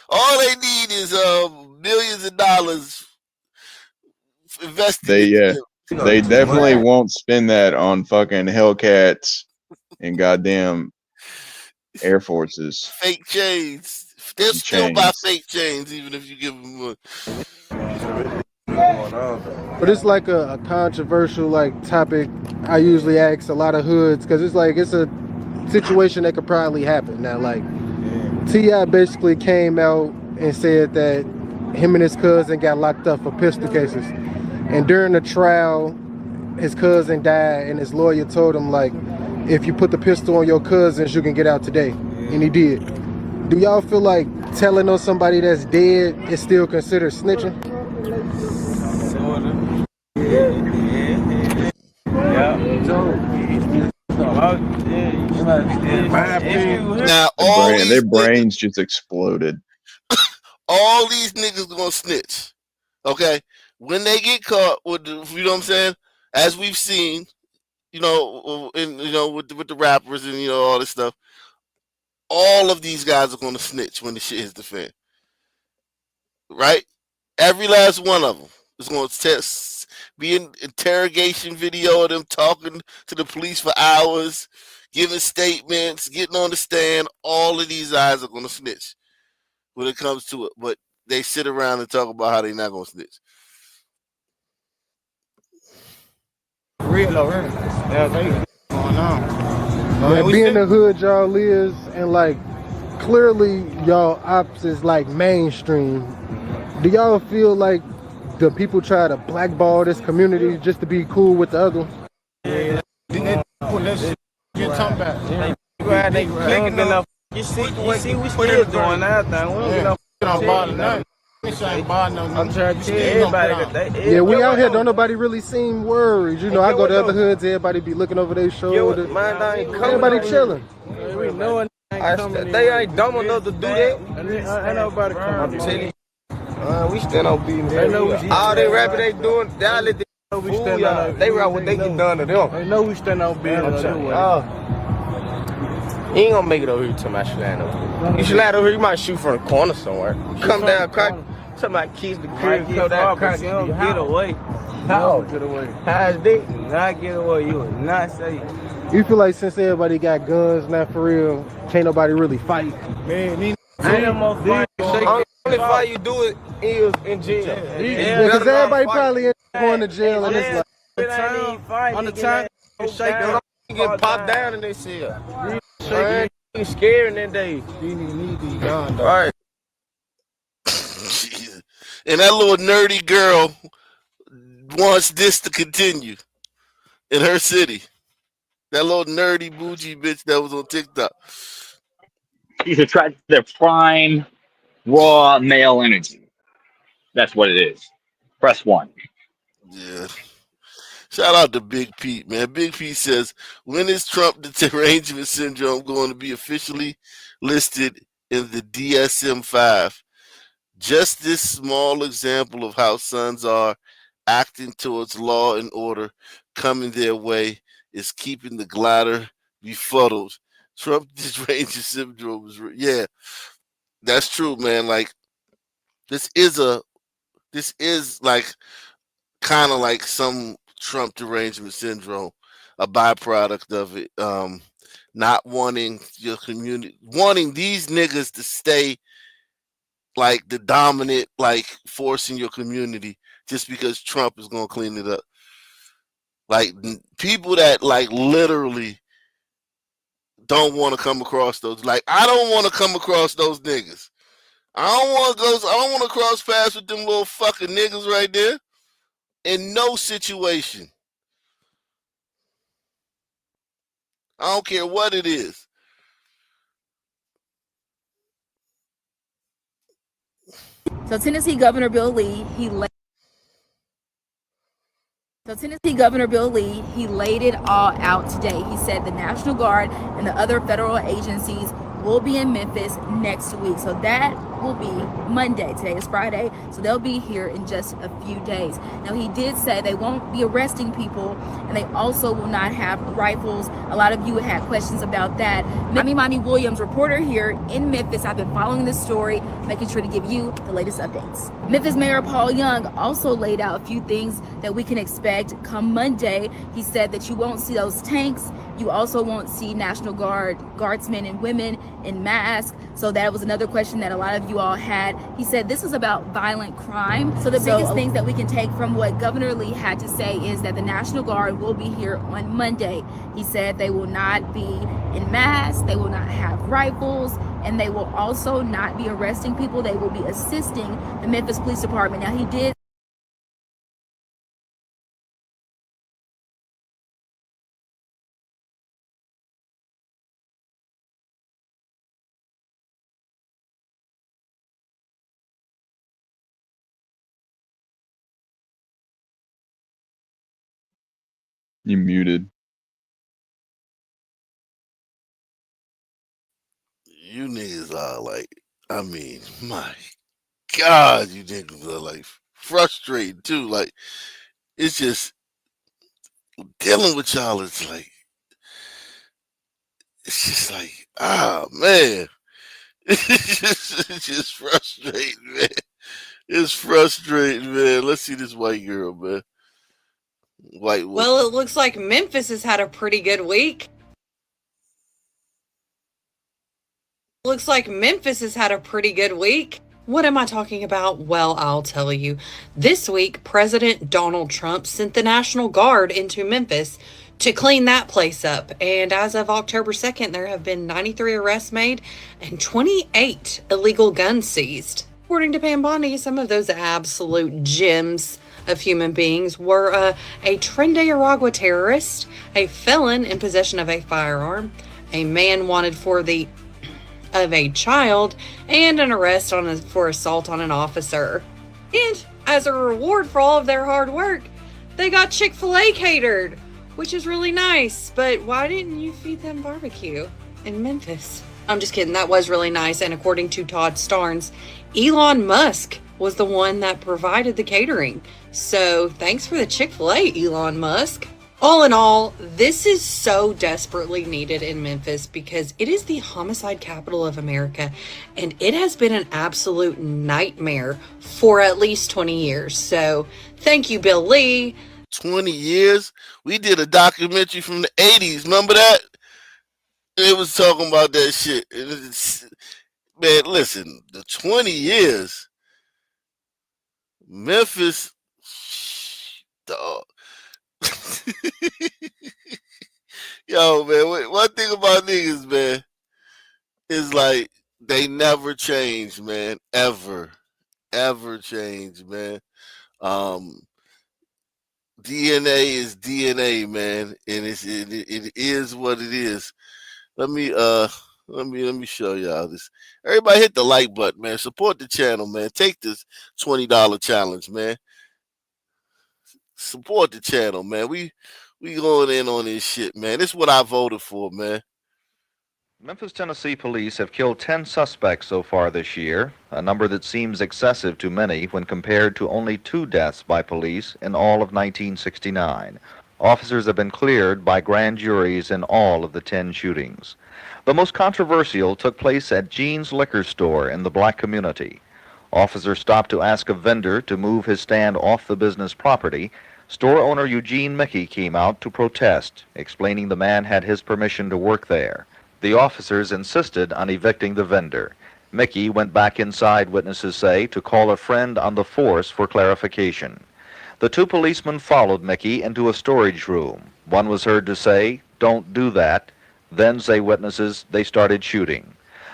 All they need is millions of dollars invested. They definitely won't spend that on fucking Hellcats and goddamn Air Forces. Fake chains. They'll still buy fake chains even if you give them money. But it's like a controversial like topic. I usually ask a lot of hoods because it's like it's a situation that could probably happen. Now, like T.I. basically came out and said that him and his cousin got locked up for pistol cases, and during the trial, his cousin died, and his lawyer told him like, if you put the pistol on your cousins, you can get out today, and he did. Do y'all feel like telling on somebody that's dead is still considered snitching? Now all their brains just exploded. All these niggas gonna snitch. Okay? When they get caught with the, you know what I'm saying? As we've seen, with the rappers and all this stuff, all of these guys are gonna snitch when the shit hits the fan. Right? Every last one of them is gonna be an interrogation video of them talking to the police for hours, giving statements, getting on the stand. All of these guys are gonna snitch when it comes to it, but they sit around and talk about how they're not gonna snitch. Real already. Going on. Man, being the hood y'all is, and like clearly y'all ops is like mainstream. Do y'all feel like the people try to blackball this community just to be cool with the other ones? Yeah. You're talking about. They clicking enough. You see, we still doing that thing. We don't get no bother nothing. I'm trying to tell everybody that yeah, we out here. Don't nobody really seem worried. You know, I go to other hoods. Everybody be looking over their shoulder. Everybody chilling. They ain't dumb enough to do that. Ain't nobody coming. I'm telling you. We stand on business. All they rapping they doing, y'all let they rap what they get done to them. They know we stand on business. You ain't gonna make it over here to my land over here. You should land over here, you might shoot from the corner somewhere. Come down, crack. Somebody keys the crib, come down, crack. You don't get away. How? Get away. How's that? Not get away. You would not say. You feel like since everybody got guns now for real, can't nobody really fight? Man, these ain't more fight. Only fight you do it is in jail. Yeah, because everybody probably going to jail and it's like on the time, shake them, get popped down in this cell. You scared in that day. You need these guns, though. Right. And that little nerdy girl wants this to continue in her city. That little nerdy bougie bitch that was on TikTok. She's attracted to their prime, raw male energy. That's what it is. Press 1. Yeah. Shout out to Big Pete, man. Big Pete says, when is Trump derangement syndrome going to be officially listed in the DSM-5? Just this small example of how sons are acting towards law and order coming their way is keeping the glider befuddled. Trump derangement syndrome is yeah, that's true, man. Like this is like kind of like some Trump derangement syndrome, a byproduct of it. Not wanting your community, wanting these niggas to stay like the dominant like force in your community just because Trump is gonna clean it up. Like people that like literally don't want to come across those. Like I don't want to come across those niggas. I don't want to cross paths with them little fucking niggas right there. In no situation. I don't care what it is. So Tennessee Governor Bill Lee, he laid it all out today. He said the National Guard and the other federal agencies will be in Memphis next week. So that will be Monday. Today is Friday, so they'll be here in just a few days. Now, he did say they won't be arresting people, and they also will not have rifles. A lot of you had questions about that. Mommy Williams, reporter here in Memphis. I've been following this story, making sure to give you the latest updates. Memphis Mayor Paul Young also laid out a few things that we can expect come Monday. He said that you won't see those tanks. You also won't see National Guardsmen and women in masks. So that was another question that a lot of you all had. He said this is about violent crime. So the biggest things that we can take from what Governor Lee had to say is that the National Guard will be here on Monday. He said they will not be in masks, they will not have rifles, and they will also not be arresting people. They will be assisting the Memphis Police Department. Now, he did You muted. You niggas are like, I mean, my God, you niggas are like frustrated too. Like, it's just dealing with y'all is like, it's just like, man. It's just frustrating, man. It's frustrating, man. Let's see this white girl, man. Well, it looks like Memphis has had a pretty good week. Looks like Memphis has had a pretty good week. What am I talking about? Well, I'll tell you. This week, President Donald Trump sent the National Guard into Memphis to clean that place up. And as of October 2nd, there have been 93 arrests made and 28 illegal guns seized. According to Pam Bondi, some of those absolute gems of human beings were a Trinidad terrorist, a felon in possession of a firearm, a man wanted for the of a child, and an arrest for assault on an officer. And as a reward for all of their hard work, they got Chick-fil-A catered, which is really nice. But why didn't you feed them barbecue in Memphis? I'm just kidding. That was really nice. And according to Todd Starnes, Elon Musk was the one that provided the catering. So thanks for the Chick-fil-A, Elon Musk. All in all, this is so desperately needed in Memphis because it is the homicide capital of America, and it has been an absolute nightmare for at least 20 years. So thank you, Bill Lee. 20 years? We did a documentary from the 80s. Remember that? It was talking about that shit. Man, listen, the 20 years, Memphis, dog. Yo, man, one thing about niggas, man, is like they never change, man. Ever change, man. DNA is DNA, man, and it is what it is. Let me show y'all this. Everybody hit the like button, man. Support the channel, man. Take this $20 challenge, man. Support the channel, man. We going in on this shit, man. This is what I voted for, man. Memphis, Tennessee police have killed 10 suspects so far this year, a number that seems excessive to many when compared to only 2 deaths by police in all of 1969. Officers have been cleared by grand juries in all of the 10 shootings. The most controversial took place at Gene's Liquor Store in the black community. Officers stopped to ask a vendor to move his stand off the business property. Store owner Eugene Mickey came out to protest, explaining the man had his permission to work there. The officers insisted on evicting the vendor. Mickey went back inside, witnesses say, to call a friend on the force for clarification. The 2 policemen followed Mickey into a storage room. One was heard to say, "Don't do that." Then, say witnesses, they started shooting.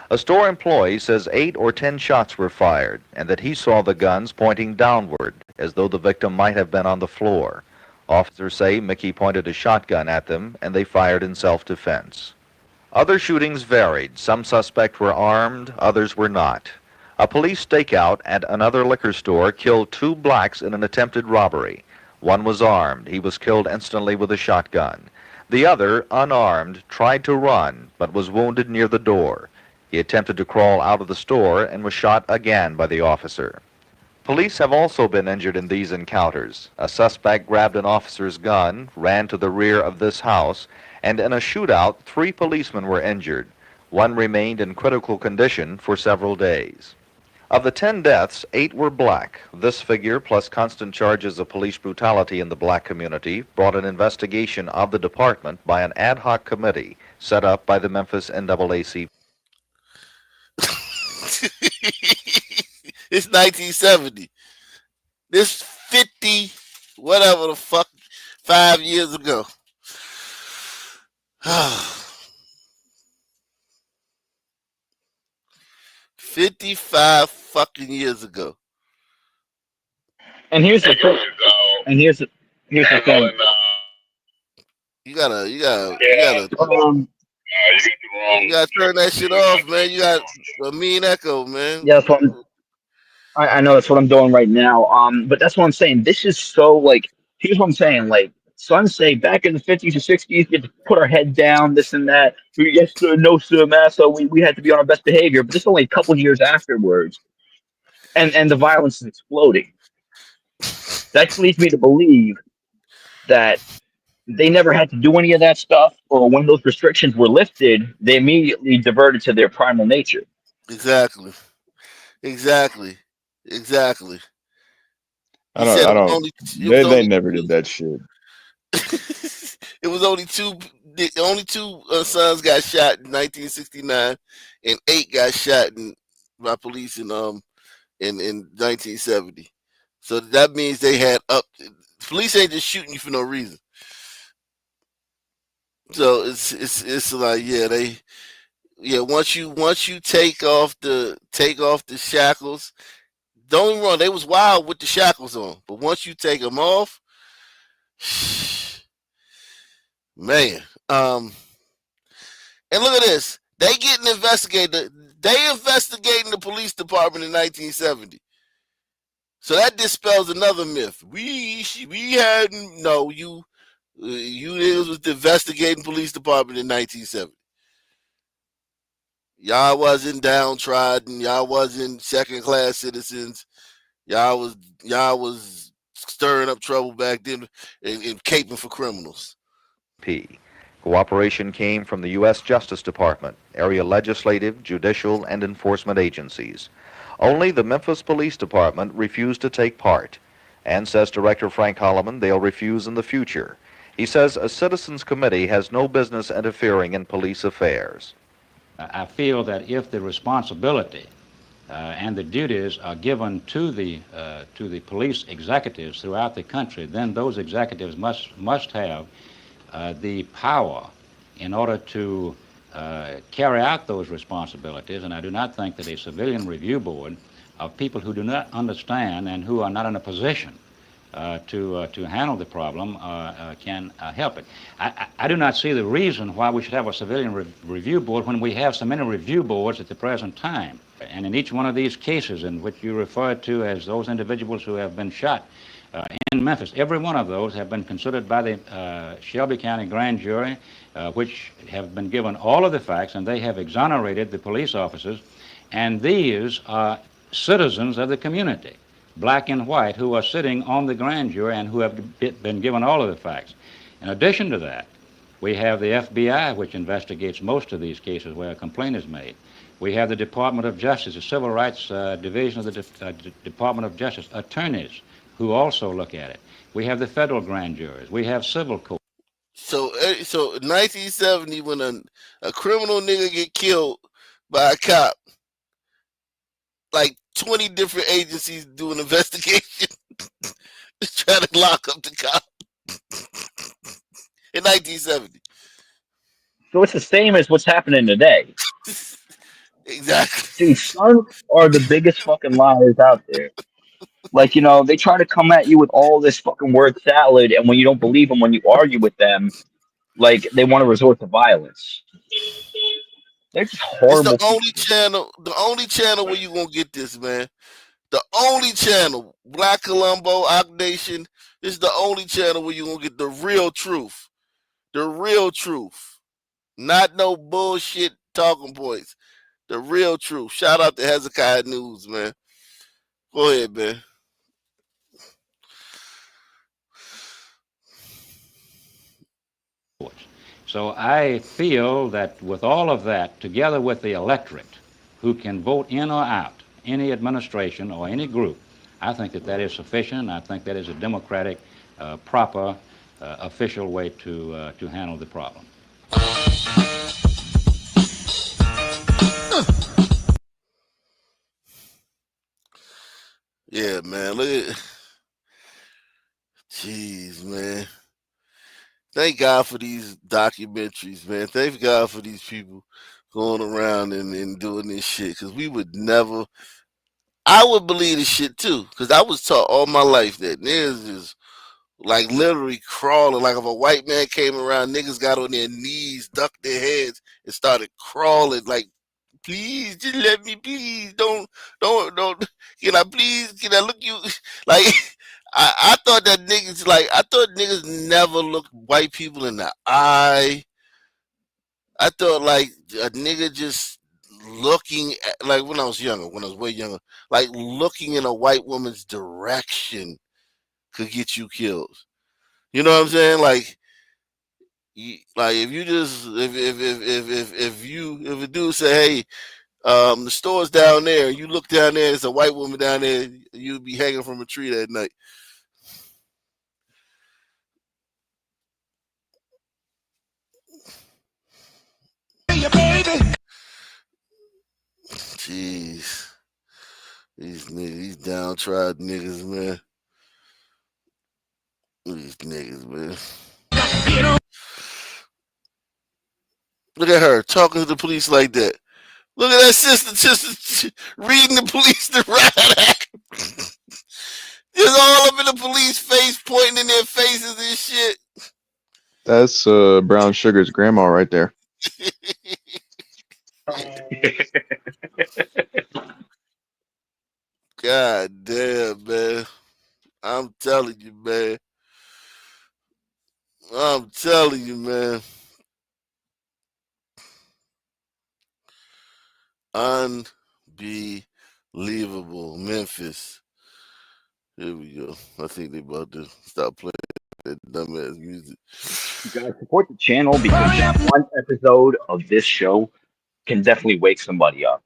A store employee says 8 or 10 shots were fired, and that he saw the guns pointing downward, as though the victim might have been on the floor. Officers say Mickey pointed a shotgun at them, and they fired in self-defense. Other shootings varied. Some suspects were armed, others were not. A police stakeout at another liquor store killed 2 blacks in an attempted robbery. One was armed. He was killed instantly with a shotgun. The other, unarmed, tried to run, but was wounded near the door. He attempted to crawl out of the store and was shot again by the officer. Police have also been injured in these encounters. A suspect grabbed an officer's gun, ran to the rear of this house, and in a shootout, 3 policemen were injured. One remained in critical condition for several days. Of the 10 deaths, 8 were black. This figure, plus constant charges of police brutality in the black community, brought an investigation of the department by an ad hoc committee set up by the Memphis NAACP. It's 1970. This 50, whatever the fuck, 5 years ago. 55 fucking years ago. And here's the thing. And here's the thing. You gotta turn that shit off, man. You got a mean echo, man. Yeah, that's what I know. That's what I'm doing right now. But that's what I'm saying. This is so like. Here's what I'm saying. Like, some say back in the 50s or 60s, we had to put our head down, this and that. Yes sir, no sir, man. So we had to be on our best behavior. But this is only a couple years afterwards, and the violence is exploding. That leads me to believe that they never had to do any of that stuff, or when those restrictions were lifted, they immediately diverted to their primal nature. Exactly. They never did that shit. It was only two sons got shot in 1969, and 8 got shot by police in 1970. So that means they had police ain't just shooting you for no reason. So it's like once you take off the shackles, don't get me wrong, they was wild with the shackles on, but once you take them off, man. And look at this, they getting investigated. They investigating the police department in 1970. So that dispels another myth. You niggas was the investigating police department in 1970. Y'all wasn't downtrodden. Y'all wasn't second-class citizens. Y'all was stirring up trouble back then and caping for criminals. Cooperation came from the U.S. Justice Department, area legislative, judicial, and enforcement agencies. Only the Memphis Police Department refused to take part. And says Director Frank Holloman, they'll refuse in the future. He says a citizens committee has no business interfering in police affairs. I feel that if the responsibility and the duties are given to the police executives throughout the country, then those executives must have the power in order to carry out those responsibilities. And I do not think that a civilian review board of people who do not understand and who are not in a position to handle the problem can help it. I do not see the reason why we should have a civilian review board when we have so many review boards at the present time. And in each one of these cases in which you referred to as those individuals who have been shot in Memphis, every one of those have been considered by the Shelby County grand jury, which have been given all of the facts, and they have exonerated the police officers. And these are citizens of the community, black and white, who are sitting on the grand jury and who have been given all of the facts. In addition to that, we have the FBI, which investigates most of these cases where a complaint is made. We have the Department of Justice, the Civil Rights Division of the Department of Justice, attorneys who also look at it. We have the federal grand juries. We have civil courts. So 1970, when a criminal nigga get killed by a cop, like 20 different agencies do an investigation to try to lock up the cop in 1970. So it's the same as what's happening today. Exactly. Dude, sons are the biggest fucking liars out there. Like, you know, they try to come at you with all this fucking word salad, and when you don't believe them, when you argue with them, like, they want to resort to violence. They're just horrible. It's the only channel where you gonna get this, man. The only channel, Black Colombo, Ock Nation, is the only channel where you gonna get the real truth. The real truth. Not no bullshit talking points. The real truth. Shout out to Hezekiah News, man. Go ahead, man. So I feel that with all of that, together with the electorate, who can vote in or out any administration or any group, I think that that is sufficient. I think that is a democratic, proper, official way to handle the problem. Yeah, man. Look at, jeez, man. Thank God for these documentaries, man. Thank God for these people going around and doing this shit, because we would never. I would believe this shit too, because I was taught all my life that niggas is like literally crawling. Like if a white man came around, niggas got on their knees, ducked their heads, and started crawling. Like, please, just let me, please, don't. Can I look you? Like, I thought that niggas never looked white people in the eye. I thought like a nigga just looking at, like when I was way younger, like looking in a white woman's direction could get you killed. You know what I'm saying? Like if you just if a dude say, hey, the store's down there, you look down there, there's a white woman down there, you'd be hanging from a tree that night. Jeez. These downtrodden niggas, man. These niggas, man. Look at her talking to the police like that. Look at that sister just reading the police the riot act. Just all up in the police face, pointing in their faces and shit. That's Brown Sugar's grandma right there. God damn, man. I'm telling you, man. I'm telling you, man. Unbelievable. Memphis. Here we go. I think they about to stop playing that dumbass music. You guys support the channel because just one episode of this show can definitely wake somebody up.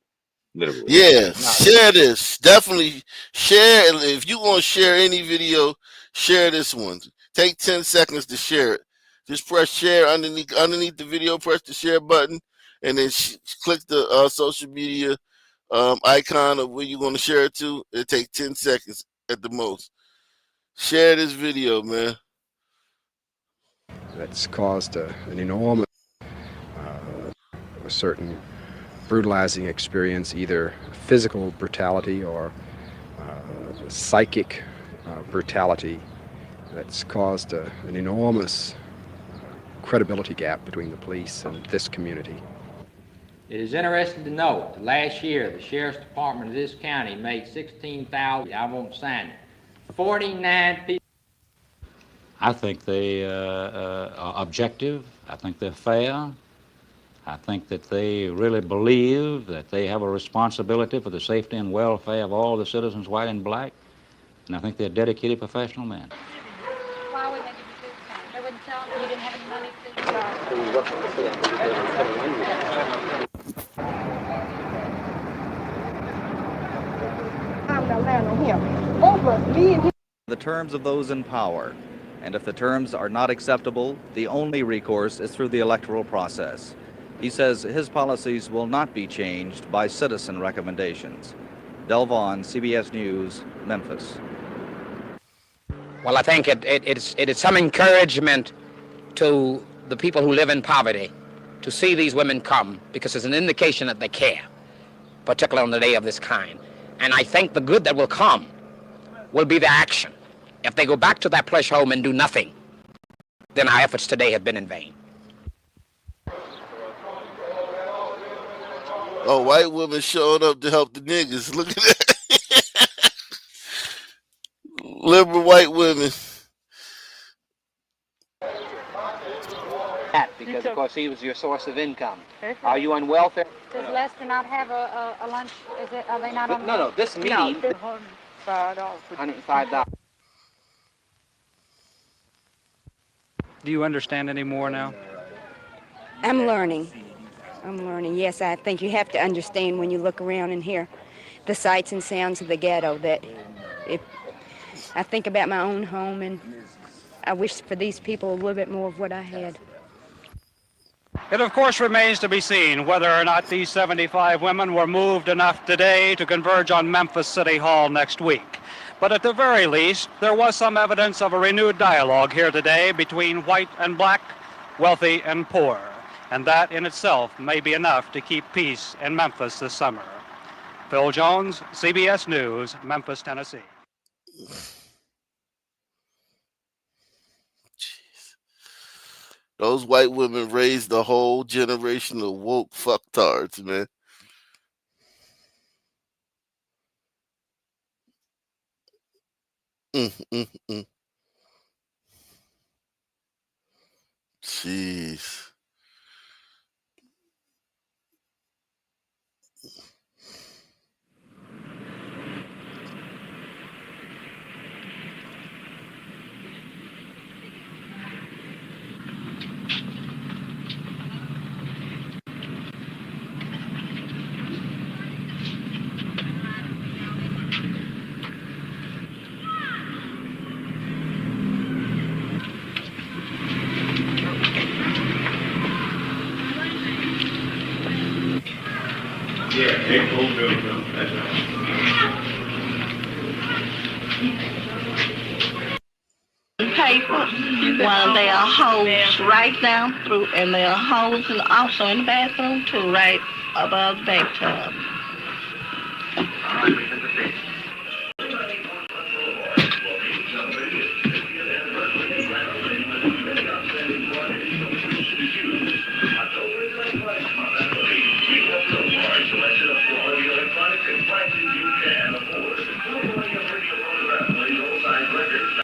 Literally. Yeah, share this. Definitely share. And if you want to share any video, share this one. Take 10 seconds to share it. Just press share underneath the video. Press the share button, and then click the social media icon of where you're going to share it to. It takes 10 seconds at the most. Share this video, man. That's caused an enormous, a certain brutalizing experience, either physical brutality or psychic brutality. That's caused an enormous credibility gap between the police and this community. It is interesting to note that last year the Sheriff's Department of this county made 16,000, I won't sign it, 49 people. I think they are objective. I think they're fair. I think that they really believe that they have a responsibility for the safety and welfare of all the citizens, white and black. And I think they're dedicated professional men. Why would they give you discount? They wouldn't tell them you didn't have any money The terms of those in power, and if the terms are not acceptable, the only recourse is through the electoral process. He says his policies will not be changed by citizen recommendations. Del Vaughn, CBS News, Memphis. Well, I think it is some encouragement to the people who live in poverty to see these women come, because it's an indication that they care, particularly on the day of this kind. And I think the good that will come will be the action. If they go back to that plush home and do nothing, then our efforts today have been in vain. Oh, white women showing up to help the niggas. Look at that. Liberal white women. Because, of course, he was your source of income. Are you on welfare? Does Lester not have a lunch? Are they not on? No, this meeting. $105. Do you understand any more now? I'm learning. Yes, I think you have to understand when you look around and hear the sights and sounds of the ghetto, that if I think about my own home, and I wish for these people a little bit more of what I had. It, of course, remains to be seen whether or not these 75 women were moved enough today to converge on Memphis City Hall next week. But at the very least, there was some evidence of a renewed dialogue here today between white and black, wealthy and poor. And that in itself may be enough to keep peace in Memphis this summer. Phil Jones, CBS News, Memphis, Tennessee. Those white women raised a whole generation of woke fucktards, man. Jeez. Paper while there are holes right down through, and there are holes and also in the bathroom too, right above the bathtub.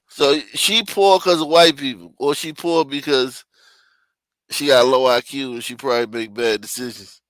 So she poor because of white people, or she poor because she got low IQ and she probably make bad decisions.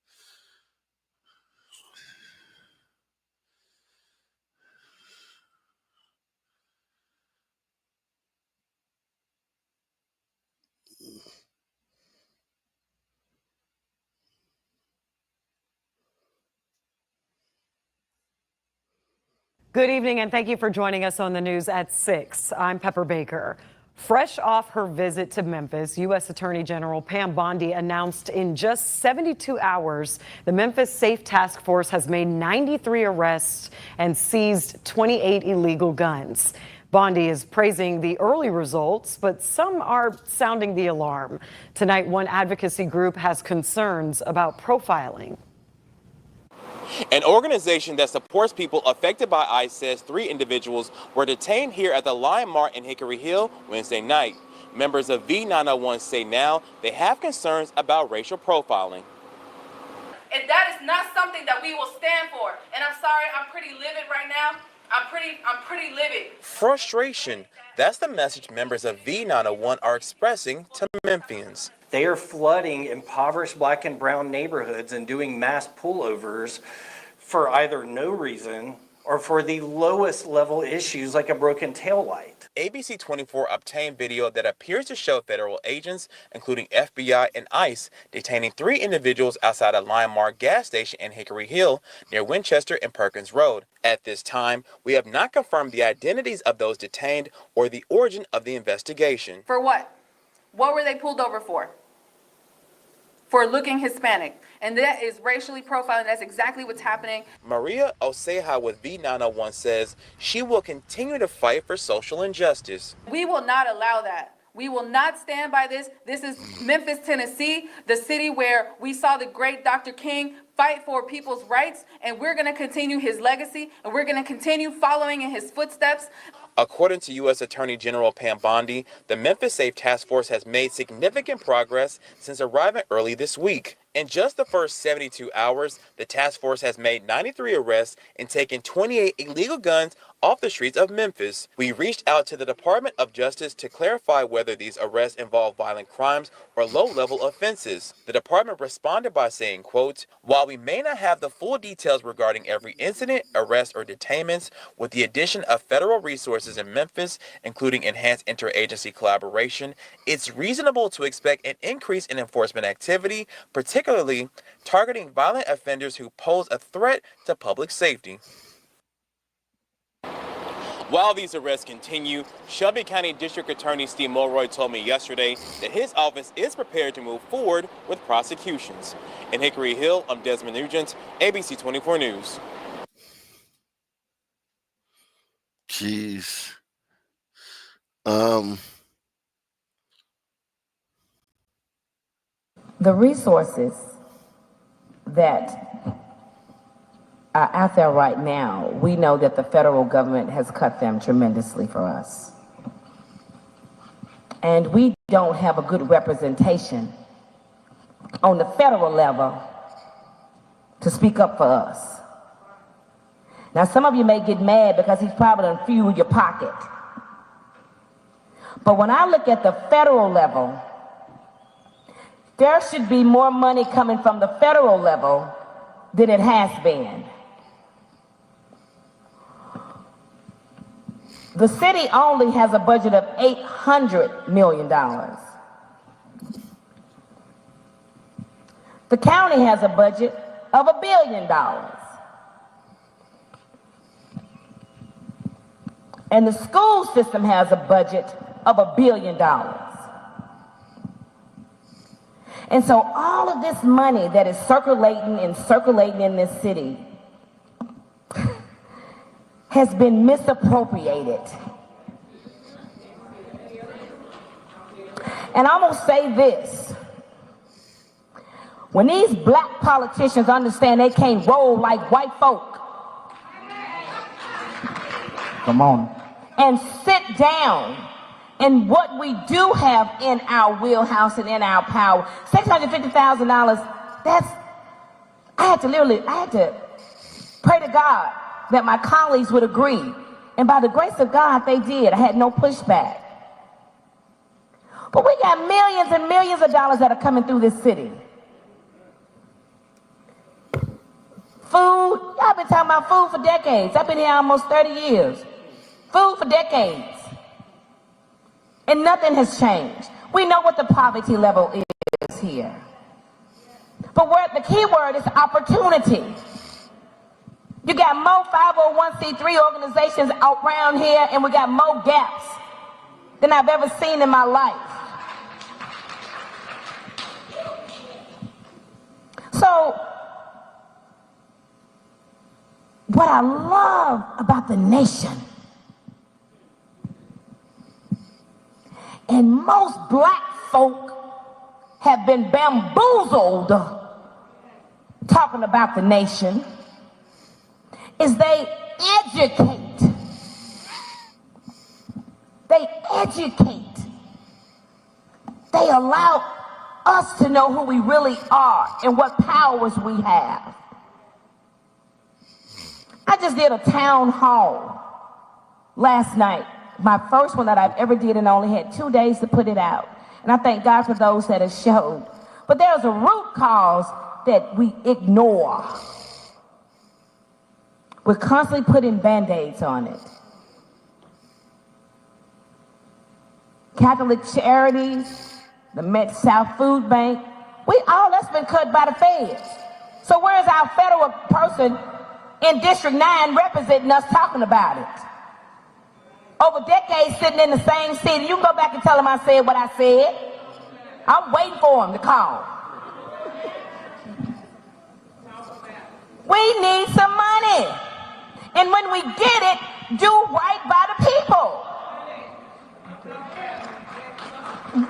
Good evening, and thank you for joining us on the news at 6. I'm Pepper Baker. Fresh off her visit to Memphis, U.S. Attorney General Pam Bondi announced in just 72 hours, the Memphis Safe Task Force has made 93 arrests and seized 28 illegal guns. Bondi is praising the early results, but some are sounding the alarm. Tonight, one advocacy group has concerns about profiling. An organization that supports people affected by ICE says 3 individuals were detained here at the Lion Mart in Hickory Hill Wednesday night. Members of V901 say now they have concerns about racial profiling. And that is not something that we will stand for. And I'm sorry, I'm pretty livid right now. I'm pretty livid. Frustration. That's the message members of V901 are expressing to Memphians. They are flooding impoverished black and brown neighborhoods and doing mass pullovers for either no reason or for the lowest level issues like a broken taillight. ABC 24 obtained video that appears to show federal agents, including FBI and ICE, detaining 3 individuals outside a Lion Mart gas station in Hickory Hill near Winchester and Perkins Road. At this time, we have not confirmed the identities of those detained or the origin of the investigation. For what? What were they pulled over for? For looking Hispanic. And that is racially profiling. That's exactly what's happening. Maria Oseja with V901 says she will continue to fight for social injustice. We will not allow that. We will not stand by this. This is Memphis, Tennessee, the city where we saw the great Dr. King fight for people's rights, and we're going to continue his legacy, and we're going to continue following in his footsteps. According to U.S. Attorney General Pam Bondi, the Memphis Safe Task Force has made significant progress since arriving early this week. In just the first 72 hours, the task force has made 93 arrests and taken 28 illegal guns off the streets of Memphis. We reached out to the Department of Justice to clarify whether these arrests involve violent crimes or low-level offenses. The department responded by saying, quote, "While we may not have the full details regarding every incident, arrest, or detainments, with the addition of federal resources in Memphis, including enhanced interagency collaboration, it's reasonable to expect an increase in enforcement activity, particularly targeting violent offenders who pose a threat to public safety." While these arrests continue, Shelby County District Attorney Steve Mulroy told me yesterday that his office is prepared to move forward with prosecutions. In Hickory Hill, I'm Desmond Nugent, ABC 24 News. Jeez. The resources that are out there right now, we know that the federal government has cut them tremendously for us. And we don't have a good representation on the federal level to speak up for us. Now, some of you may get mad because he's probably done fueled your pocket. But when I look at the federal level, there should be more money coming from the federal level than it has been. The city only has a budget of $800 million. The county has a budget of $1 billion. And the school system has a budget of $1 billion. And so all of this money that is circulating in this city has been misappropriated. And I'm gonna say this. When these black politicians understand they can't roll like white folk, come on, and sit down in what we do have in our wheelhouse and in our power, $650,000, that's, I had to pray to God that my colleagues would agree. And by the grace of God, they did. I had no pushback. But we got millions and millions of dollars that are coming through this city. Food, y'all been talking about food for decades. I've been here almost 30 years. Food for decades. And nothing has changed. We know what the poverty level is here. But where the key word is opportunity. You got more 501c3 organizations around here, and we got more gaps than I've ever seen in my life. So, what I love about the nation, and most black folk have been bamboozled talking about the nation, is they educate. They educate. They allow us to know who we really are and what powers we have. I just did a town hall last night, my first one that I've ever did, and I only had 2 days to put it out. And I thank God for those that have showed. But there's a root cause that we ignore. We're constantly putting Band-Aids on it. Catholic Charities, the Mid-South Food Bank, that's been cut by the feds. So where's our federal person in District 9 representing us talking about it? Over decades sitting in the same seat. You can go back and tell them I said what I said. I'm waiting for them to call. We need some money. And when we get it, do right by the people.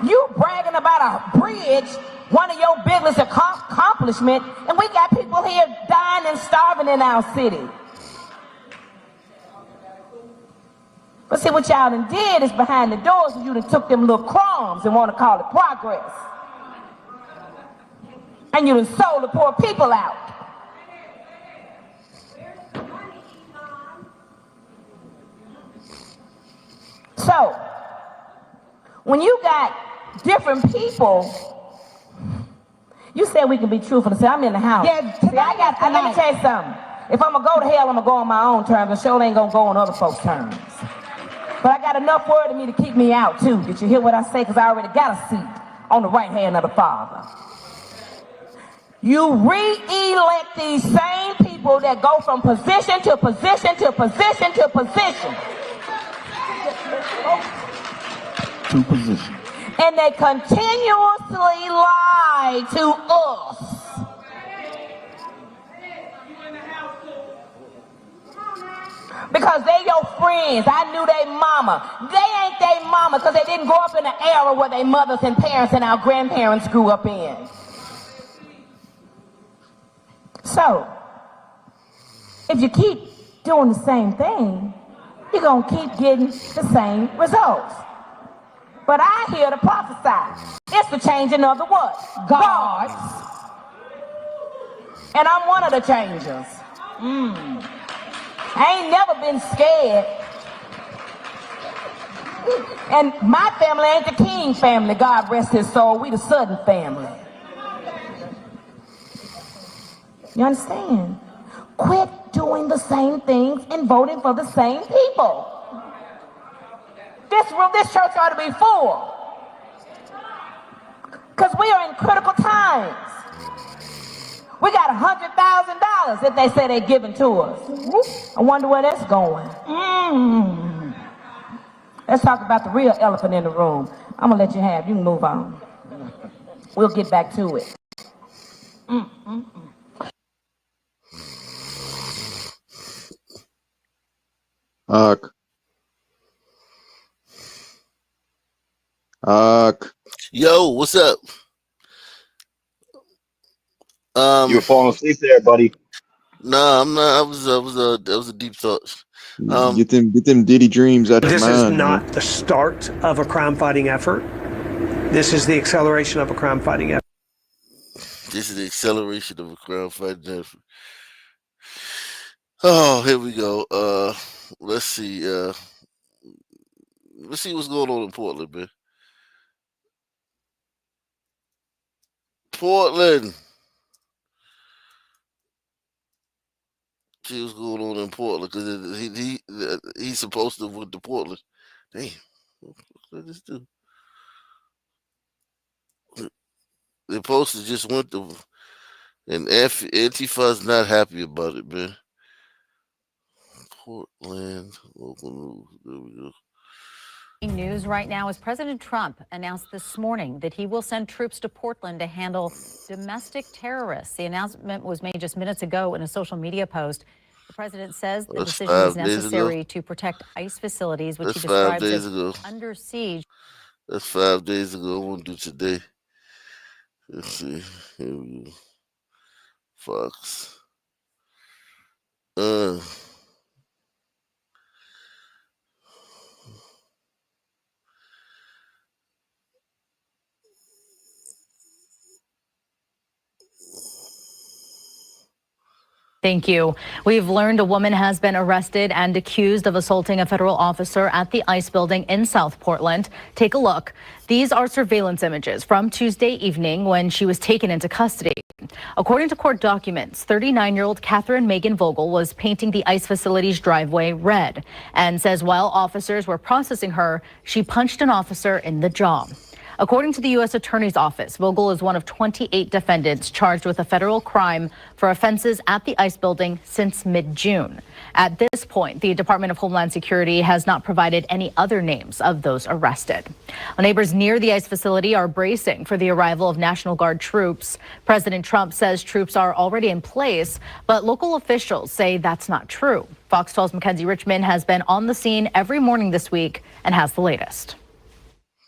You bragging about a bridge, one of your biggest accomplishments, and we got people here dying and starving in our city. But see, what y'all done did is behind the doors, you done took them little crumbs and want to call it progress. And you done sold the poor people out. So, when you got different people, you said we can be truthful and say, I'm in the house. Yeah, see, let me tell you something. If I'm going to go to hell, I'm going to go on my own terms, and sure ain't going to go on other folks' terms. But I got enough word in me to keep me out, too. Did you hear what I say? Because I already got a seat on the right hand of the Father. You re-elect these same people that go from position to position to position to position. To position. And they continuously lie to us. Because they your friends. I knew they mama. They ain't they mama because they didn't grow up in an era where their mothers and parents and our grandparents grew up in. So, if you keep doing the same thing, you're going to keep getting the same results. But I hear to prophesy. It's the changing of the what? Guards. And I'm one of the changers. I ain't never been scared. And my family ain't the King family, God rest his soul. We the Sutton family. You understand? Quit doing the same things and voting for the same people. This church ought to be full. Because we are in critical times. We got $100,000 that they say they're giving to us. I wonder where that's going. Let's talk about the real elephant in the room. I'm going to let you have. You can move on. We'll get back to it. Yo, what's up? You were falling asleep there, buddy. Nah, I'm not. That was a deep thought. Get them Diddy dreams out your mind. This is not the start of a crime-fighting effort. This is the acceleration of a crime-fighting effort. This is the acceleration of a crime-fighting effort. Oh, here we go. Let's see. Let's see what's going on in Portland, man. Portland. See what's going on in Portland because he's supposed to went to Portland. Damn, what did this do? The poster just went to, and Antifa's not happy about it, man. Portland local news. There we go. News right now is President Trump announced this morning that he will send troops to Portland to handle domestic terrorists. The announcement was made just minutes ago in a social media post. The president says the decision is necessary to protect ICE facilities, which he describes as under siege. That's 5 days ago. I won't do today. Let's see. Here we go. Fox. Thank you. We've learned a woman has been arrested and accused of assaulting a federal officer at the ICE building in South Portland. Take a look. These are surveillance images from Tuesday evening when she was taken into custody. According to court documents, 39-year-old Catherine Megan Vogel was painting the ICE facility's driveway red and says while officers were processing her, she punched an officer in the jaw. According to the U.S. Attorney's Office, Vogel is one of 28 defendants charged with a federal crime for offenses at the ICE building since mid-June. At this point, the Department of Homeland Security has not provided any other names of those arrested. Neighbors near the ICE facility are bracing for the arrival of National Guard troops. President Trump says troops are already in place, but local officials say that's not true. Fox 12's Mackenzie Richmond has been on the scene every morning this week and has the latest.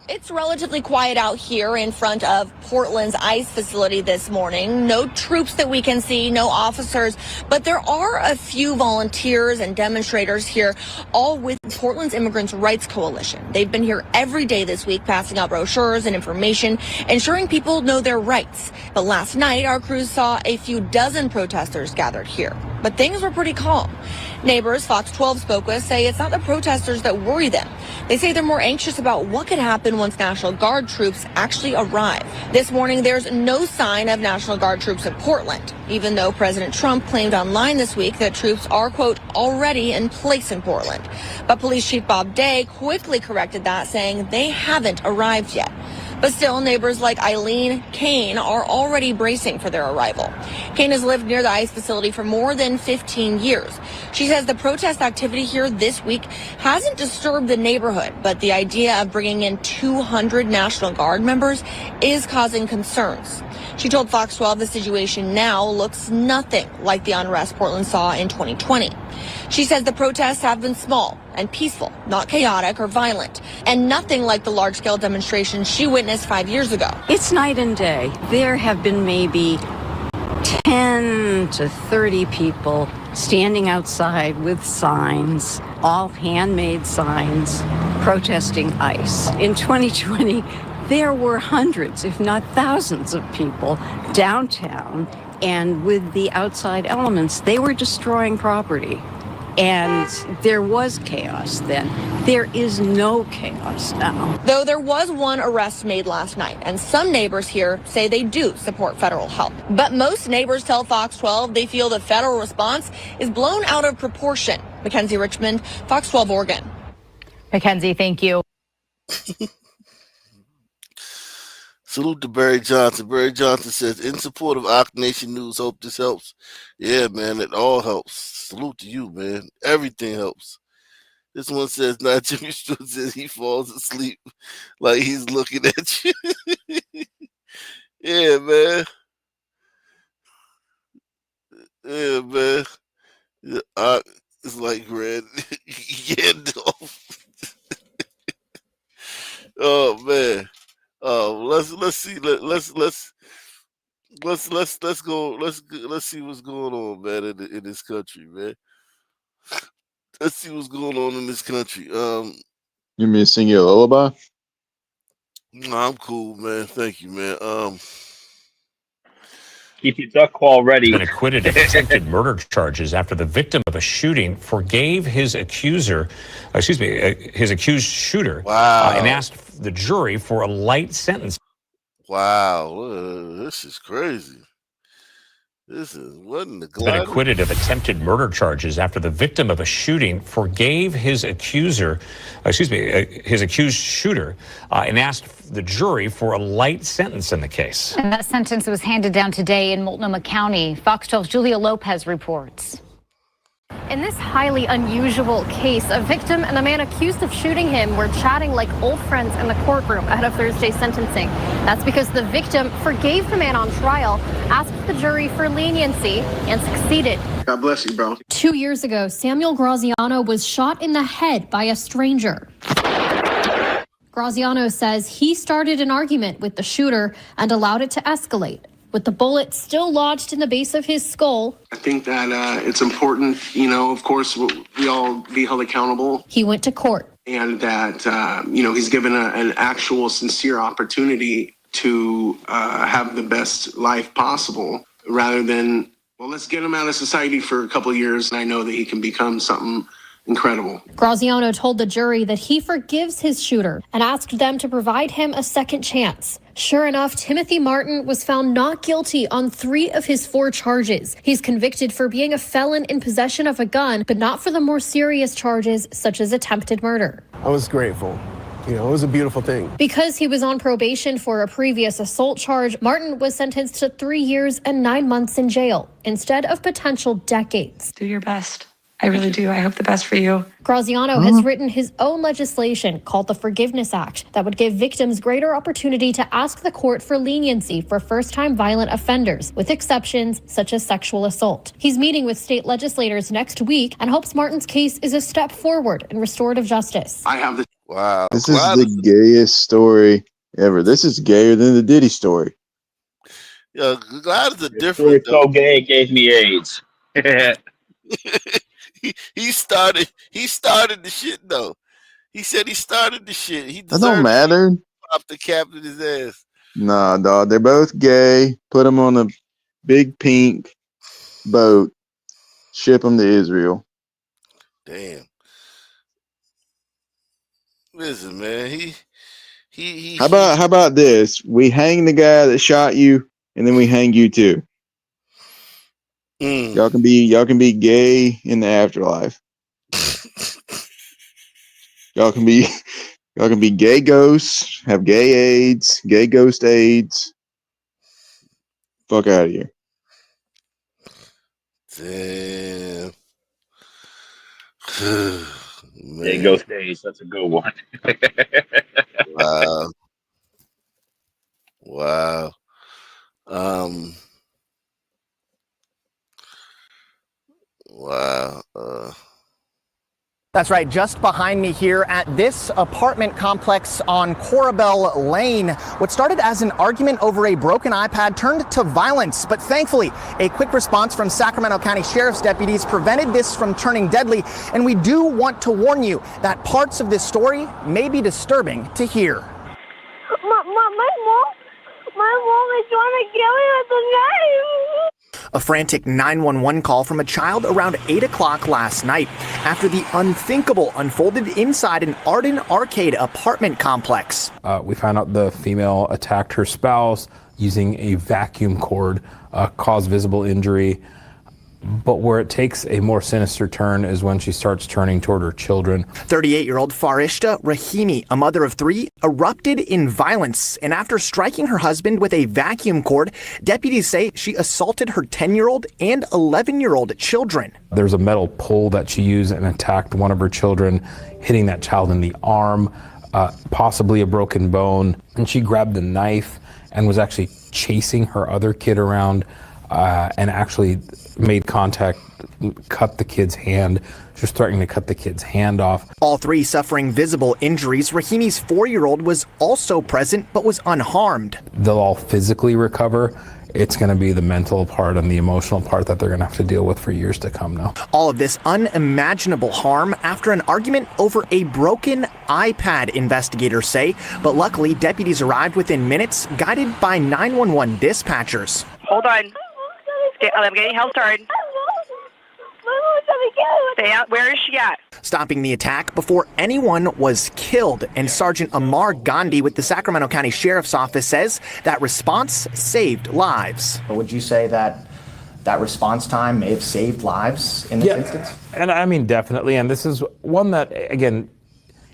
It's relatively quiet out here in front of Portland's ICE facility this morning. No troops that we can see, no officers, but there are a few volunteers and demonstrators here, all with Portland's Immigrants' Rights Coalition. They've been here every day this week, passing out brochures and information, ensuring people know their rights. But last night, our crews saw a few dozen protesters gathered here, but things were pretty calm. Neighbors Fox 12 spoke with say it's not the protesters that worry them. They say they're more anxious about what could happen once National Guard troops actually arrive. This morning, there's no sign of National Guard troops in Portland, even though President Trump claimed online this week that troops are, quote, already in place in Portland. But Police Chief Bob Day quickly corrected that, saying they haven't arrived yet. But still, neighbors like Eileen Kane are already bracing for their arrival. Kane has lived near the ICE facility for more than 15 years. She says the protest activity here this week hasn't disturbed the neighborhood, but the idea of bringing in 200 National Guard members is causing concerns. She told Fox 12 the situation now looks nothing like the unrest Portland saw in 2020. She says the protests have been small and peaceful, not chaotic or violent, and nothing like the large-scale demonstrations she witnessed 5 years ago. It's night and day. There have been maybe 10 to 30 people standing outside with signs, all handmade signs, protesting ICE. In 2020, there were hundreds, if not thousands of people downtown, and with the outside elements, they were destroying property. And there was chaos then. There is no chaos now. Though there was one arrest made last night, and some neighbors here say they do support federal help. But most neighbors tell Fox 12 they feel the federal response is blown out of proportion. Mackenzie Richmond, Fox 12 Oregon. Mackenzie, thank you. Salute to Barry Johnson. Barry Johnson says, in support of Ock Nation News, hope this helps. Yeah, man, it all helps. Salute to you, man. Everything helps. This one says, not Jimmy Stewart says he falls asleep like he's looking at you. Yeah, man. Yeah, man. Yeah, it's like Grand Gandalf. Oh, man. Let's see. Let's go. Let's see what's going on, man, in this country, man. Let's see what's going on in this country. You want me to sing you a lullaby? No, I'm cool, man. Thank you, man. Keep your duck call ready. Been acquitted of attempted murder charges after the victim of a shooting forgave his accused shooter. Wow. And asked the jury for a light sentence. Wow, this is crazy. This is wasn't the Been acquitted of attempted murder charges after the victim of a shooting forgave his accused shooter, and asked the jury for a light sentence in the case. And that sentence was handed down today in Multnomah County. Fox 12's Julia Lopez reports. In this highly unusual case, a victim and the man accused of shooting him were chatting like old friends in the courtroom ahead of Thursday's sentencing. That's because the victim forgave the man on trial, asked the jury for leniency, and succeeded. God bless you, bro. 2 years ago, Samuel Graziano was shot in the head by a stranger. Graziano says he started an argument with the shooter and allowed it to escalate. With the bullet still lodged in the base of his skull. I think that it's important, of course, we all be held accountable. He went to court. And that, he's given an actual sincere opportunity to have the best life possible rather than, well, let's get him out of society for a couple of years. And I know that he can become something incredible. Graziano told the jury that he forgives his shooter and asked them to provide him a second chance. Sure enough, Timothy Martin was found not guilty on 3 of his 4 charges. He's convicted for being a felon in possession of a gun, but not for the more serious charges such as attempted murder. I was grateful. It was a beautiful thing. Because he was on probation for a previous assault charge, Martin was sentenced to 3 years and 9 months in jail instead of potential decades. Do your best. I really do. I hope the best for you. Graziano has written his own legislation called the Forgiveness Act that would give victims greater opportunity to ask the court for leniency for first-time violent offenders, with exceptions such as sexual assault. He's meeting with state legislators next week and hopes Martin's case is a step forward in restorative justice. Wow. This is the gayest story ever. This is gayer than the Diddy story. Yeah, glad is a different. It's so gay it gave me AIDS. He started the shit though. He said he started the shit. He That don't matter. Pop the cap in his ass. Nah, dog. They're both gay. Put them on a big pink boat. Ship them to Israel. Damn. Listen, man. He. How about this? We hang the guy that shot you, and then we hang you too. Y'all can be gay in the afterlife. y'all can be gay ghosts, have gay AIDS, gay ghost AIDS. Fuck out of here. Damn. Gay ghost AIDS, that's a good one. Wow. Wow. Wow. That's right, just behind me here at this apartment complex on Corabell Lane. What started as an argument over a broken iPad turned to violence, but thankfully, a quick response from Sacramento County Sheriff's deputies prevented this from turning deadly. And we do want to warn you that parts of this story may be disturbing to hear. My mom is trying to kill me with a knife. A frantic 911 call from a child around 8 o'clock last night after the unthinkable unfolded inside an Arden Arcade apartment complex. We found out the female attacked her spouse using a vacuum cord, caused visible injury. But where it takes a more sinister turn is when she starts turning toward her children. 38-year-old Farishta Rahimi, a mother of 3, erupted in violence. And after striking her husband with a vacuum cord, deputies say she assaulted her 10-year-old and 11-year-old children. There's a metal pole that she used and attacked one of her children, hitting that child in the arm, possibly a broken bone. And she grabbed the knife and was actually chasing her other kid around. And actually made contact, cut the kid's hand. She was threatening to cut the kid's hand off. All 3 suffering visible injuries. Rahimi's 4-year-old was also present, but was unharmed. They'll all physically recover. It's going to be the mental part and the emotional part that they're going to have to deal with for years to come now. All of this unimaginable harm after an argument over a broken iPad, investigators say. But luckily, deputies arrived within minutes, guided by 911 dispatchers. Hold on. I'm getting help started. Stay out. Where is she at? Stopping the attack before anyone was killed. And Sergeant Amar Gandhi with the Sacramento County Sheriff's Office says that response saved lives. Would you say that response time may have saved lives in this instance? And I mean, definitely. And this is one that, again,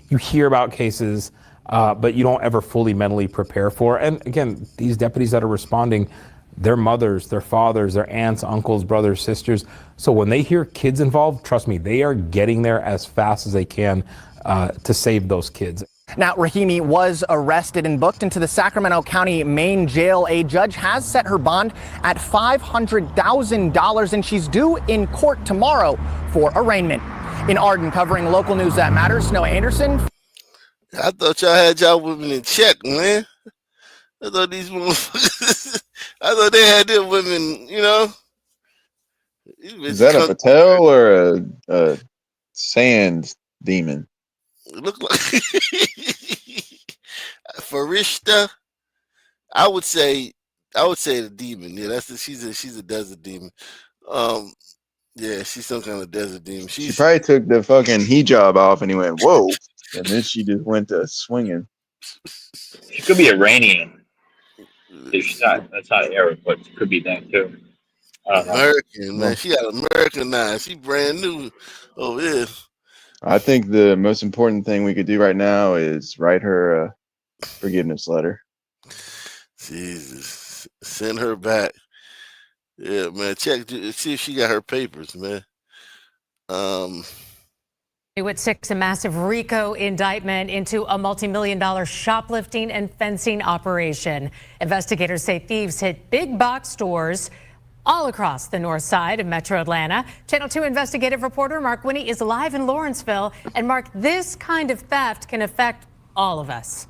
you hear about cases, but you don't ever fully mentally prepare for. And again, these deputies that are responding, their mothers, their fathers, their aunts, uncles, brothers, sisters. So when they hear kids involved, trust me, they are getting there as fast as they can to save those kids. Now, Rahimi was arrested and booked into the Sacramento County main jail. A judge has set her bond at $500,000, and she's due in court tomorrow for arraignment. In Arden, covering local news that matters, Noah Anderson. I thought y'all had y'all women in check, man. I thought these motherfuckers, I thought they had their women, you know. Is that a Patel or a sand demon? It looked like Farishta. I would say the demon. Yeah, she's a desert demon. Yeah, she's some kind of desert demon. She probably took the fucking hijab off and he went, whoa. And then she just went to swinging. She could be Iranian. She's not, that's not Arab, but it could be that too. American, man. She got Americanized. She brand new over here. I think the most important thing we could do right now is write her a forgiveness letter. Jesus. Send her back. Yeah, man. Check, see if she got her papers, man. At 6, a massive RICO indictment into a multi-million-dollar shoplifting and fencing operation. Investigators say thieves hit big box stores all across the north side of Metro Atlanta. Channel 2 investigative reporter Mark Winnie is live in Lawrenceville. And Mark, this kind of theft can affect all of us.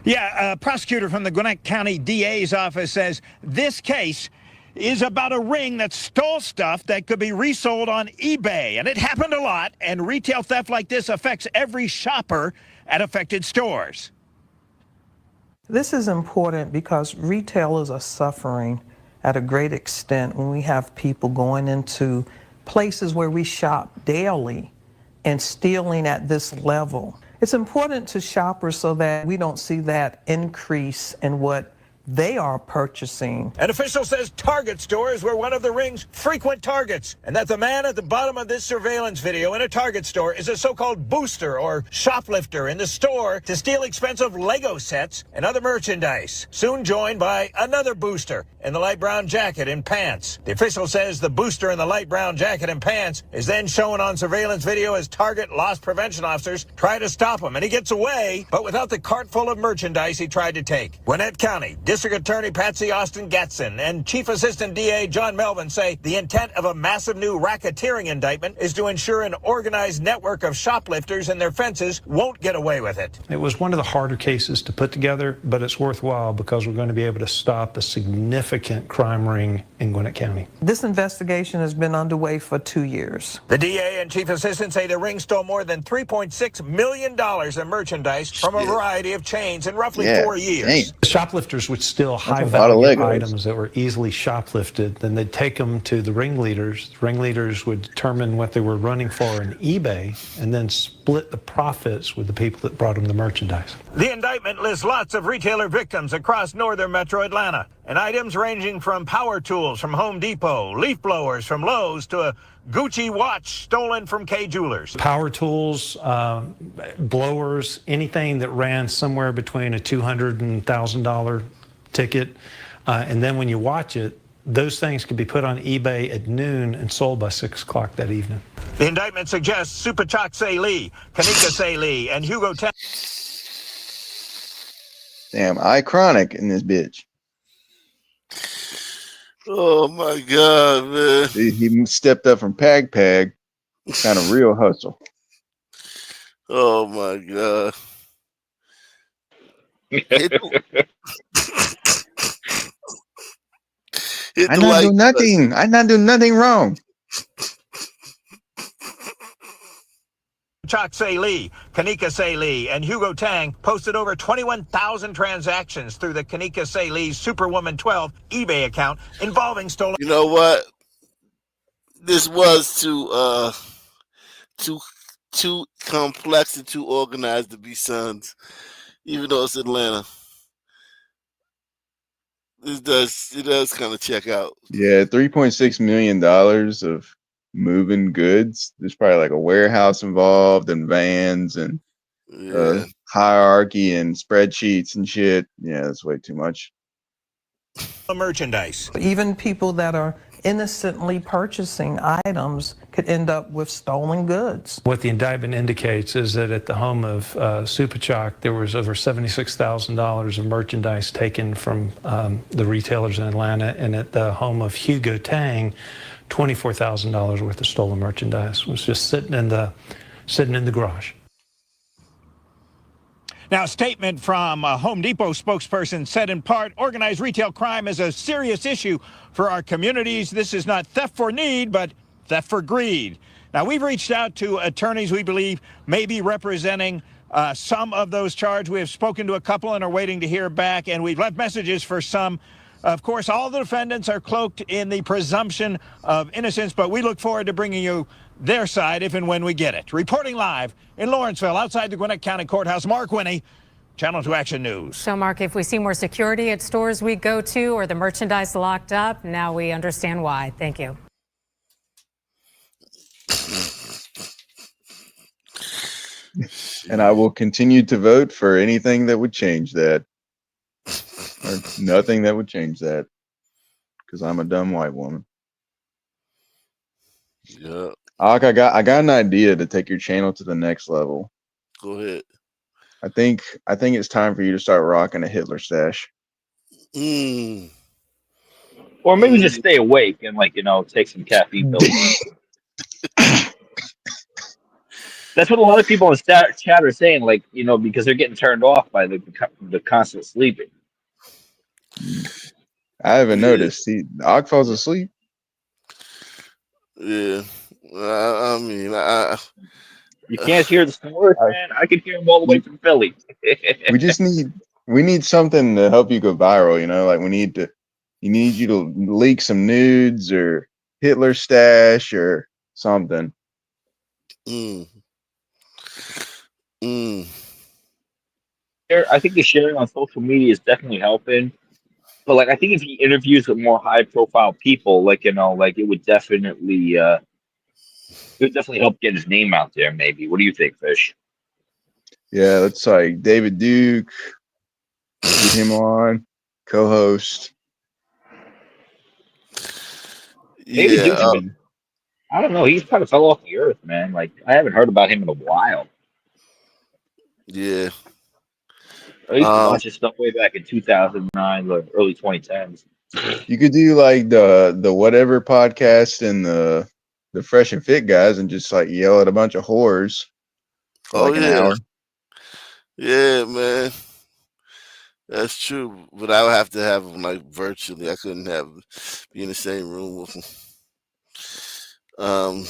Yeah, a prosecutor from the Gwinnett County DA's office says this case is about a ring that stole stuff that could be resold on eBay. And it happened a lot, and retail theft like this affects every shopper at affected stores. This is important because retailers are suffering at a great extent when we have people going into places where we shop daily and stealing at this level. It's important to shoppers so that we don't see that increase in what they are purchasing. An official says Target stores were one of the ring's frequent targets, and that the man at the bottom of this surveillance video in a Target store is a so-called booster or shoplifter in the store to steal expensive Lego sets and other merchandise, soon joined by another booster in the light brown jacket and pants. The official says the booster in the light brown jacket and pants is then shown on surveillance video as Target loss prevention officers try to stop him, and he gets away, but without the cart full of merchandise he tried to take. Gwinnett County District Attorney Patsy Austin Gatson and Chief Assistant DA John Melvin say the intent of a massive new racketeering indictment is to ensure an organized network of shoplifters and their fences won't get away with it. It was one of the harder cases to put together, but it's worthwhile because we're going to be able to stop a significant crime ring in Gwinnett County. This investigation has been underway for 2 years. The DA and Chief Assistant say the ring stole more than $3.6 million in merchandise from a variety of chains in roughly 4 years. Shoplifters would steal high-value items that were easily shoplifted. Then they'd take them to the ringleaders. The ringleaders would determine what they were running for on eBay and then split the profits with the people that brought them the merchandise. The indictment lists lots of retailer victims across northern Metro Atlanta, and items ranging from power tools from Home Depot, leaf blowers from Lowe's, to a Gucci watch stolen from Kay Jewelers. Power tools, blowers, anything that ran somewhere between a $200 and $1,000 ticket. And then when you watch it, those things could be put on eBay at noon and sold by 6 o'clock that evening. The indictment suggests Supachak Say Lee, Kanika Say Lee, and Hugo Tang. Damn, iconic in this bitch. Oh my God, man. He stepped up from Pag, kind of real hustle. Oh my God. I not do nothing. I not do nothing wrong. Chak Say Lee, Kanika Say Lee, and Hugo Tang posted over 21,000 transactions through the Kanika Say Lee Superwoman 12 eBay account involving stolen. You know what? This was too complex and too organized to be Sons, even though it's Atlanta. It does kind of check out. Yeah, $3.6 million of moving goods. There's probably like a warehouse involved and vans and hierarchy and spreadsheets and shit. Yeah, that's way too much. merchandise. Even people that are innocently purchasing items could end up with stolen goods. What the indictment indicates is that at the home of Supachak, there was over $76,000 of merchandise taken from the retailers in Atlanta, and at the home of Hugo Tang, $24,000 worth of stolen merchandise was just sitting in the garage. Now, a statement from a Home Depot spokesperson said in part, organized retail crime is a serious issue for our communities. This is not theft for need, but theft for greed. Now, we've reached out to attorneys we believe may be representing some of those charged. We have spoken to a couple and are waiting to hear back, and we've left messages for some. Of course, all the defendants are cloaked in the presumption of innocence, but we look forward to bringing you their side if and when we get it. Reporting live in Lawrenceville, outside the Gwinnett County Courthouse, Mark Winnie, Channel 2 Action News. So, Mark, if we see more security at stores we go to or the merchandise locked up, now we understand why. Thank you. And I will continue to vote for anything that would change that. Or nothing that would change that. Because I'm a dumb white woman. Yeah. I got an idea to take your channel to the next level. Go ahead. I think it's time for you to start rocking a Hitler stash. Or maybe just stay awake and take some caffeine pills. That's what a lot of people in chat are saying, because they're getting turned off by the constant sleeping. I haven't noticed. Og falls asleep. Yeah. I mean, you can't hear the snores, man. I can hear them all the way from Philly. we need something to help you go viral. Like we need you to leak some nudes or Hitler stash or something. I think the sharing on social media is definitely helping. But I think if he interviews with more high-profile people, it would definitely help get his name out there. Maybe. What do you think, Fish? Yeah, that's like David Duke. Get him on, co-host. David Duke, I don't know. He's kind of fell off the earth, man. I haven't heard about him in a while. Yeah. I used to watch his stuff way back in 2009, early 2010s. You could do the whatever podcast and the Fresh and Fit guys and just yell at a bunch of whores for an hour. Yeah, man. That's true. But I would have to have them virtually. I couldn't be in the same room with them.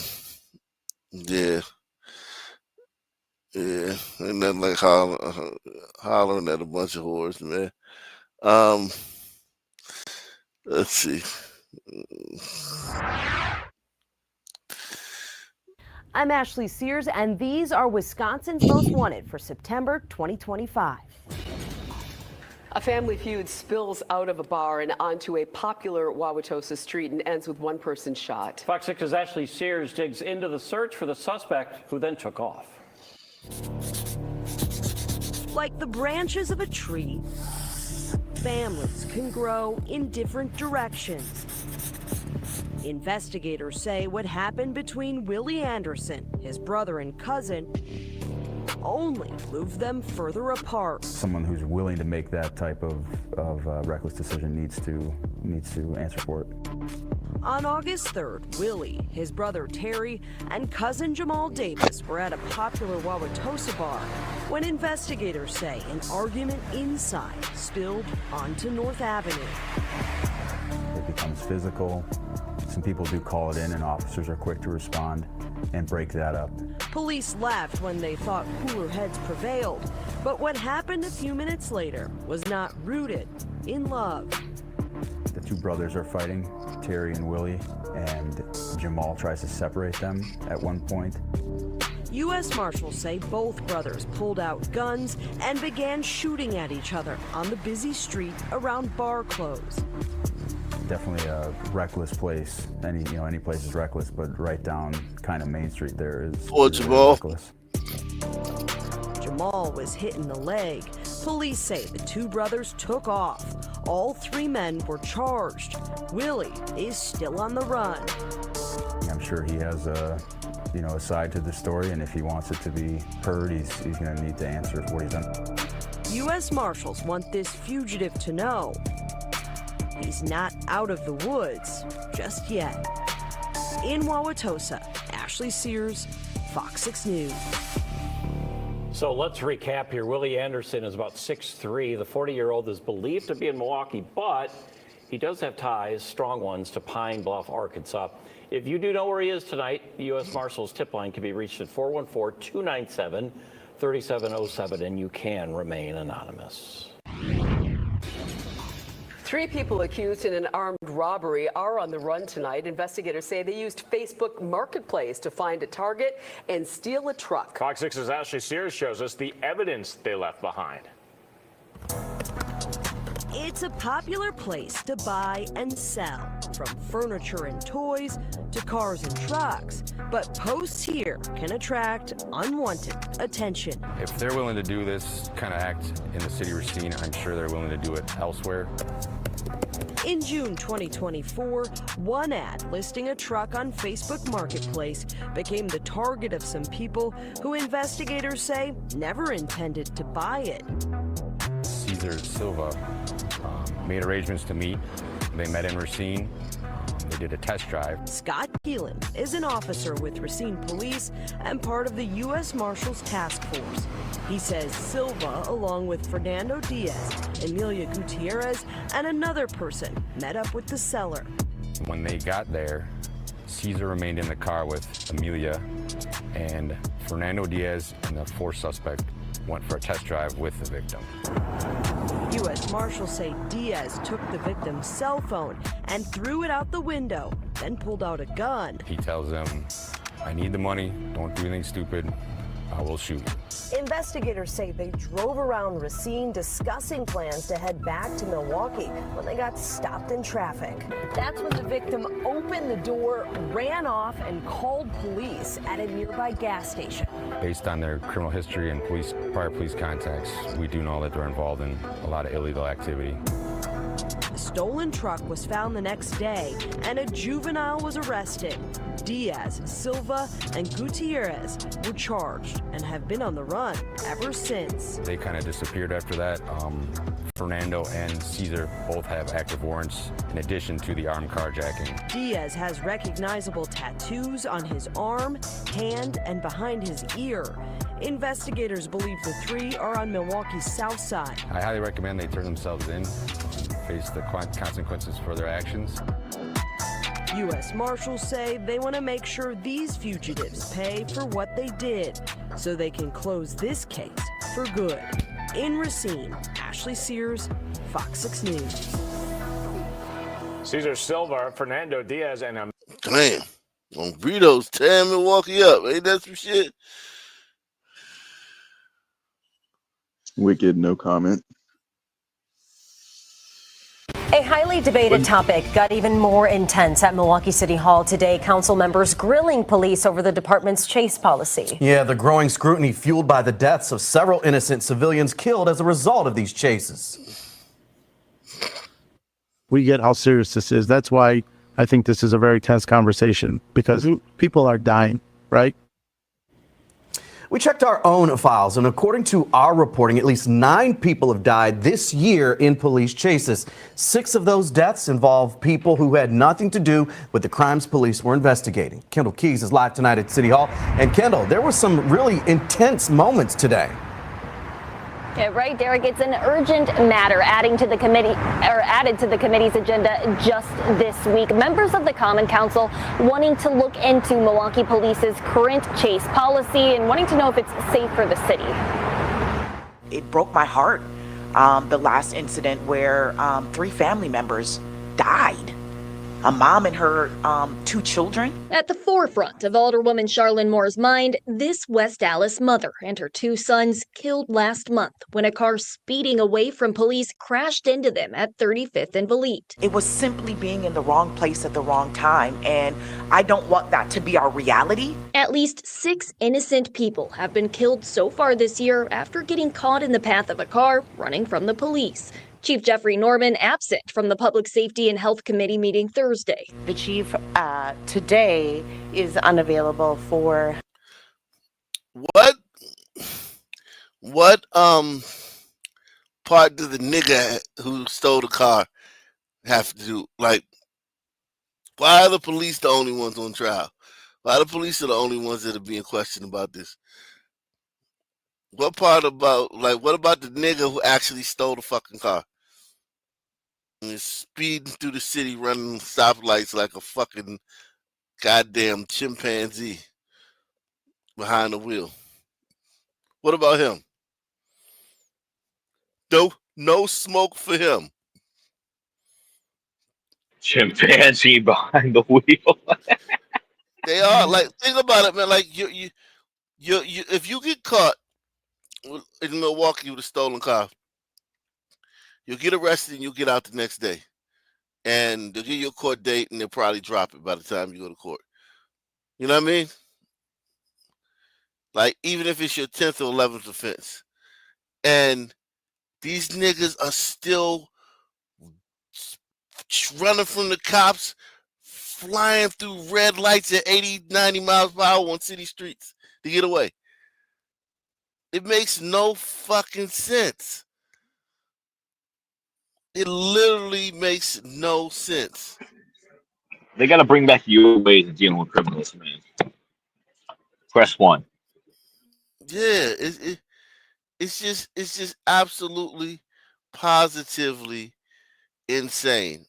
Yeah. Yeah, and then hollering at a bunch of whores, man. Let's see. I'm Ashley Sears, and these are Wisconsin's Most Wanted for September 2025. A family feud spills out of a bar and onto a popular Wauwatosa street and ends with one person shot. Fox 6's Ashley Sears digs into the search for the suspect who then took off. Like the branches of a tree, families can grow in different directions. Investigators say what happened between Willie Anderson, his brother and cousin, only moved them further apart. Someone who's willing to make that type of reckless decision needs to answer for it. On August 3rd, Willie, his brother Terry, and cousin Jamal Davis were at a popular Wauwatosa bar when investigators say an argument inside spilled onto North Avenue. It becomes physical. Some people do call it in, and officers are quick to respond and break that up. Police left when they thought cooler heads prevailed, but what happened a few minutes later was not rooted in love. The two brothers are fighting, Terry and Willie, and Jamal tries to separate them at one point. U.S. Marshals say both brothers pulled out guns and began shooting at each other on the busy street around bar close. Definitely a reckless place. Any place is reckless, but right down kind of Main Street there is Jamal. Reckless. Jamal was hit in the leg. Police say the two brothers took off. All 3 men were charged. Willie is still on the run. I'm sure he has a side to the story, and if he wants it to be heard, he's going to need to answer what he's done. U.S. Marshals want this fugitive to know he's not out of the woods just yet. In Wauwatosa, Ashley Sears, Fox 6 News. So let's recap here. Willie Anderson is about 6'3". The 40-year-old is believed to be in Milwaukee, but he does have ties, strong ones, to Pine Bluff, Arkansas. If you do know where he is tonight, the U.S. Marshals tip line can be reached at 414-297-3707, and you can remain anonymous. 3 people accused in an armed robbery are on the run tonight. Investigators say they used Facebook Marketplace to find a target and steal a truck. Fox 6's Ashley Sears shows us the evidence they left behind. It's a popular place to buy and sell, from furniture and toys to cars and trucks. But posts here can attract unwanted attention. If they're willing to do this kind of act in the city of Racine, I'm sure they're willing to do it elsewhere. In June 2024, one ad listing a truck on Facebook Marketplace became the target of some people who investigators say never intended to buy it. Cesar Silva made arrangements to meet. They met in Racine. They did a test drive. Scott Keelan is an officer with Racine Police and part of the U.S. Marshals Task Force. He says Silva, along with Fernando Diaz, Emilia Gutierrez, and another person, met up with the seller. When they got there, Cesar remained in the car with Emilia, and Fernando Diaz and the 4th suspect went for a test drive with the victim. U.S. Marshals say Diaz took the victim's cell phone and threw it out the window, then pulled out a gun. He tells them, I need the money, don't do anything stupid, I will shoot you. Investigators say they drove around Racine discussing plans to head back to Milwaukee when they got stopped in traffic. That's when the victim opened the door, ran off, and called police at a nearby gas station. Based on their criminal history and prior police contacts, we do know that they're involved in a lot of illegal activity. The stolen truck was found the next day, and a juvenile was arrested. Diaz, Silva, and Gutierrez were charged and have been on the run ever since. They kind of disappeared after that. Fernando and Cesar both have active warrants in addition to the armed carjacking. Diaz has recognizable tattoos on his arm, hand, and behind his ear. Investigators believe the 3 are on Milwaukee's south side. I highly recommend they turn themselves in, face the consequences for their actions. U.S. Marshals say they want to make sure these fugitives pay for what they did so they can close this case for good. In Racine, Ashley Sears, Fox 6 News. Cesar Silva, Fernando Diaz, and Damn, on Burritos tearing Milwaukee up. Ain't that some shit? Wicked, no comment. A highly debated topic got even more intense at Milwaukee City Hall today. Council members grilling police over the department's chase policy. Yeah, the growing scrutiny fueled by the deaths of several innocent civilians killed as a result of these chases. We get how serious this is. That's why I think this is a very tense conversation, because people are dying, right? We checked our own files, and according to our reporting, at least 9 people have died this year in police chases. 6 of those deaths involve people who had nothing to do with the crimes police were investigating. Kendall Keys is live tonight at City Hall. And Kendall, there were some really intense moments today. Yeah, right, Derek. It's an urgent matter added to the committee's agenda just this week. Members of the Common Council wanting to look into Milwaukee Police's current chase policy and wanting to know if it's safe for the city. It broke my heart, the last incident where 3 family members died. A mom and her 2 children. At the forefront of Alderwoman Charlene Moore's mind, this West Dallas mother and her 2 sons killed last month when a car speeding away from police crashed into them at 35th and Valete. It was simply being in the wrong place at the wrong time, and I don't want that to be our reality. At least 6 innocent people have been killed so far this year after getting caught in the path of a car running from the police. Chief Jeffrey Norman absent from the Public Safety and Health Committee meeting Thursday. The chief today is unavailable for. What part did the nigga who stole the car have to do? Like, why are the police the only ones on trial? Why the police are the only ones that are being questioned about this? What part about, like, what about the nigga who actually stole the fucking car? And is speeding through the city running stoplights like a fucking goddamn chimpanzee behind the wheel. What about him? No smoke for him. Chimpanzee behind the wheel. They are, like, think about it, man. Like, you if you get caught in Milwaukee with a stolen car, you'll get arrested and you'll get out the next day. And they'll give you a court date and they'll probably drop it by the time you go to court. You know what I mean? Like, even if it's your 10th or 11th offense. And these niggas are still running from the cops, flying through red lights at 80, 90 miles per hour on city streets to get away. It makes no fucking sense. It literally makes no sense. They got to bring back the old ways of dealing with criminals, man. Press 1. Yeah, it's just absolutely, positively insane.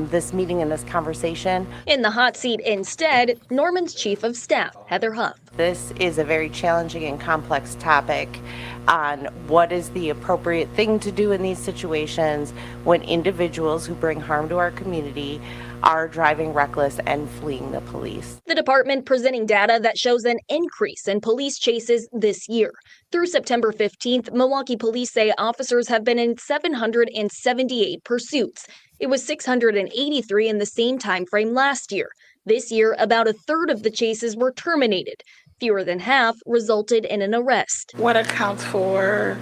This meeting and this conversation. In the hot seat instead, Norman's chief of staff, Heather Huff. This is a very challenging and complex topic on what is the appropriate thing to do in these situations when individuals who bring harm to our community are driving reckless and fleeing the police. The department presenting data that shows an increase in police chases this year. Through September 15th, Milwaukee police say officers have been in 778 pursuits. It was 683 in the same time frame last year. This year, about a third of the chases were terminated. Fewer than half resulted in an arrest. What accounts for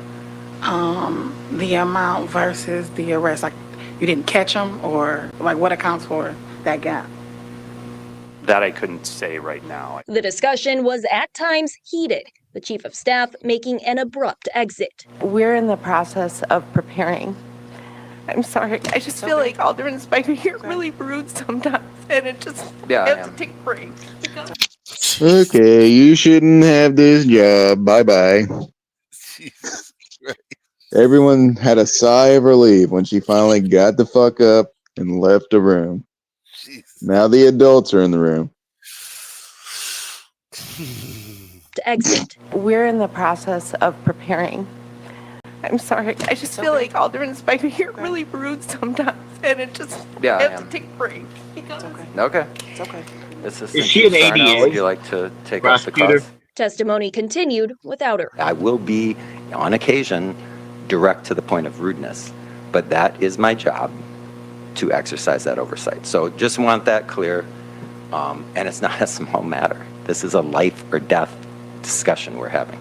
the amount versus the arrest? Like, you didn't catch them, or like what accounts for that gap? That I couldn't say right now. The discussion was at times heated, the chief of staff making an abrupt exit. We're in the process of preparing. I'm sorry, I just feel like Alderman Spiker, you're really rude sometimes, and it just has to take a break. Okay, you shouldn't have this job. Bye-bye. Jesus Christ. Everyone had a sigh of relief when she finally got the fuck up and left the room. Jesus. Now the adults are in the room. To exit. We're in the process of preparing. I'm sorry, I just feel like Alderman Spiker, you're really rude sometimes, and it just has to take a break. Okay. It's okay. Is she an ADA? Would you like to take off the Prosecutor? cuff? Testimony continued without her. I will be, on occasion, direct to the point of rudeness, but that is my job to exercise that oversight. So just want that clear, and it's not a small matter. This is a life or death discussion we're having.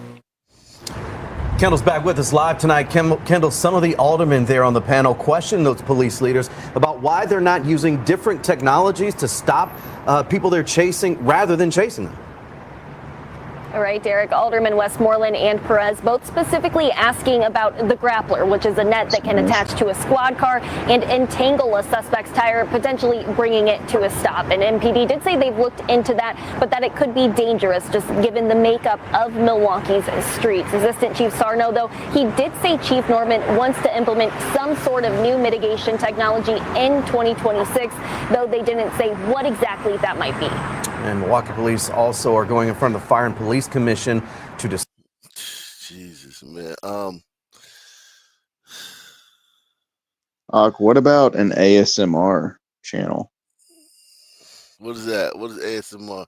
Kendall's back with us live tonight. Kendall, some of the aldermen there on the panel questioned those police leaders about why they're not using different technologies to stop people they're chasing rather than chasing them. All right, Derek, Alderman Westmoreland and Perez both specifically asking about the grappler, which is a net that can attach to a squad car and entangle a suspect's tire, potentially bringing it to a stop. And MPD did say they've looked into that, but that it could be dangerous just given the makeup of Milwaukee's streets. Assistant Chief Sarno, though, he did say Chief Norman wants to implement some sort of new mitigation technology in 2026, though they didn't say what exactly that might be. And Milwaukee police also are going in front of the Fire and Police Commission to discuss. Jesus, man. What about an ASMR channel? What is that? What is ASMR?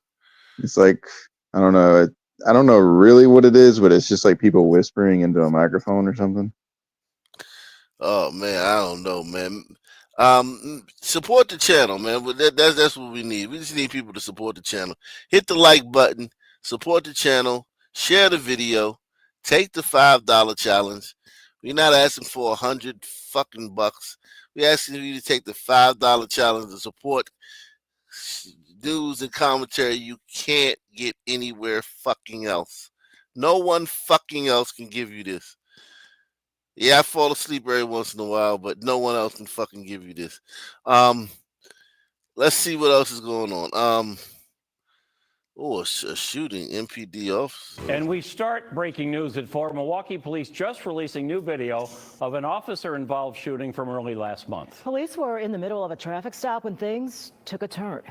It's like, I don't know really what it is, but it's just like people whispering into a microphone or something. Oh man, I don't know, man. Support the channel, man. That's what we need. We just need people to support the channel. Hit the like button, support the channel, Share the video. Take the $5 challenge. We're not asking for 100 fucking bucks. We're asking you to take the $5 challenge to support news and commentary you can't get anywhere fucking else. No one fucking else can give you this. Yeah, I fall asleep every once in a while, but no one else can fucking give you this. Let's see what else is going on. A shooting, MPD officer. And we start breaking news at 4. Milwaukee police just releasing new video of an officer-involved shooting from early last month. Police were in the middle of a traffic stop when things took a turn.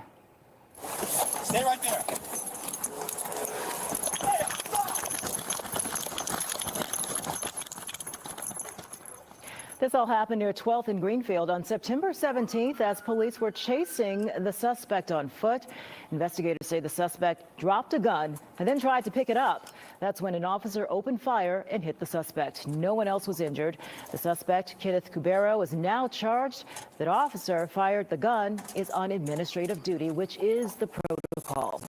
Stay right there. This all happened near 12th and Greenfield on September 17th as police were chasing the suspect on foot. Investigators say the suspect dropped a gun and then tried to pick it up. That's when an officer opened fire and hit the suspect. No one else was injured. The suspect, Kenneth Cubero, is now charged. That officer fired the gun is on administrative duty, which is the protocol.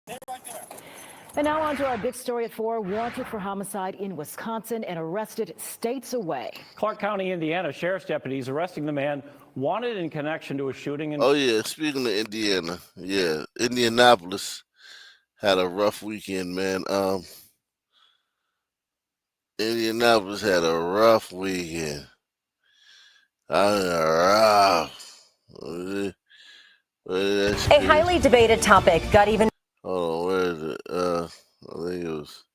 And now on to our big story at 4. Wanted for homicide in Wisconsin and arrested states away. Clark County, Indiana, sheriff's deputies arresting the man wanted in connection to a shooting. Oh, yeah. Speaking of Indiana, yeah, Indianapolis had a rough weekend, man. Indianapolis had a rough weekend. A highly debated topic got even. Oh, where is it? I think it was.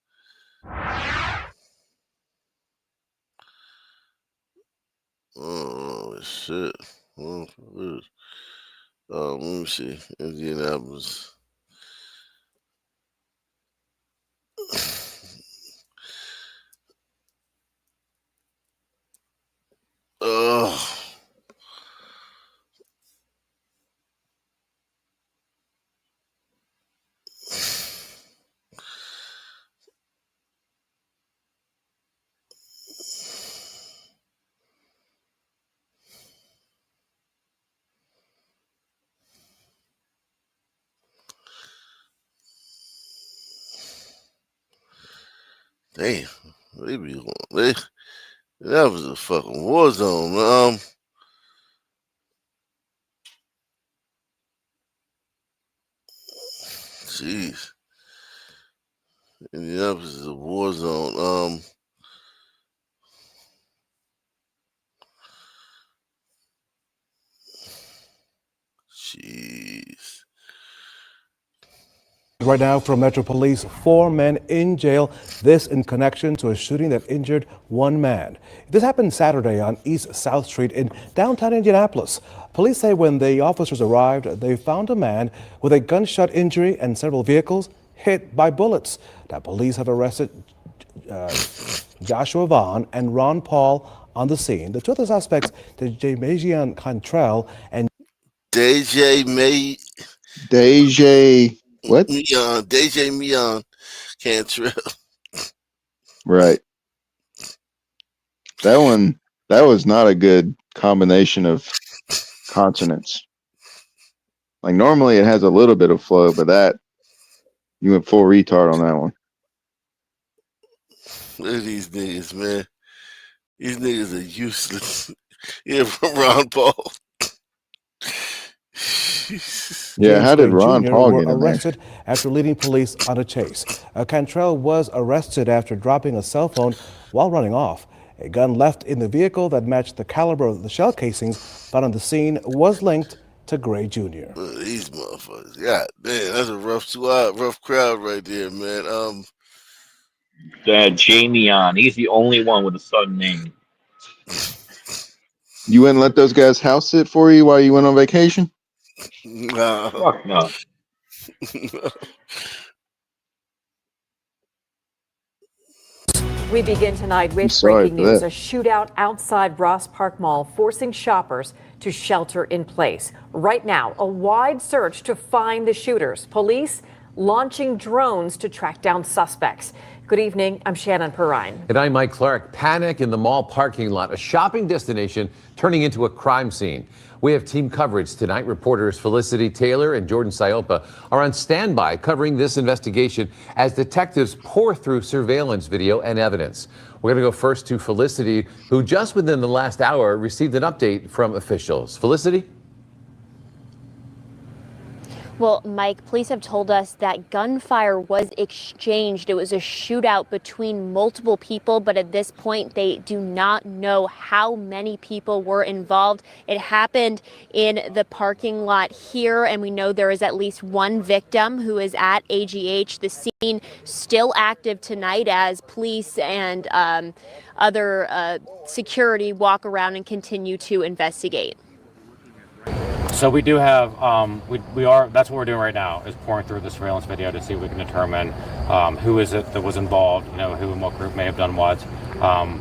Oh shit! Let me see. Indianapolis. Oh. Damn, that was a fucking war zone. Jeez, Indianapolis is a war zone. Jeez. Right now from Metro Police, 4 men in jail. This in connection to a shooting that injured 1 man. This happened Saturday on East South Street in downtown Indianapolis. Police say when the officers arrived, they found a man with a gunshot injury and several vehicles hit by bullets. Now, police have arrested Joshua Vaughn and Ron Paul on the scene. The 2 other suspects, Dejamejian Cantrell and Deja Meon Cantrell. Right. That was not a good combination of consonants. Like normally it has a little bit of flow, but that you went full retard on that one. Look at these niggas, man. These niggas are useless. Yeah, from Ron Paul. Yeah, how did Ron Paul get in there? Arrested after leading police on a chase. Cantrell was arrested after dropping a cell phone while running off. A gun left in the vehicle that matched the caliber of the shell casings found on the scene was linked to Gray Jr. These motherfuckers. God damn, that's a rough crowd right there, man. Jamion, he's the only one with a sudden name. You wouldn't let those guys house sit for you while you went on vacation? No. Fuck no. We begin tonight with breaking news. A shootout outside Ross Park Mall forcing shoppers to shelter in place. Right now, a wide search to find the shooters. Police launching drones to track down suspects. Good evening. I'm Shannon Perrine. And I'm Mike Clark. Panic in the mall parking lot, a shopping destination turning into a crime scene. We have team coverage tonight. Reporters Felicity Taylor and Jordan Scioppa are on standby covering this investigation as detectives pour through surveillance video and evidence. We're going to go first to Felicity, who just within the last hour received an update from officials. Felicity? Well, Mike, police have told us that gunfire was exchanged. It was a shootout between multiple people, but at this point, they do not know how many people were involved. It happened in the parking lot here, and we know there is at least one victim who is at AGH. The scene still active tonight as police and other security walk around and continue to investigate. So we do have, that's what we're doing right now, is pouring through the surveillance video to see if we can determine who is it that was involved, who and what group may have done what.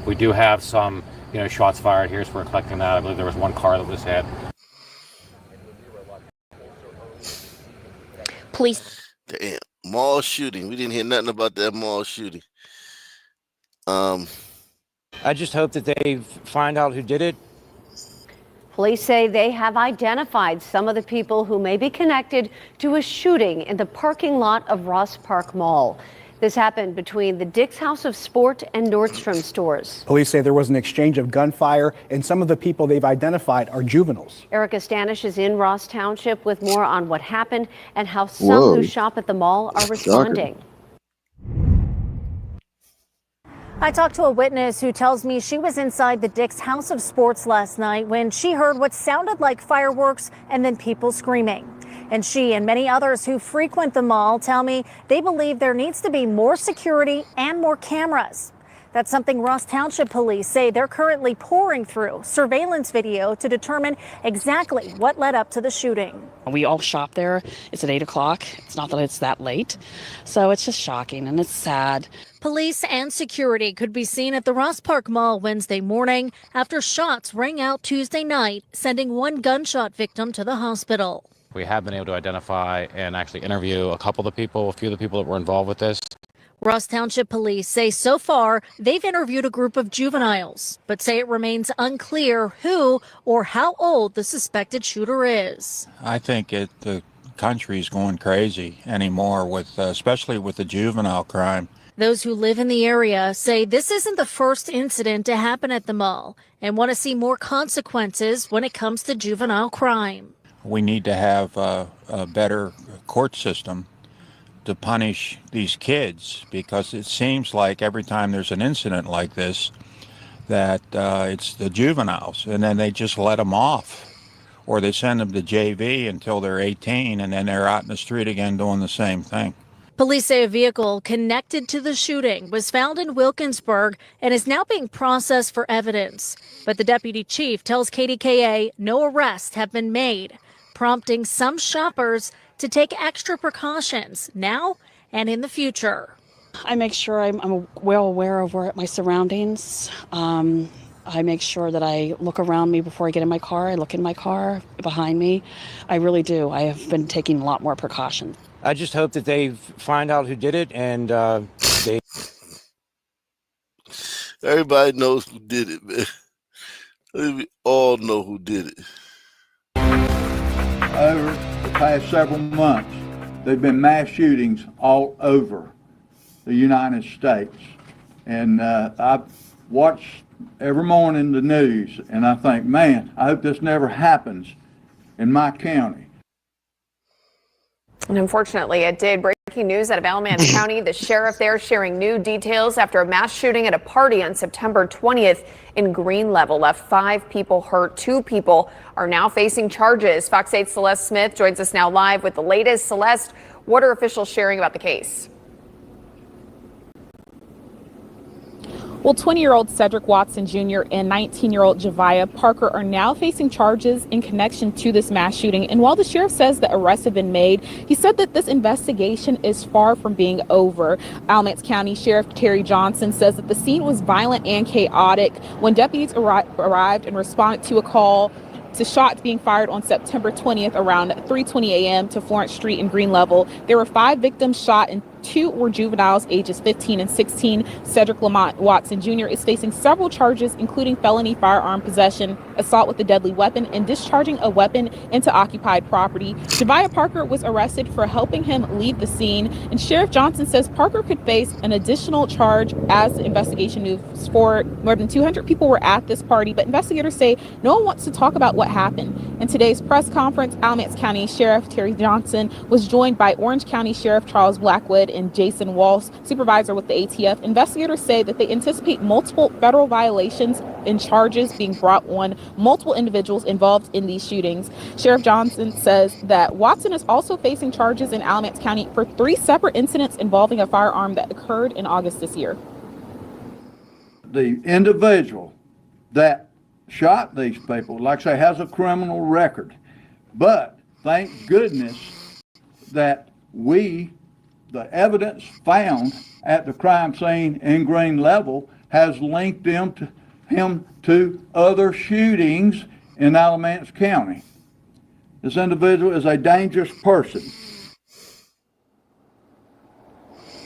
We do have some, shots fired here, so we're collecting that. I believe there was one car that was hit. Police. Damn, mall shooting. We didn't hear nothing about that mall shooting. I just hope that they find out who did it. Police say they have identified some of the people who may be connected to a shooting in the parking lot of Ross Park Mall. This happened between the Dick's House of Sport and Nordstrom stores. Police say there was an exchange of gunfire, and some of the people they've identified are juveniles. Erica Stanish is in Ross Township with more on what happened and how some who shop at the mall are responding. I talked to a witness who tells me she was inside the Dick's House of Sports last night when she heard what sounded like fireworks and then people screaming. And she and many others who frequent the mall tell me they believe there needs to be more security and more cameras. That's something Ross Township police say they're currently pouring through surveillance video to determine exactly what led up to the shooting. We all shop there. It's at 8 o'clock. It's not that it's that late. So it's just shocking and it's sad. Police and security could be seen at the Ross Park Mall Wednesday morning after shots rang out Tuesday night, sending one gunshot victim to the hospital. We have been able to identify and actually interview a few of the people that were involved with this. Ross Township police say so far they've interviewed a group of juveniles, but say it remains unclear who or how old the suspected shooter is. I think the country's going crazy anymore, especially with the juvenile crime. Those who live in the area say this isn't the first incident to happen at the mall and want to see more consequences when it comes to juvenile crime. We need to have a better court system to punish these kids, because it seems like every time there's an incident like this that it's the juveniles, and then they just let them off, or they send them to JV until they're 18, and then they're out in the street again doing the same thing. Police say a vehicle connected to the shooting was found in Wilkinsburg and is now being processed for evidence. But the deputy chief tells KDKA no arrests have been made, prompting some shoppers to take extra precautions now and in the future. I make sure I'm well aware of my surroundings. I make sure that I look around me before I get in my car. I look in my car behind me. I really do. I have been taking a lot more precautions. I just hope that they find out who did it and they... Everybody knows who did it, man. We all know who did it. Over the past several months, there have been mass shootings all over the United States. And I watch every morning the news, and I think, man, I hope this never happens in my county. And unfortunately, it did. Breaking news out of Alamance County. The sheriff there sharing new details after a mass shooting at a party on September 20th in Green Level left 5 people hurt. 2 people are now facing charges. Fox 8's Celeste Smith joins us now live with the latest. Celeste, what are officials sharing about the case? Well, 20-year-old Cedric Watson Jr. and 19-year-old Javiah Parker are now facing charges in connection to this mass shooting. And while the sheriff says that arrests have been made, he said that this investigation is far from being over. Alamance County Sheriff Terry Johnson says that the scene was violent and chaotic when deputies arrived and responded to a call to shots being fired on September 20th around 3:20 a.m. to Florence Street in Green Level. There were 5 victims shot and 2 were juveniles ages 15 and 16. Cedric Lamont Watson Jr. is facing several charges, including felony firearm possession, assault with a deadly weapon, and discharging a weapon into occupied property. Javiah Parker was arrested for helping him leave the scene, and Sheriff Johnson says Parker could face an additional charge as the investigation moves forward. More than 200 people were at this party, but investigators say no one wants to talk about what happened. In today's press conference, Alamance County Sheriff Terry Johnson was joined by Orange County Sheriff Charles Blackwood and Jason Walsh, supervisor with the ATF. Investigators say that they anticipate multiple federal violations and charges being brought on multiple individuals involved in these shootings. Sheriff Johnson says that Watson is also facing charges in Alamance County for 3 separate incidents involving a firearm that occurred in August this year. The individual that shot these people, like I say, has a criminal record. But thank goodness that the evidence found at the crime scene in Green Level has linked him to other shootings in Alamance County. This individual is a dangerous person.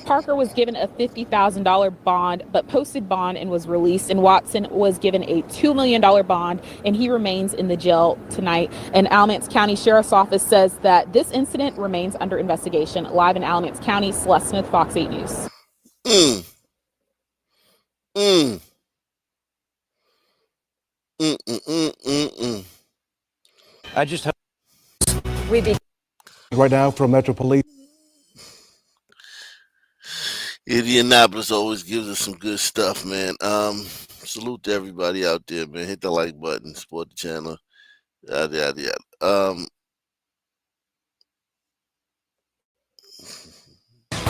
Parker was given a $50,000 bond, but posted bond and was released. And Watson was given a $2 million bond, and he remains in the jail tonight. And Alamance County Sheriff's Office says that this incident remains under investigation. Live in Alamance County, Celeste Smith, Fox 8 News. I just hope right now from Metro Police. Indianapolis always gives us some good stuff, man. Salute to everybody out there, man. Hit the like button, support the channel, yada yada yada.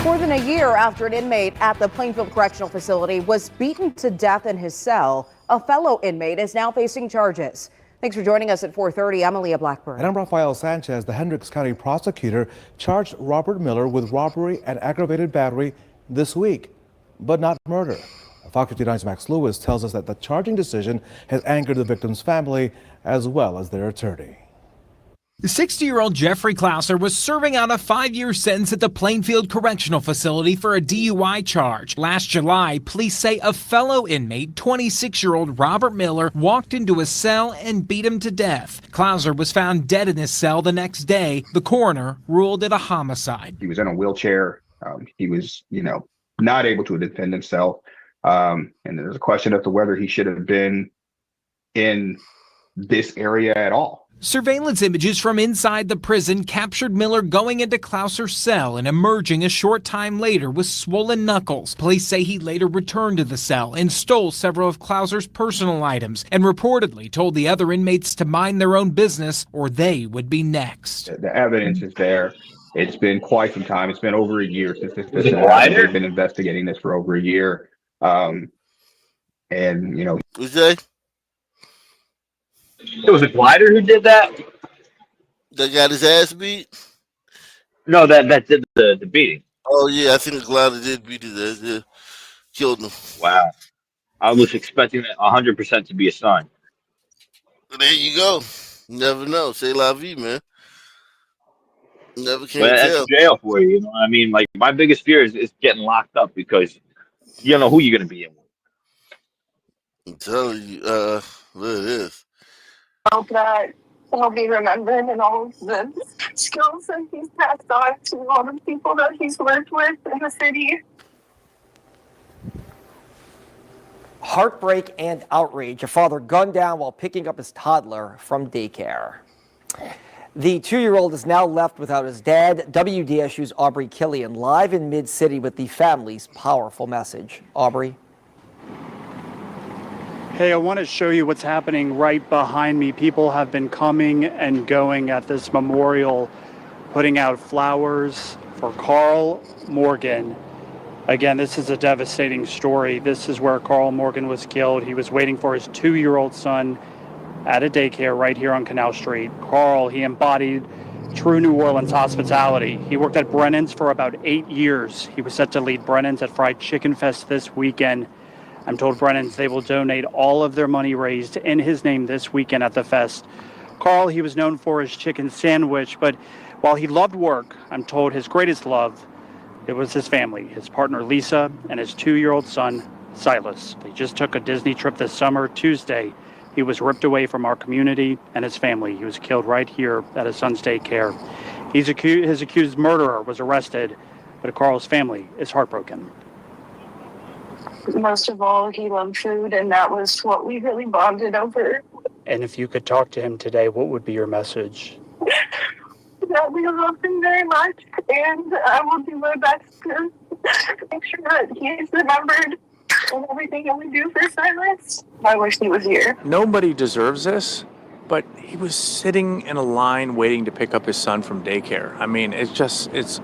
More than a year after an inmate at the Plainfield Correctional Facility was beaten to death in his cell, a fellow inmate is now facing charges. Thanks for joining us at 4:30. I'm Aaliyah Blackburn. And I'm Rafael Sanchez. The Hendricks County prosecutor charged Robert Miller with robbery and aggravated battery this week, but not murder. Fox 59's Max Lewis tells us that the charging decision has angered the victim's family as well as their attorney. The 60-year-old Jeffrey Clouser was serving out a 5-year sentence at the Plainfield Correctional Facility for a DUI charge. Last July, police say a fellow inmate, 26-year-old Robert Miller, walked into his cell and beat him to death. Clouser was found dead in his cell the next day. The coroner ruled it a homicide. He was in a wheelchair. He was, not able to defend himself. And there's a question as to whether he should have been in this area at all. Surveillance images from inside the prison captured Miller going into Clouser's cell and emerging a short time later with swollen knuckles. Police say he later returned to the cell and stole several of Clouser's personal items and reportedly told the other inmates to mind their own business or they would be next. The evidence is there. It's been quite some time. It's been over a year since this happened. They've been investigating this for over a year. Who's that? It was a glider who did that? That got his ass beat? No, that did the beating. Oh, yeah, I think the glider did beat his ass. Yeah. Killed him. Wow. I was expecting that 100% to be a son. There you go. Never know. C'est la vie, man. Never can That's tell. jail for you, you know what I mean? Like, my biggest fear is getting locked up because you don't know who you're going to be in with. I'm telling you, what it is. Hope that he'll be remembered and all of the skills that he's passed on to all the people that he's worked with in the city. Heartbreak and outrage. A father gunned down while picking up his toddler from daycare. The 2-year-old is now left without his dad. WDSU's Aubrey Killian live in Mid-City with the family's powerful message. Aubrey. Hey, I want to show you what's happening right behind me. People have been coming and going at this memorial, putting out flowers for Carl Morgan. Again, this is a devastating story. This is where Carl Morgan was killed. He was waiting for his 2-year-old son at a daycare right here on Canal Street. Carl, he embodied true New Orleans hospitality. He worked at Brennan's for about 8 years. He was set to lead Brennan's at Fried Chicken Fest this weekend. I'm told Brennan's they will donate all of their money raised in his name this weekend at the fest. Carl, he was known for his chicken sandwich, but while he loved work, I'm told his greatest love It was his family, his partner Lisa, and his 2-year-old son Silas. They just took a Disney trip this summer. Tuesday, he was ripped away from our community and his family. He was killed right here at his son's daycare. His accused murderer was arrested, but Carl's family is heartbroken. Most of all, he loved food, and that was what we really bonded over. And if you could talk to him today, what would be your message? That we love him very much, and I will do my best to make sure that he's remembered in everything that we do for Silas. I wish he was here. Nobody deserves this, but he was sitting in a line waiting to pick up his son from daycare. I mean, it's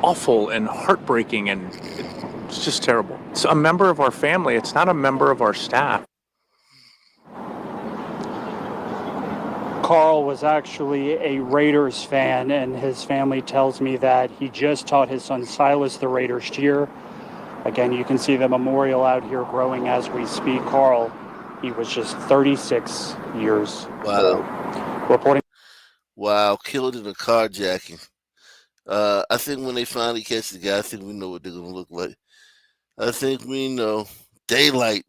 awful and heartbreaking, and it's just terrible. It's a member of our family. It's not a member of our staff. Carl was actually a Raiders fan, and his family tells me that he just taught his son Silas the Raiders cheer. Again, you can see the memorial out here growing as we speak. Carl, he was just 36 years old. Reporting. Wow, killed in a carjacking. I think when they finally catch the guy, I think we know what they're going to look like. I think we know. Daylight.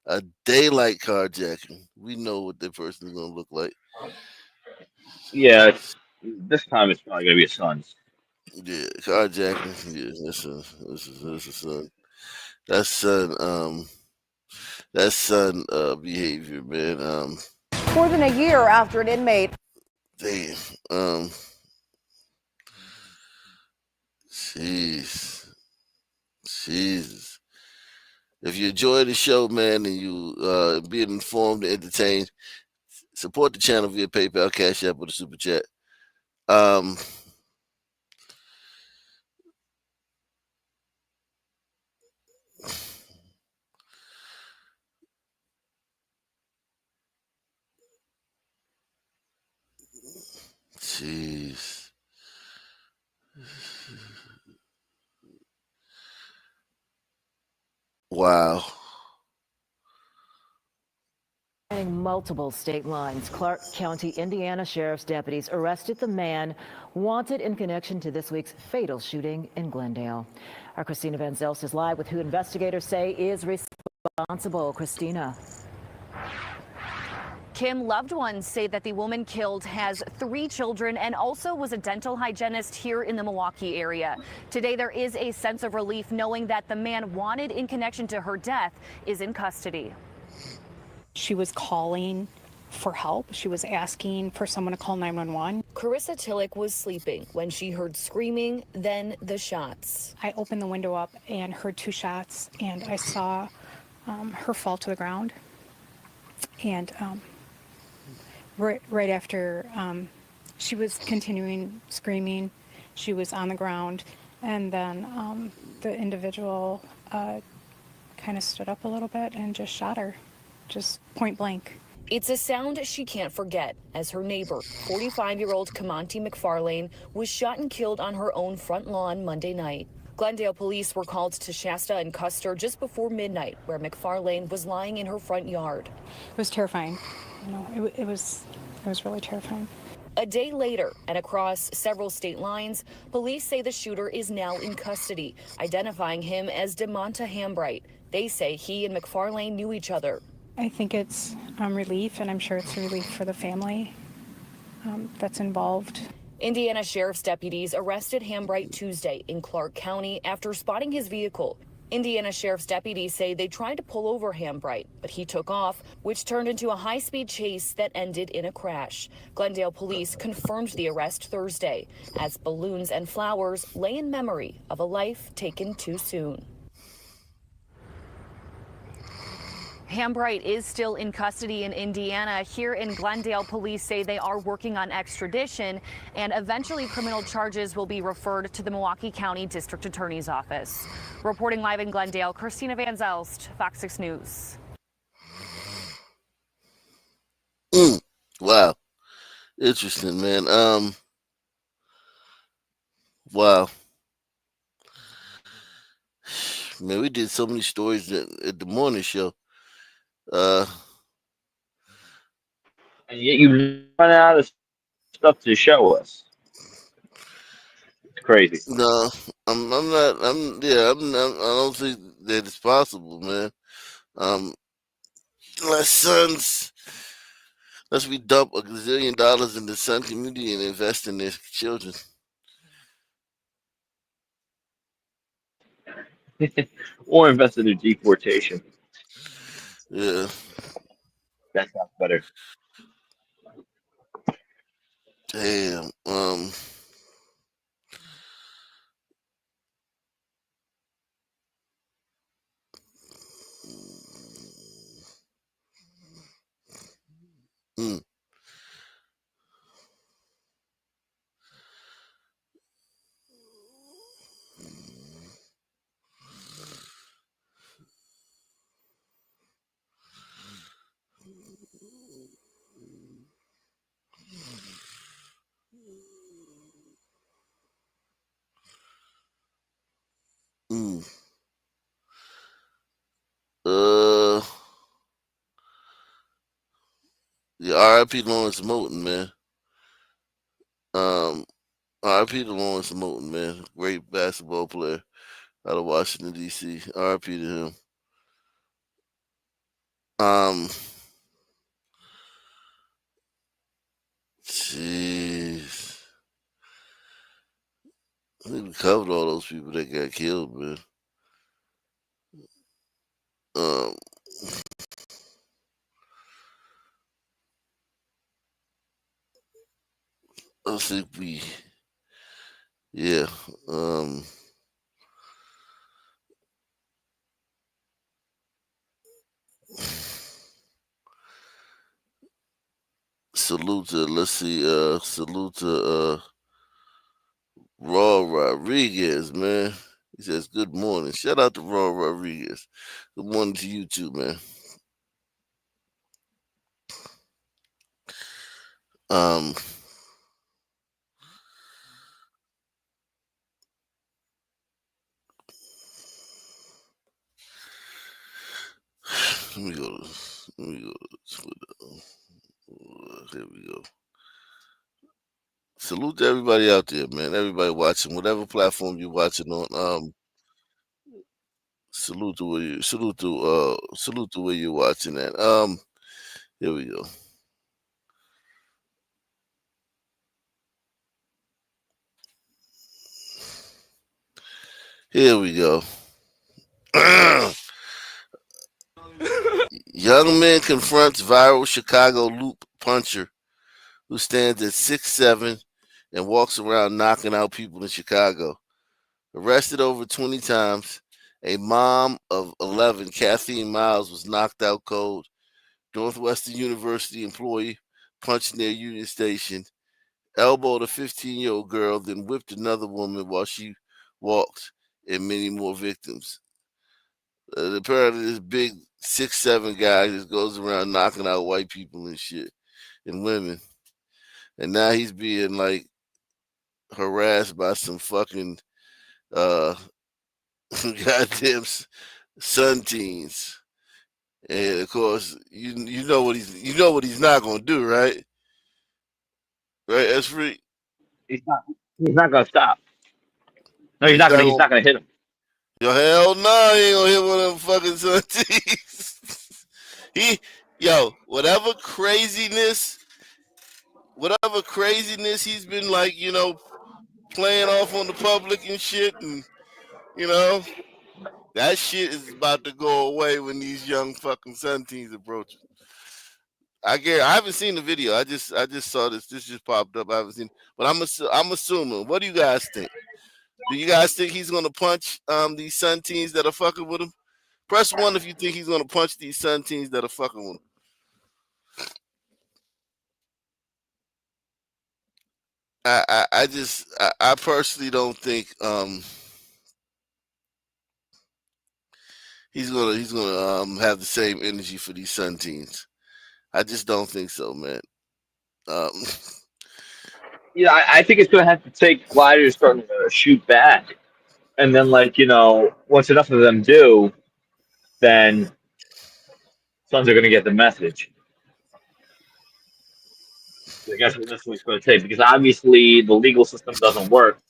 A daylight carjacking. We know what that person is going to look like. Yeah, this time it's probably going to be his son's. Yeah, carjacking. Yeah, that's a son. That's son behavior, man. More than a year after an inmate. Damn. Jesus. If you enjoy the show, man, and you being informed and entertained, support the channel via PayPal, Cash App, or the Super Chat. Jeez. Wow. Multiple state lines. Clark County, Indiana Sheriff's deputies arrested the man wanted in connection to this week's fatal shooting in Glendale. Our Christina Van Zelst is live with who investigators say is responsible. Christina. Kim, loved ones say that the woman killed has 3 children and also was a dental hygienist here in the Milwaukee area. Today, there is a sense of relief knowing that the man wanted in connection to her death is in custody. She was calling for help. She was asking for someone to call 911. Carissa Tillich was sleeping when she heard screaming, then the shots. I opened the window up and heard 2 shots, and I saw her fall to the ground. And right after she was continuing screaming, she was on the ground, and then the individual kind of stood up a little bit and just shot her, just point blank. It's a sound she can't forget as her neighbor, 45-year-old Kamonte McFarlane, was shot and killed on her own front lawn Monday night. Glendale police were called to Shasta and Custer just before midnight, where McFarlane was lying in her front yard. It was terrifying. It was really terrifying. A day later, and across several state lines, police say the shooter is now in custody, identifying him as DeMonta Hambright. They say he and McFarlane knew each other. I think it's relief, and I'm sure it's relief for the family that's involved. Indiana Sheriff's deputies arrested Hambright Tuesday in Clark County after spotting his vehicle. Indiana Sheriff's deputies say they tried to pull over Hambright, but he took off, which turned into a high-speed chase that ended in a crash. Glendale police confirmed the arrest Thursday as balloons and flowers lay in memory of a life taken too soon. Hambright is still in custody in Indiana. Here in Glendale, police say they are working on extradition, and eventually criminal charges will be referred to the Milwaukee County District Attorney's Office. Reporting live in Glendale, Christina Van Zelst, Fox 6 News. Wow. Interesting, man. Wow. Man, we did so many stories at the morning show. And yet you run out of stuff to show us. It's crazy. No, I'm not. Yeah. I don't think that it's possible, man. Unless we dump $1 gazillion in the Sun community and invest in their children. Or invest in their deportation. Yeah. That sounds better. Damn. Mm. Mm. Yeah, R.I.P. Lawrence Moten, man. R.I.P. to Lawrence Moten, man. Great basketball player out of Washington, D.C. R.I.P. to him. Jeez. I think we covered all those people that got killed, man. I think yeah. Salute to Raw Rodriguez, man. He says good morning. Shout out to Raw Rodriguez. Good morning to you too, man. Let me go to Twitter. Here we go. Salute to everybody out there, man. Everybody watching, whatever platform you're watching on. Salute to where you're watching at. Here we go. Here we go. Young man confronts viral Chicago loop puncher who stands at 6'7" and walks around knocking out people in Chicago. Arrested over 20 times, a mom of 11, Kathleen Miles, was knocked out cold. Northwestern University employee punched near Union Station, elbowed a 15-year-old girl, then whipped another woman while she walked, and many more victims. Apparently, this big 6'7" guy just goes around knocking out white people and shit and women. And now he's being like harassed by some fucking goddamn Sun teens. And of course, you know what he's not gonna do, right? Right, that's free. He's not gonna stop. No, he's not gonna hit him. Yo, hell no, he ain't gonna hit one of them fucking Sun teens. Whatever craziness he's been like, playing off on the public and shit, and that shit is about to go away when these young fucking Sun teens approach. I haven't seen the video. I just saw this. This just popped up. I haven't seen, but I'm assuming. What do you guys think? Do you guys think he's gonna punch these Sun teens that are fucking with him? Press 1 if you think he's gonna punch these Sun teens that are fucking with him. I personally don't think he's gonna have the same energy for these Sun teens. I just don't think so, man. Yeah, I think it's gonna have to take gliders starting to shoot back, and then once enough of them do, then Suns are gonna get the message. I guess that's what it's going to take, because obviously the legal system doesn't work.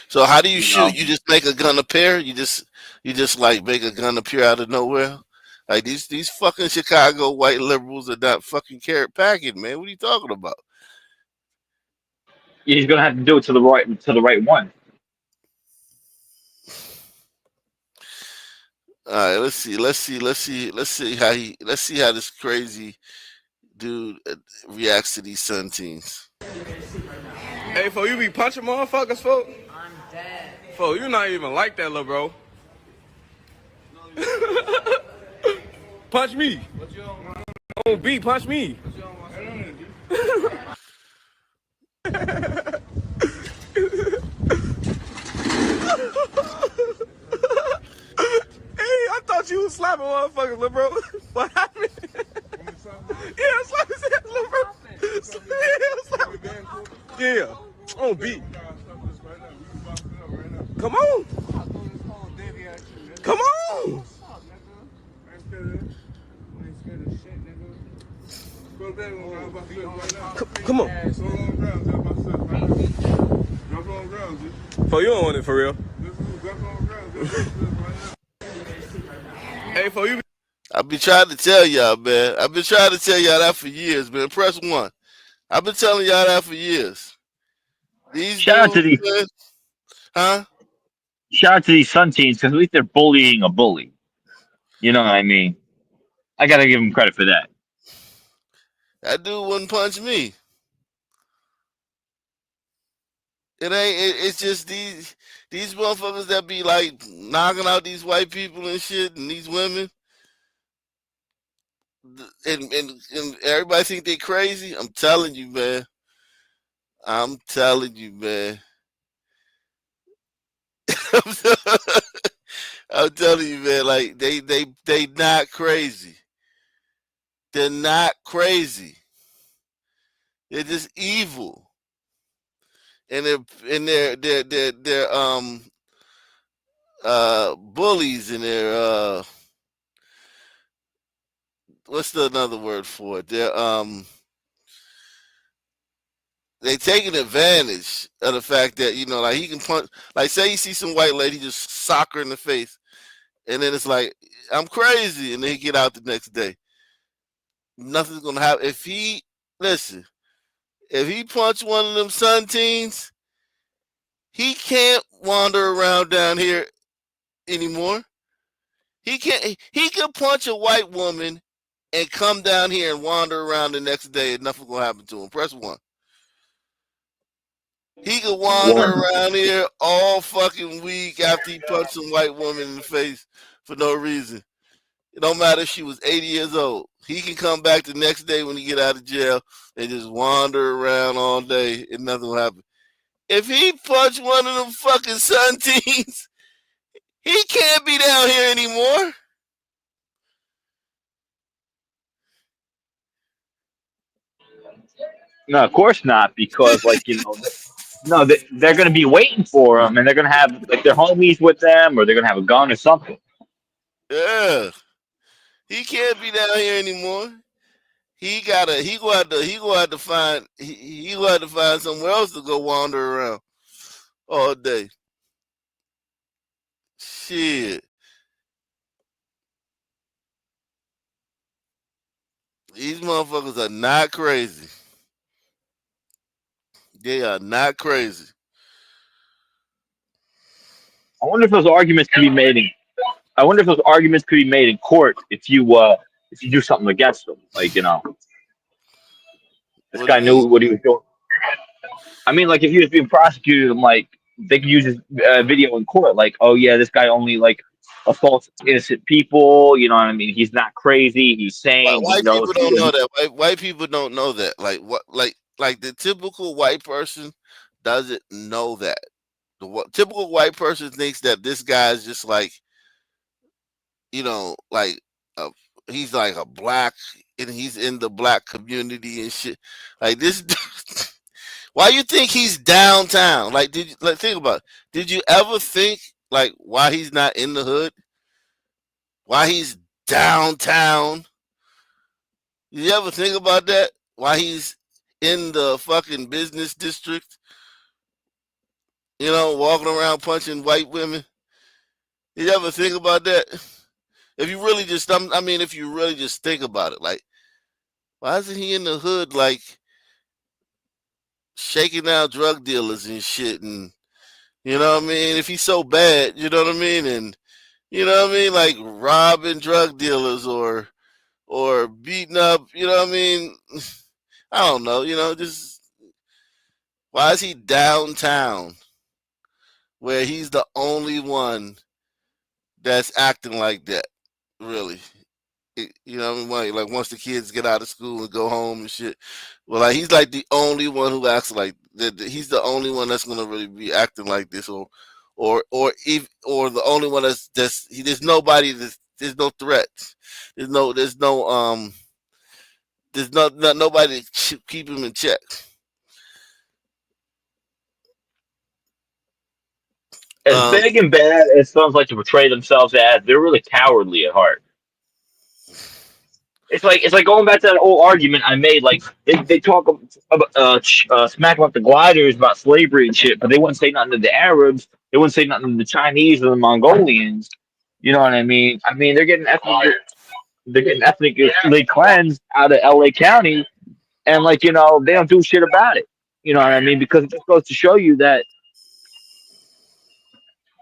So how do you You know, shoot? You just make a gun appear? You just like make a gun appear out of nowhere? Like these fucking Chicago white liberals are not fucking carrot packing, man. What are you talking about? he's gonna have to do it to the right one. All right, let's see how this crazy dude reacts to these Sun teams. Hey, fo, you be punching motherfuckers, fo? I'm dead. Fo, you not even like that, little bro. Punch me. On beat, punch me. Hey, I thought you was slapping motherfuckers, little bro. What happened? Yeah, slap his ass, little bro. Yeah, on beat. Come on. Come on. Come on. For you don't want it for real. Hey, for you. I've been trying to tell y'all, man. I've been trying to tell y'all that for years, man. Press 1. I've been telling y'all that for years. These Shout out to dudes, these, man, huh? shout out to these Sun teams because at least they're bullying a bully. You know what I mean? I gotta give them credit for that. That dude wouldn't punch me. It's just these motherfuckers that be like knocking out these white people and shit and these women. And everybody think they crazy. I'm telling you, man. I'm telling you, man. I'm telling you, man. Like they not crazy. They're not crazy. They're just evil. And they're bullies, and they're what's another word for it? They taking advantage of the fact that, you know, like he can punch, like say you see some white lady just sock her in the face, and then it's like, I'm crazy, and then he get out the next day. Nothing's gonna happen. If he punch one of them Sun teens, he can't wander around down here anymore. He can't. He could punch a white woman and come down here and wander around the next day, and nothing's gonna happen to him. Press 1. He could wander around here all fucking week after he punched some white woman in the face for no reason. It don't matter if she was 80 years old. He can come back the next day when he get out of jail and just wander around all day and nothing will happen. If he punched one of them fucking Sun teens, he can't be down here anymore. No, of course not, because like, you know, no, they're gonna be waiting for him, and they're gonna have like their homies with them, or they're gonna have a gun or something. Yeah. He can't be down here anymore. He gonna have to find somewhere else to go wander around all day. Shit. These motherfuckers are not crazy. They are not crazy. I wonder if those arguments could be made in. I wonder if those arguments could be made in court if you do something against them, like, you know, this What guy do you knew mean? what he was doing. I mean, like if he was being prosecuted, and like they could use his video in court, like, oh yeah, this guy only like assaults innocent people. You know what I mean? He's not crazy. He's sane. He White knows. people don't know that. White people don't know that. Like what? Like the typical white person doesn't know that. Typical white person thinks that this guy is just like, you know, like he's like a black, and he's in the black community and shit. Like this. Why you think he's downtown? Like, think about it. Did you ever think like why he's not in the hood? Why he's downtown? Did you ever think about that? Why he's in the fucking business district? You know, walking around punching white women. Did you ever think about that? If you really just, I mean, if you really just think about it, like, why isn't he in the hood, like, shaking down drug dealers and shit? And, you know what I mean? If he's so bad, you know what I mean? And, you know what I mean? Like, robbing drug dealers or beating up, you know what I mean? I don't know, you know, just, why is he downtown where he's the only one that's acting like that, really? You know what I mean? Like once the kids get out of school and go home and shit. Well, like he's like the only one who acts like that. He's the only one that's gonna really be acting like this, or the only one there's nobody. There's no threats. There's nobody to keep him in check. As big and bad as sons like to portray themselves as, they're really cowardly at heart. It's like going back to that old argument I made. Like they talk about smack about the gliders, about slavery and shit, but they wouldn't say nothing to the Arabs. They wouldn't say nothing to the Chinese or the Mongolians. You know what I mean? I mean they're getting ethnically cleansed out of LA County, and like you know they don't do shit about it. You know what I mean? Because it just goes to show you that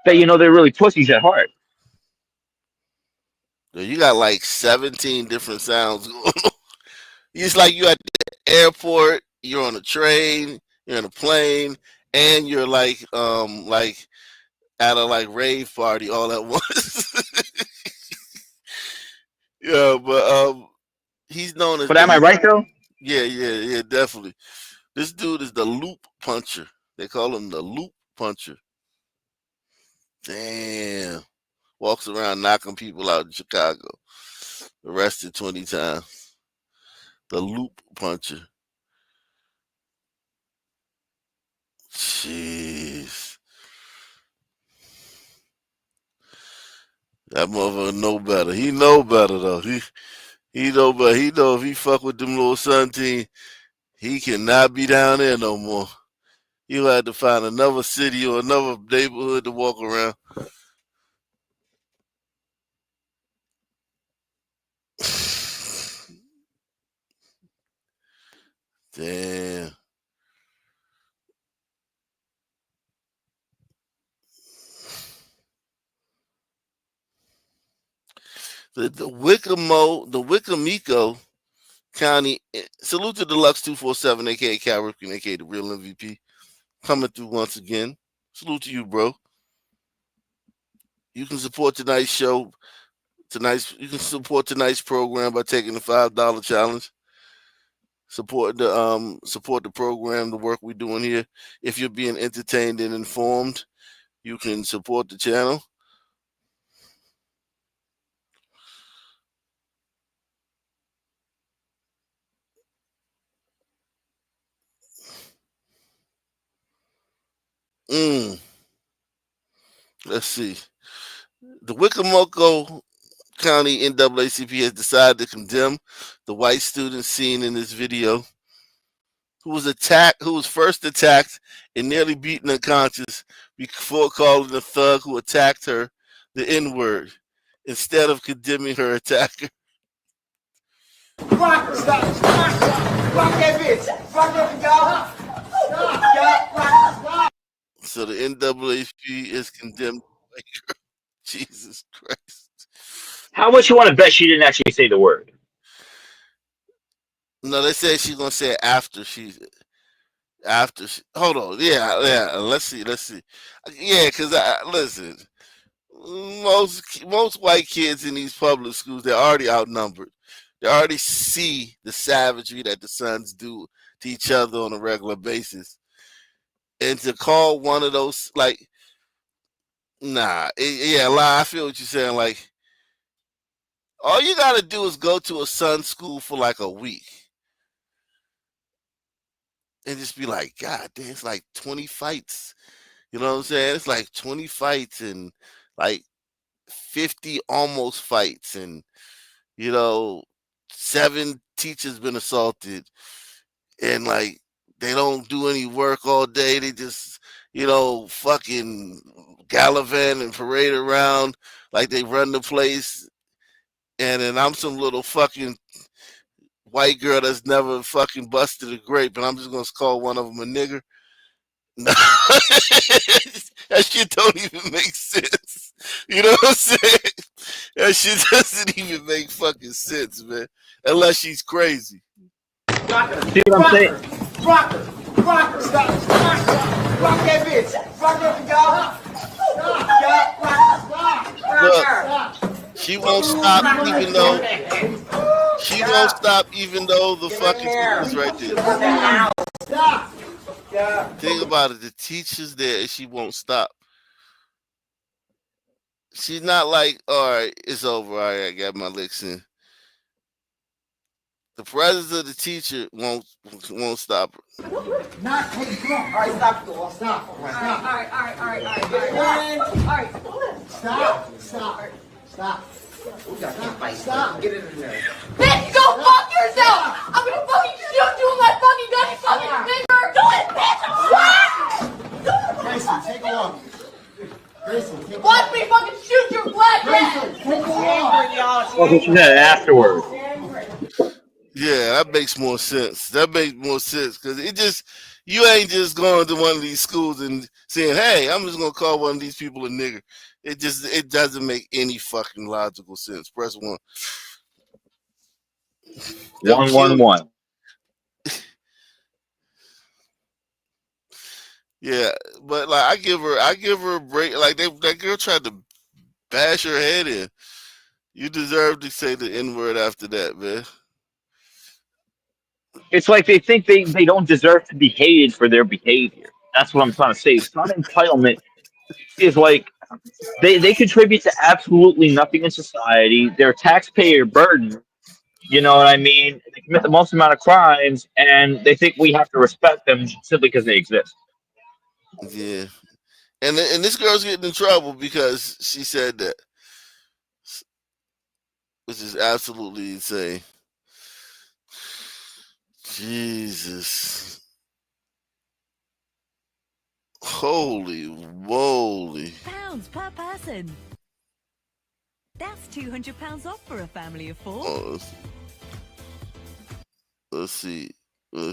you know they're really pussies at heart. You got like 17 different sounds going on. It's like you at the airport, you're on a train, you're in a plane, and you're like at a like rave party all at once. Yeah, but he's known as. But am I right though? Yeah, definitely. This dude is the loop puncher. They call him the loop puncher. Damn. Walks around knocking people out in Chicago. Arrested 20 times. The loop puncher. Jeez. That motherfucker know better. He know better though. He know better. He know if he fuck with them little Sun team, he cannot be down there no more. He'll have to find another city or another neighborhood to walk around. Damn. The Wicomico County, salute to Deluxe 247, aka Cal Ripken, aka the real MVP, coming through once again. Salute to you, bro. You can support tonight's show. You can support tonight's program by taking the $5 challenge. Support the program, the work we're doing here. If you're being entertained and informed, you can support the channel. Let's see. The Wicomico County NAACP has decided to condemn the white student seen in this video, who was first attacked and nearly beaten unconscious before calling the thug who attacked her the N-word, instead of condemning her attacker. Rock that bitch. Rock that y'all. So the NAACP is condemned. Jesus Christ. How much you want to bet she didn't actually say the word? No, they say she's gonna say it after she. Hold on, yeah. Let's see. Yeah, because listen, most white kids in these public schools, they're already outnumbered. They already see the savagery that the sons do to each other on a regular basis, and to call one of those like, I feel what you're saying. Like, all you gotta do is go to a son's school for like a week. And just be like, God damn, it's like 20 fights. You know what I'm saying? It's like 20 fights and like 50 almost fights. And, 7 teachers been assaulted. And like, they don't do any work all day. They just, fucking gallivant and parade around like they run the place, and then I'm some little fucking white girl that's never fucking busted a grape, and I'm just gonna call one of them a nigger. No, that shit don't even make sense. You know what I'm saying? That shit doesn't even make fucking sense, man. Unless she's crazy. See what I'm saying? Rocker, stop, rock that bitch, rock that Look, she won't stop even though the fucking teacher's right there. Think about it, the teacher's there and she won't stop. She's not like, all right, it's over. All right, I got my licks in. The presence of the teacher won't stop her. Not take, come on. All right, stop. All right. Stop. We got to fight. Stop. Get in there. Bitch, go fuck yourself! I'm gonna fucking shoot you with my fucking gun, you fucking finger! Do it, bitch! Grayson, take a walk. Watch me fucking shoot your black ass! Well, what you said afterwards. Yeah, that makes more sense. Because you ain't just going to one of these schools and saying, hey, I'm just going to call one of these people a nigger. It doesn't make any fucking logical sense. Press 1. 111. Yeah, but like I give her a break. Like that girl tried to bash her head in. You deserve to say the N-word after that, man. It's like they think they don't deserve to be hated for their behavior. That's what I'm trying to say. It's not entitlement. It's like they contribute to absolutely nothing in society. They're a taxpayer burden. You know what I mean? They commit the most amount of crimes, and they think we have to respect them simply because they exist. Yeah, and this girl's getting in trouble because she said that, which is absolutely insane. Jesus. Holy moly. Pounds per person. That's £200 off for a family of 4. Oh, let's see. He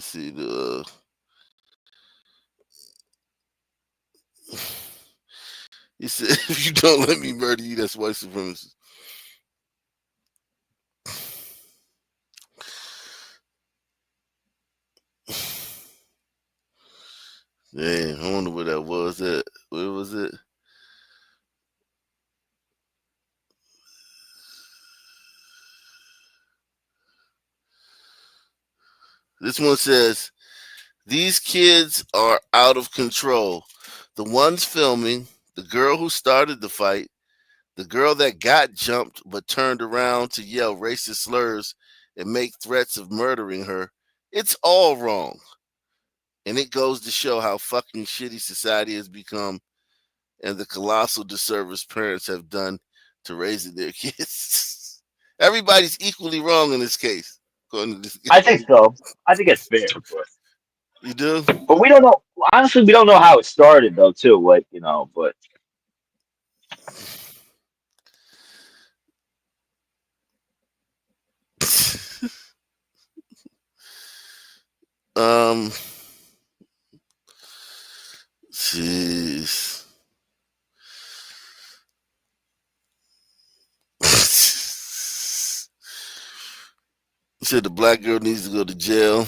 said, if you don't let me murder you, that's white supremacy. Damn, I wonder where that was at. Where was it? This one says, these kids are out of control. The ones filming, the girl who started the fight, the girl that got jumped but turned around to yell racist slurs and make threats of murdering her. It's all wrong. And it goes to show how fucking shitty society has become and the colossal disservice parents have done to raising their kids. Everybody's equally wrong in this case. I think so. I think it's fair. But you do? But we don't know. Honestly, we don't know how it started, though, too. Like, but. Jeez. Said the black girl needs to go to jail.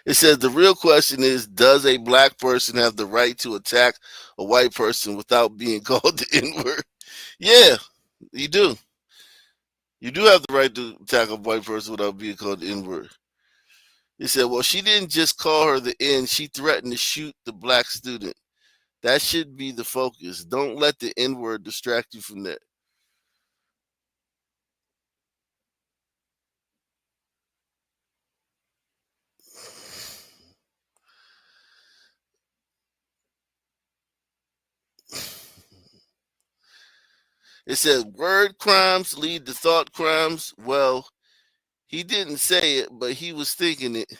It says the real question is, does a black person have the right to attack a white person without being called the N-word? Yeah, you do. You do have the right to attack a white person without being called the N-word. He said, well, she didn't just call her the N, she threatened to shoot the black student. That should be the focus. Don't let the N-word distract you from that. It says word crimes lead to thought crimes. Well, he didn't say it, but he was thinking it.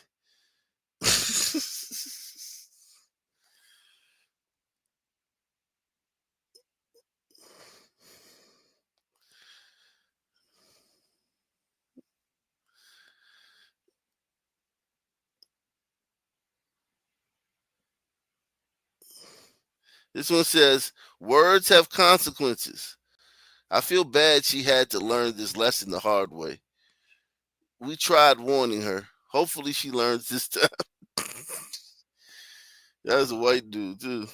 This one says, words have consequences. I feel bad she had to learn this lesson the hard way. We tried warning her. Hopefully she learns this time. That was a white dude, too.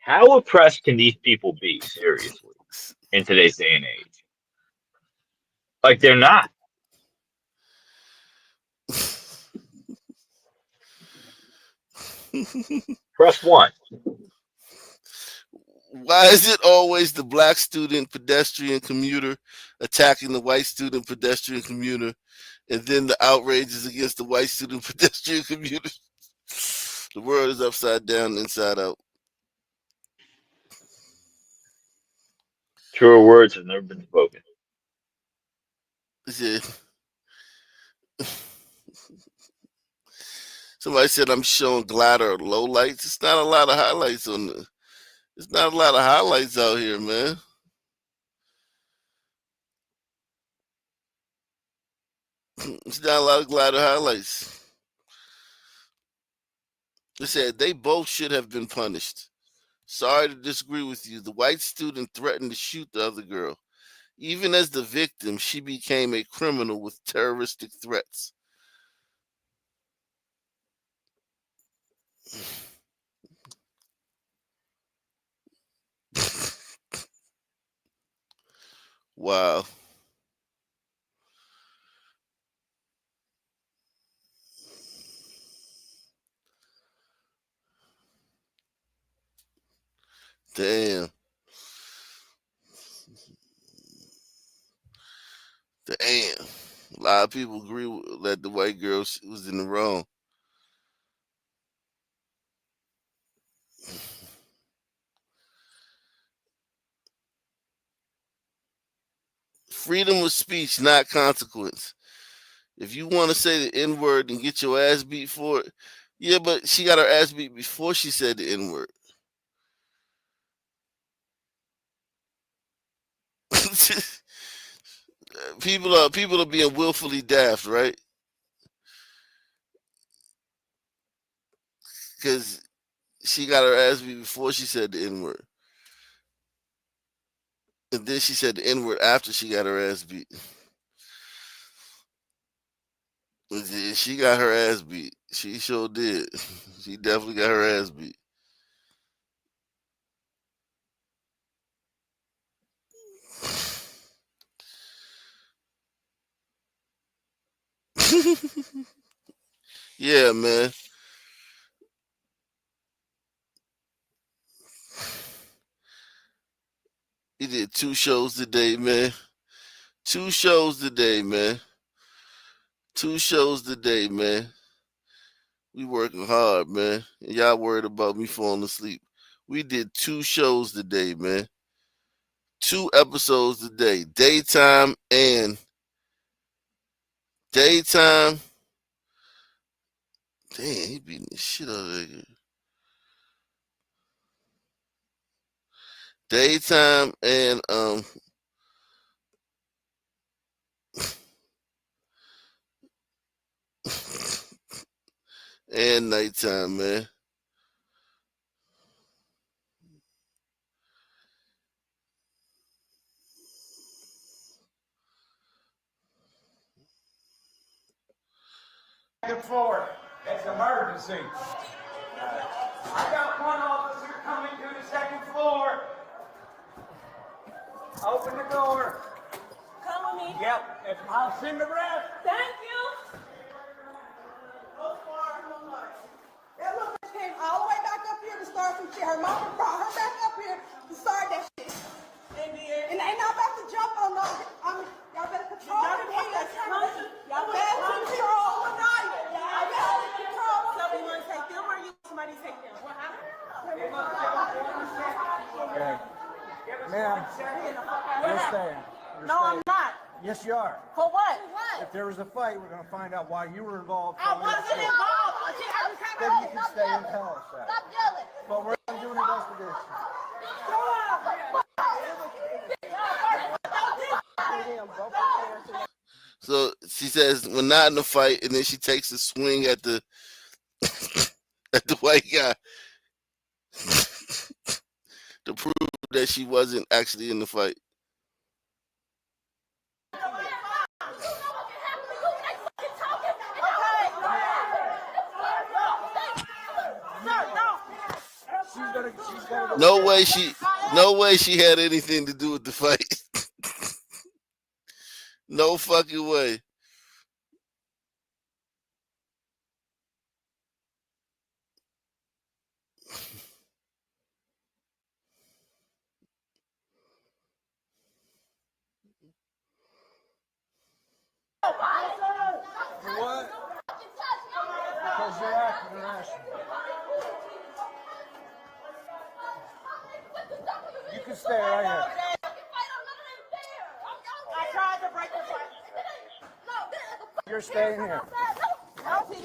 How oppressed can these people be, seriously, in today's day and age? Like, they're not. Press 1. Why is it always the black student pedestrian commuter attacking the white student pedestrian commuter, and then the outrages against the white student pedestrian commuter? The world is upside down, inside out. Truer words have never been spoken. Yeah. Somebody said I'm showing glider low lights. It's not a lot of highlights on the. It's not a lot of highlights out here, man. It's not a lot of glider highlights. They said they both should have been punished. Sorry to disagree with you. The white student threatened to shoot the other girl. Even as the victim, she became a criminal with terroristic threats. Wow. Damn. Damn. A lot of people agree that the white girl was in the wrong. Freedom of speech, not consequence. If you want to say the N-word and get your ass beat for it, yeah, but she got her ass beat before she said the N-word. People are being willfully daft, right? Because she got her ass beat before she said the N-word. And then she said the N-word after she got her ass beat. She got her ass beat. She sure did. She definitely got her ass beat. Yeah, man. He did 2 shows today, man. 2 shows today, man. 2 shows today, man. We working hard, man. And y'all worried about me falling asleep. We did 2 shows today, man. 2 episodes today. Daytime and daytime. Damn, he beating the shit out of that girl. Daytime and and nighttime, man. Second floor. It's emergency. I got one officer coming to the second floor. Open the door. Come with me. Yep. I'll send the rest. Thank you. Yeah, look, she came all the way back up here to start some shit. Her mama You're staying. No, I'm not. Yes, you are. For what? If there was a fight, we're going to find out why you were involved. I wasn't involved. I just came Then home. you can stay and tell us that. Stop yelling. But we're going to do an investigation. So she says we're not in a fight, and then she takes a swing at the at the white guy to prove that she wasn't actually in the fight. No way she had anything to do with the fight. No fucking way. For what? Because you're acting irrational. You can stay right here. I tried to break the fight. You're staying here. Okay,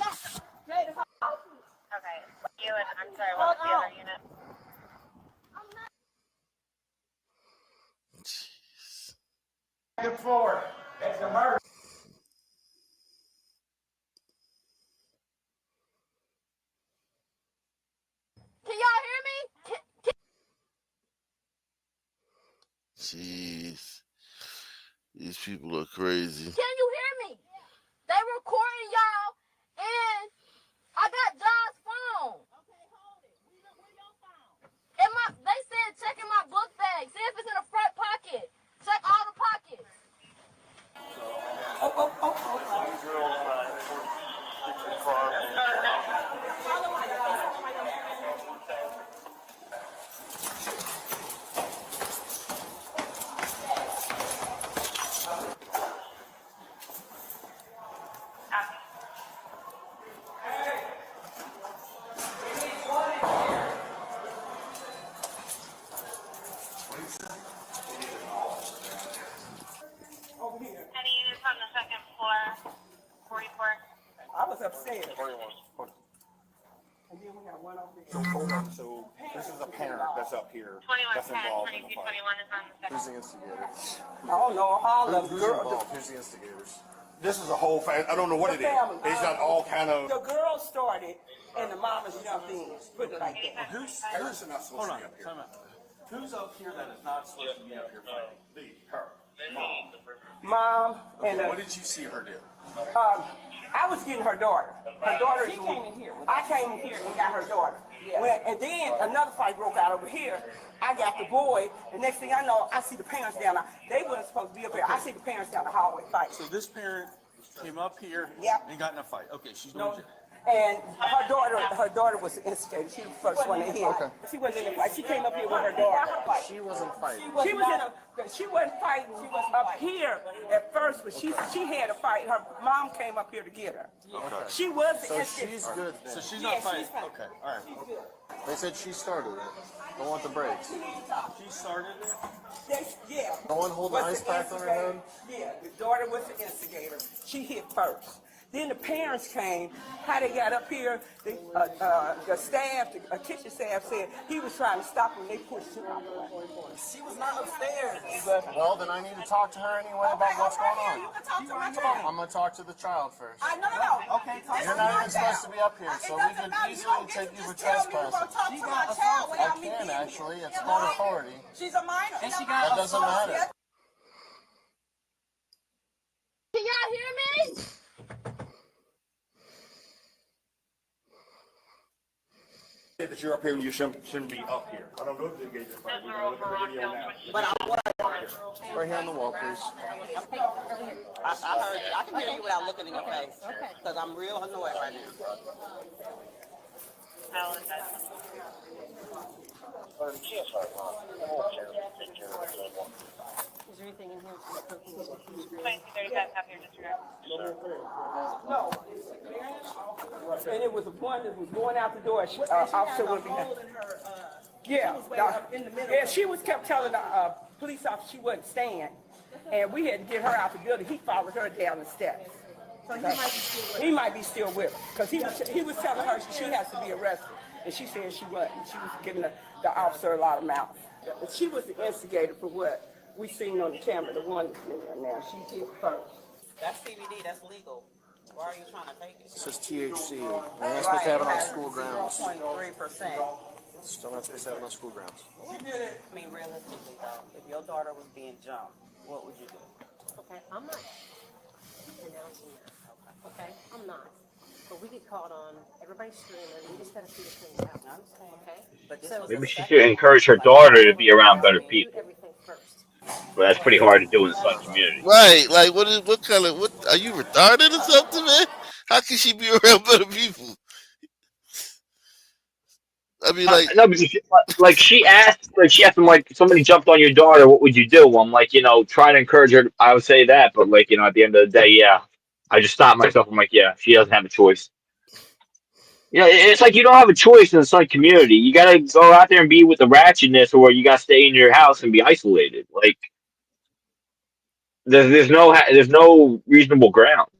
you and I'm sorry, what was the other unit? Good forward. It's a murder. Can y'all hear me? Jeez. These people are crazy. Can you hear me? They recording y'all, and I got John's phone. Okay, hold it. Where your phone? They said check in my book bag. See if it's in the front pocket. Check all the pockets. Any units on the second floor? 44. I was upstairs. And then we got one over there. Hold on. So this is a parent that's up here. 2110, 2221 is on the second. Who's the instigator? I don't know, all of them. Who's involved? Who's the instigators? This is a whole family. I don't know what it is. It's not all kind of. The girl started and the mamas jumped in. Put it like that. Who's not supposed to be up here? Who's up here that is not supposed to be up here fighting? Her. Mom and What did you see her do? I was getting her daughter. Her daughter. She came in here. I came in here and got her daughter. And then another fight broke out over here. I got the boy. The next thing I know, I see the parents down there. They weren't supposed to be up here. I see the parents down the hallway fighting. So this parent came up here and got in a fight. Okay, she's going to. And her daughter was the instigator. She was the first one to hit. Okay. She wasn't in a fight. She came up here with her daughter. She wasn't fighting. She wasn't fighting. She was up here at first, but she had a fight. Her mom came up here to get her. Okay. She was the So instigator. she's good. So she's not fighting. Okay. All right. They said she started it. Don't want the brakes. She started it? Yeah. No one hold the ice pack on her head? Yeah, the daughter was the instigator. She hit first. Then the parents came. How they got up here, the staff, the kitchen staff said he was trying to stop him. They pushed him out the way. She was not upstairs. Well, then I need to talk to her anyway about what's going on. You can talk to my child. I'm going to talk to the child first. No. Okay, You're not even supposed to be up here, so we could easily take you for trespassing. I can, actually. It's not authority. She's a minor. That doesn't matter. Can y'all hear me? That you're up here and you shouldn't be up here. I don't know if they gave you a fight. We're looking at the video now. But I was. Right here on the wall, please. I heard you. I can hear you without looking in your face. Okay. Because I'm real annoyed right now. Is there anything in here? 2235, have your disregard. No. And it was the one that was going out the door. Officer was behind. Yeah, yeah. She was kept telling the police officer, she wouldn't stand. And we had to get her out the building. He followed her down the steps. So He might be still with her. Because he was telling her she has to be arrested. And she said she wasn't. She was giving the officer a lot of mouth. She was the instigator for what we seen on the camera, the one that's in there now. She did first. That's CBD, that's legal. Why are you trying to take it? It says THC. We're not supposed to have it on school grounds. 0.3%. Still not supposed to have it on school grounds. I mean, realistically, though, if your daughter was being jumped, what would you do? Okay, I'm not denouncing that. Okay, I'm not. But we get caught on everybody's streaming. We just gotta figure things out. I understand. Okay. But this So was Maybe she should encourage her daughter to be around better people. everything first. But that's pretty hard to do in such community. Right? Like, what are you retarded or something, man? How can she be around better people? I mean, like, no, because she asked him, like, somebody jumped on your daughter, what would you do? I'm like, try to encourage her. I would say that, but like, at the end of the day, yeah, I just stopped myself. I'm like, yeah, she doesn't have a choice. It's like you don't have a choice in the Sun community. You gotta go out there and be with the ratchetness, or you gotta stay in your house and be isolated. Like, there's no reasonable ground.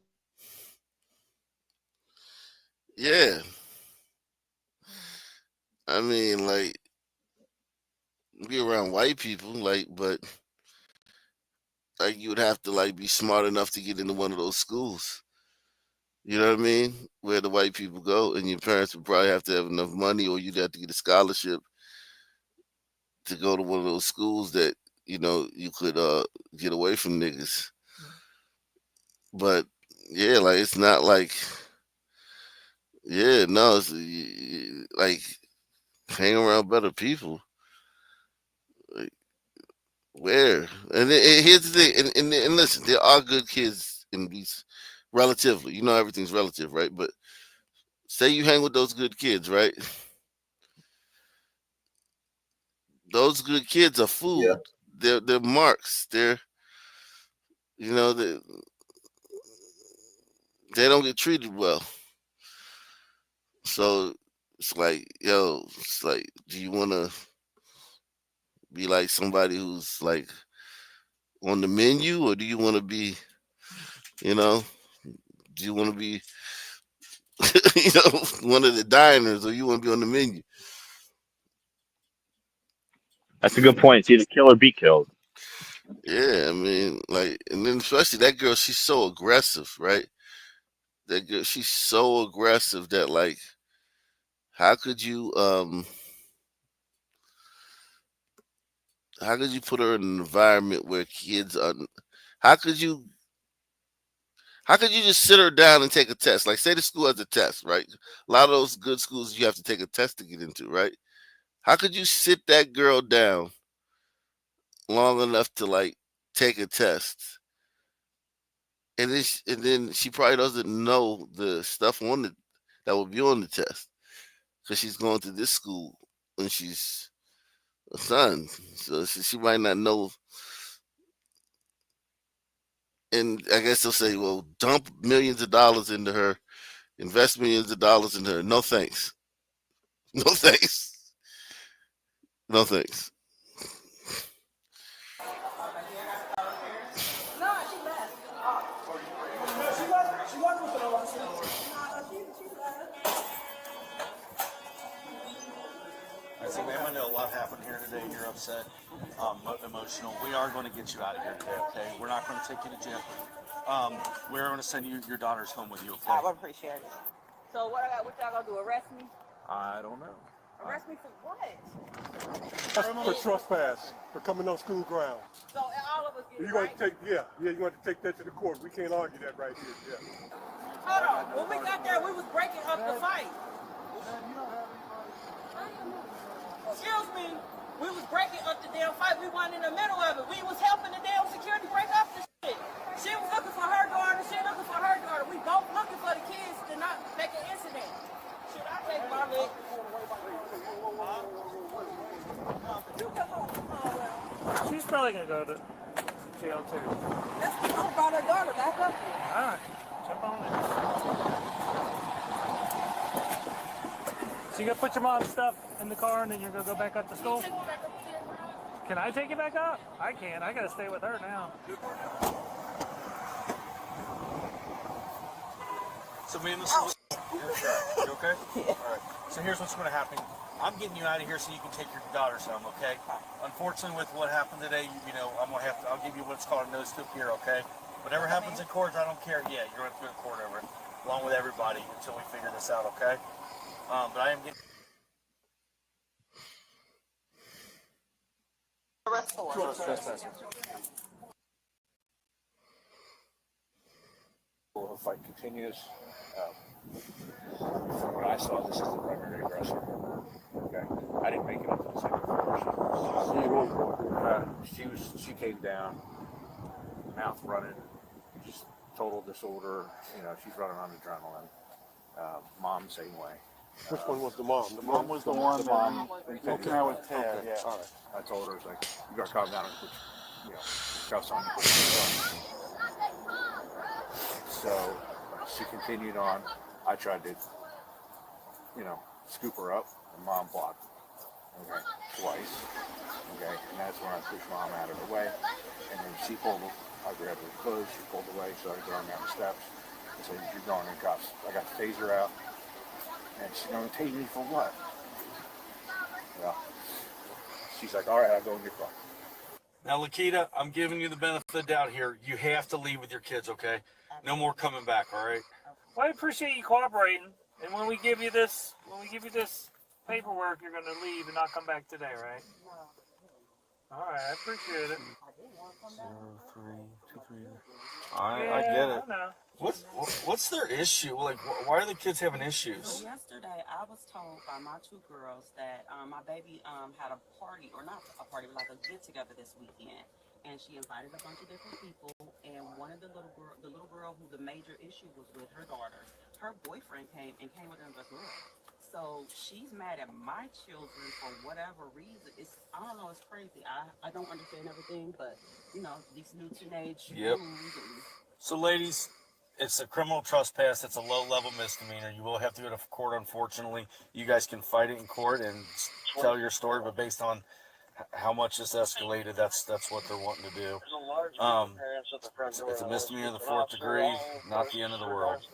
yeah. I mean, like, be around white people, like, but like you would have to like be smart enough to get into one of those schools. You know what I mean? Where the white people go, and your parents would probably have to have enough money, or you'd have to get a scholarship to go to one of those schools that you could get away from niggas. But yeah, like it's not like, yeah, no, it's like hang around better people. Like, where? And here's the thing, and listen, there are good kids in these. Relatively, everything's relative, right? But say you hang with those good kids, right? Those good kids are food. Yeah. They're marks. They're, they don't get treated well. So it's like, do you want to be like somebody who's like on the menu, or do you want to be, do you want to be, one of the diners, or you want to be on the menu? That's a good point. It's either kill or be killed. Yeah, I mean, like, and then especially that girl, she's so aggressive, right? That girl, she's so aggressive that, like, how could you put her in an environment where kids are? How could you just sit her down and take a test? Like, say the school has a test, right? A lot of those good schools, you have to take a test to get into, right? How could you sit that girl down long enough to, like, take a test? And then she probably doesn't know the stuff that will be on the test, because she's going to this school when she's a son. So she might not know. And I guess they'll say, well, dump millions of dollars into her, invest millions of dollars in her. No thanks. No thanks. No thanks. So man, I know a lot happened here today. You're upset, emotional. We are going to get you out of here today, okay? We're not going to take you to jail. We're going to send your daughters home with you, okay? I would appreciate it. So what y'all gonna do? Arrest me? I don't know. Arrest me for what? For trespass, for coming on school grounds. So all of us get You're it, going right? to take, you're going to take that to the court. We can't argue that right here. Yeah. Hold on. When we got there, we was breaking up the fight. Excuse me. We was breaking up the damn fight. We weren't in the middle of it. We was helping the damn security break up the shit. She was looking for her daughter. She looking for her daughter. We both looking for the kids to not make an incident. Should I take my leg? She's probably gonna go to jail too. Let's talk about her daughter. Back up. All right, jump on it. So you gonna put your mom's stuff in the car and then you're gonna go back up to school? Can I take you back up? I can't. I gotta stay with her now. So me and this is you okay? Yeah. All right. So here's what's going to happen. I'm getting you out of here so you can take your daughters home, okay? Unfortunately, with what happened today, I'll give you what's called a no scoop here, okay? Whatever happens in court, I don't care. Yeah, you're going to go to court over it, along with everybody, until we figure this out, okay? But I am getting. The fight continues. From what I saw, this is the primary aggressor. Okay, I didn't make it up to the second floor. She came down, mouth running, just total disorder. She's running on adrenaline. Mom, same way. Which one was the mom? The mom was the one. The mom. Okay, I was Ted. Okay. Yeah. All right. I told her, I was like, you got to calm down and put, cuffs on. So she continued on. I tried to, scoop her up, and Mom blocked. Okay, twice. Okay, and that's when I pushed Mom out of the way, and then she pulled. I grabbed her clothes. She pulled away, started going down the steps. I said, "You're going in cuffs." I got the taser out, and she's going to tase me for what? Well, she's like, "All right, I'll go in your car." Now, Lakita, I'm giving you the benefit of the doubt here. You have to leave with your kids, okay? No more coming back, all right? Well, I appreciate you cooperating. And when we give you this paperwork, you're gonna leave and not come back today, right? No. All right, I appreciate it. 0323. I get it. What's their issue? Like, why are the kids having issues? So yesterday, I was told by my two girls that my baby had a party, or not a party, but like a get together this weekend, and she invited a bunch of different people. And one of the little girl who the major issue was with, her daughter, her boyfriend came with her as well. So she's mad at my children for whatever reason. I don't know, it's crazy. I don't understand everything, but these new teenage Yep. So, ladies, it's a criminal trespass. It's a low-level misdemeanor. You will have to go to court, unfortunately. You guys can fight it in court and tell your story, but based on how much this escalated, that's what they're wanting to do. It's a misdemeanor of the 4th degree, not the end of the world.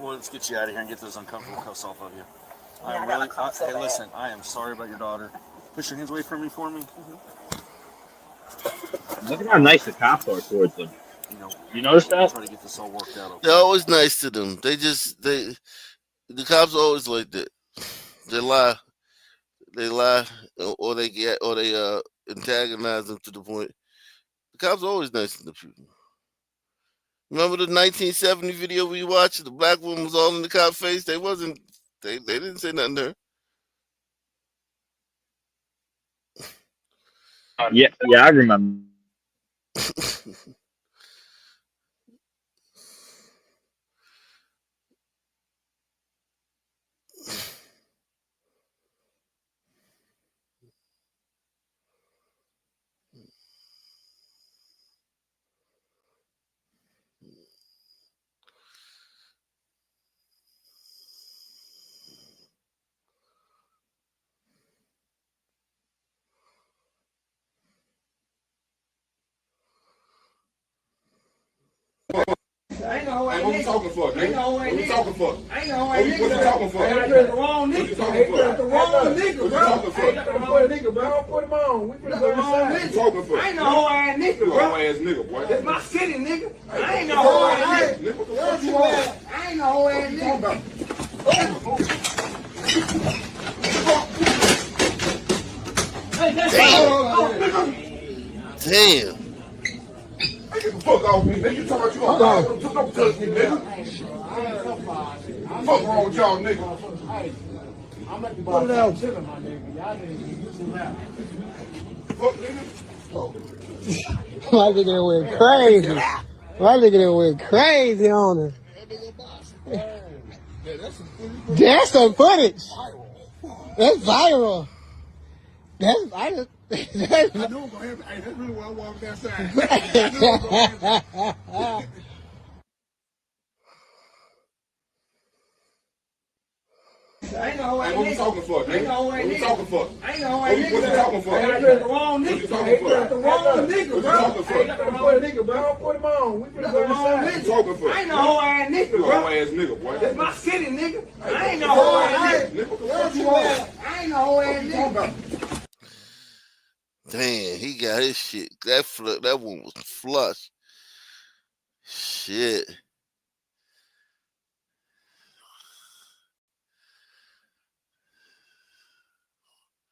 Let's get you out of here and get those uncomfortable cuffs off of you. Hey, listen, I am sorry about your daughter. Push your hands away from me for me. Look at how nice the cops are towards them. You notice that? Try to get this all worked out. Okay? They're always nice to them. The cops are always like that. They lie, or they antagonize them to the point. The cops are always nice to the people. Remember the 1970 video we watched? The black woman was all in the cop face. They didn't say nothing to her. Yeah, I remember. I know what you talking for, nigga. What you talking for? I know what you talking for? Hey, the wrong nigga. Hey, the wrong nigga, bro. Hey, the wrong nigga, bro. Put him on. We put the wrong nigga. Talking for? I ain't no whole ass nigga, bro. Whole ass nigga, boy. That's my city, nigga. I ain't no whole ass nigga. What you want? I ain't no whole ass nigga. Damn. Hey, get the fuck off me, nigga. You talking about you on don't touch me, nigga. Fuck wrong with y'all, nigga. I'm at the bottom chilling, my nigga. Y'all niggas get some out. Fuck, nigga. My nigga went crazy. My nigga went crazy on her. That's some footage. That's viral. That's viral. I know I'm gonna have. Hey, that's really why I walked outside. I know I'm gonna have. I know what What you talking for, nigga? What you talking for? I ain't no way nigga. What you talking for? I got the wrong nigga. What you talking for? I got the wrong nigga, What bro. you talking for? I got the wrong nigga, bro. Put him on. We finna go inside. What you talking for? I ain't no whole ass nigga, You a bro. whole ass nigga, boy. That's my city, nigga. I ain't no whole ass nigga. What you want? I ain't no whole ass nigga. Damn, he got his shit. That one was flush. Shit.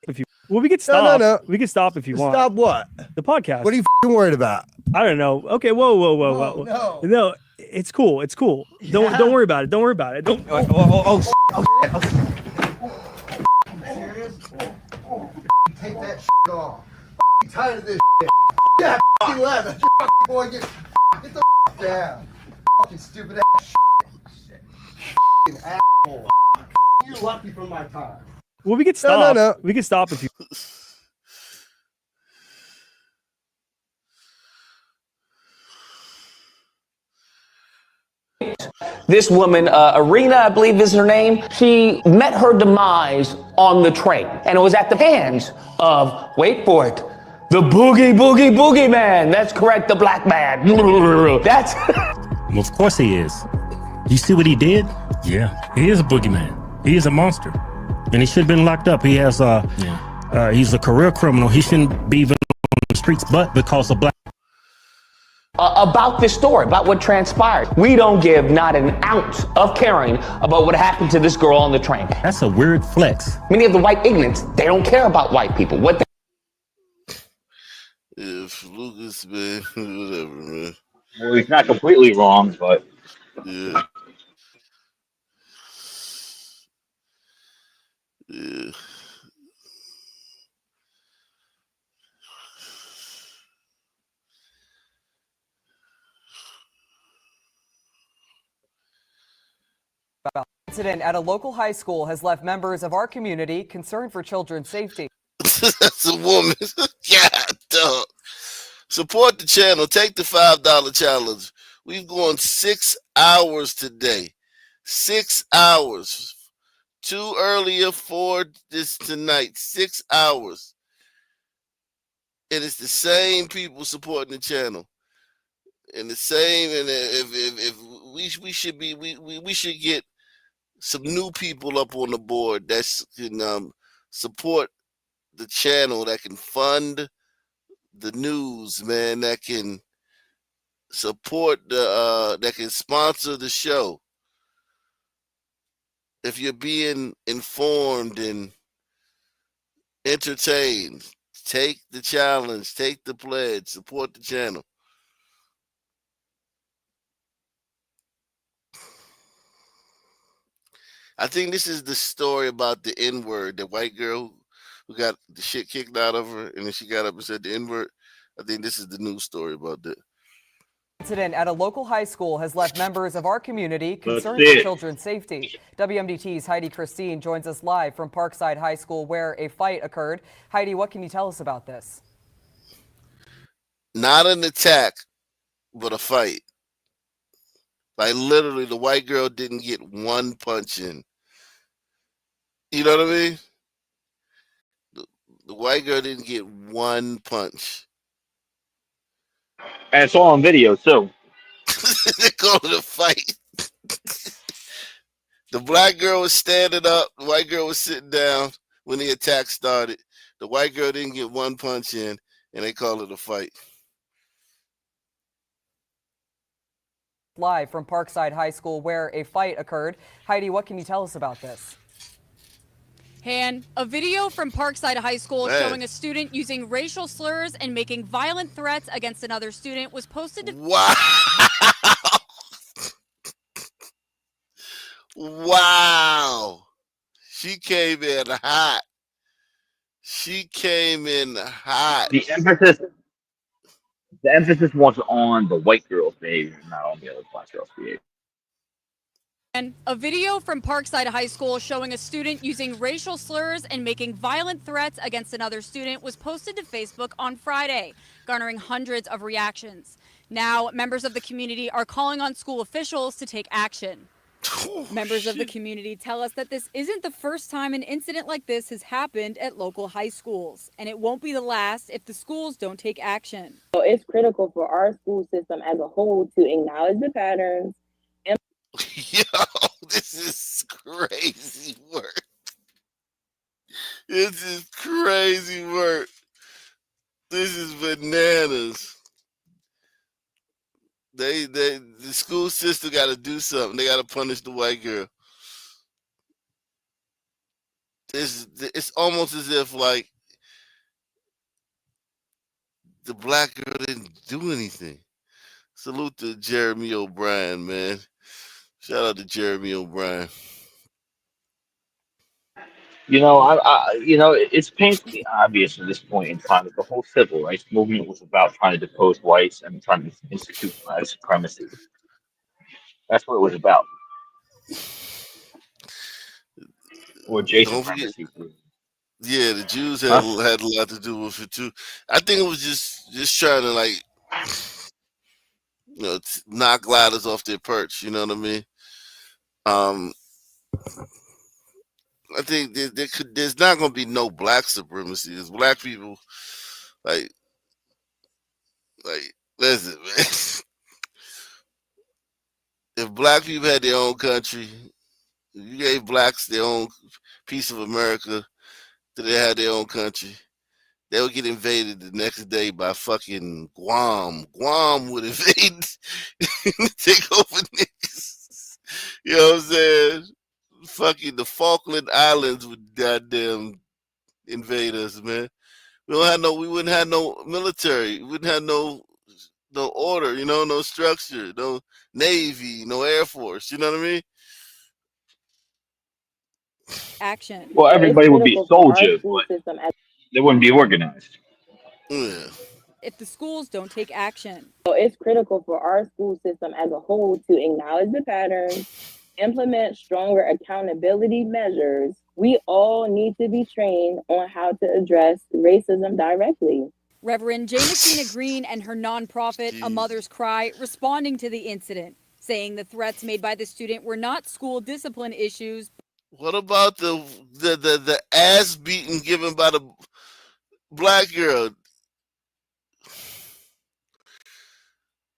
If you, well, we could stop. No. We could stop if you want. Stop what? The podcast. What are you f***ing worried about? I don't know. Okay, whoa. No, it's cool. It's cool. Don't worry about it. Don't worry about it. Don't. Take that shit off. I'm tired of this shit. Yeah, f***ing leather. Boy, get the f*** down. Fucking stupid ass shit. F***ing asshole. You're lucky for my time. Well, we could stop. No. We could stop if you. This woman, Arena, I believe is her name, she met her demise on the train. And it was at the hands of, wait for it, the boogie man. That's correct, the black man. That's... Well, of course he is. You see what he did? Yeah, he is a boogeyman. He is a monster. And he should have been locked up. He has, he's a career criminal. He shouldn't be even on the streets, but because of black... about this story, about what transpired. We don't give not an ounce of caring about what happened to this girl on the train. That's a weird flex. Many of the white ignorants, they don't care about white people. What If Lucas, man, whatever, man. Well, he's not completely wrong, but Yeah. Yeah. Incident at a local high school has left members of our community concerned for children's safety. That's a woman. God, dog. Support the channel. Take the $5 challenge. We've gone 6 hours today. 6 hours. 2 earlier, 4 this tonight. 6 hours. And it's the same people supporting the channel. And the same, and if we should be, we should get some new people up on the board that can support the channel, that can fund the news, man, that can support that can sponsor the show. If you're being informed and entertained, take the challenge, take the pledge, support the channel. I think this is the story about the N-word, the white girl who got the shit kicked out of her, and then she got up and said the N-word. I think this is the news story about that. Incident at a local high school has left members of our community concerned That's for it. children's safety. WMDT's Heidi Christine joins us live from Parkside High School where a fight occurred. Heidi, what can you tell us about this? Not an attack, but a fight. Like literally, the white girl didn't get one punch in. You know what I mean? The white girl didn't get one punch. and it's all on video too. They call it a fight. The black girl was standing up. The white girl was sitting down when the attack started. The white girl didn't get one punch in, and they call it a fight. Live from Parkside High School where a fight occurred. Heidi, what can you tell us about this? Han, a video from Parkside High School Man. showing a student using racial slurs and making violent threats against another student was posted to... Wow. Wow. She came in hot. She came in hot. The emphasis was on the white girl's behavior, not on the other black girl's behavior. And a video from Parkside High School showing a student using racial slurs and making violent threats against another student was posted to Facebook on Friday, garnering hundreds of reactions. Now, members of the community are calling on school officials to take action. Members of the community tell us that this isn't the first time an incident like this has happened at local high schools, and it won't be the last if the schools don't take action. So it's critical for our school system as a whole to acknowledge the patterns. Yo, this is crazy work. This is crazy work. This is bananas. The school system got to do something. They got to punish the white girl. It's almost as if like the black girl didn't do anything. Salute to Jeremy O'Brien, man. Shout out to Jeremy O'Brien. You know, it's painfully obvious at this point in time that the whole civil rights movement was about trying to depose whites and trying to institutionalize supremacy. That's what it was about. Or Jason Don't forget, supremacy. yeah, the Jews had a lot to do with it too. I think it was just trying to like, knock gliders off their perch. You know what I mean? I think there's not going to be no black supremacy. There's black people, like, listen, man. If black people had their own country, if you gave blacks their own piece of America, that they had their own country, they would get invaded the next day by fucking Guam. Guam would invade, take over niggas. You know what I'm saying? Fucking the Falkland Islands would goddamn invade us, man. We wouldn't have no military. We wouldn't have no order, no structure, no Navy, no Air Force. You know what I mean? Action. Well, everybody would be soldiers, but they wouldn't be organized. Yeah. If the schools don't take action. So it's critical for our school system as a whole to acknowledge the patterns, implement stronger accountability measures. We all need to be trained on how to address racism directly. Reverend Jameson Green and her nonprofit, A Mother's Cry, responding to the incident, saying the threats made by the student were not school discipline issues. What about the ass beating given by the black girl?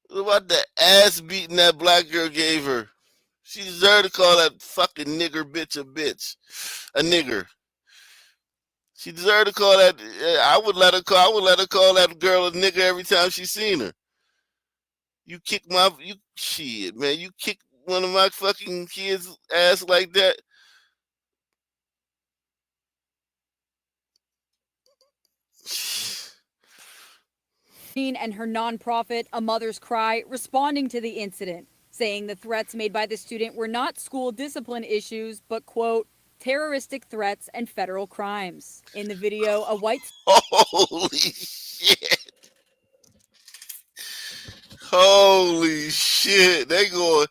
What about the ass beating that black girl gave her? She deserved to call that fucking nigger bitch a bitch, a nigger. She deserved to call that. I would let her call that girl a nigger every time she seen her. You kick shit, man. You kick one of my fucking kids' ass like that. And her nonprofit, A Mother's Cry, responding to the incident, saying the threats made by the student were not school discipline issues, but, quote, terroristic threats and federal crimes. In the video, a white... Holy shit. Holy shit. They going...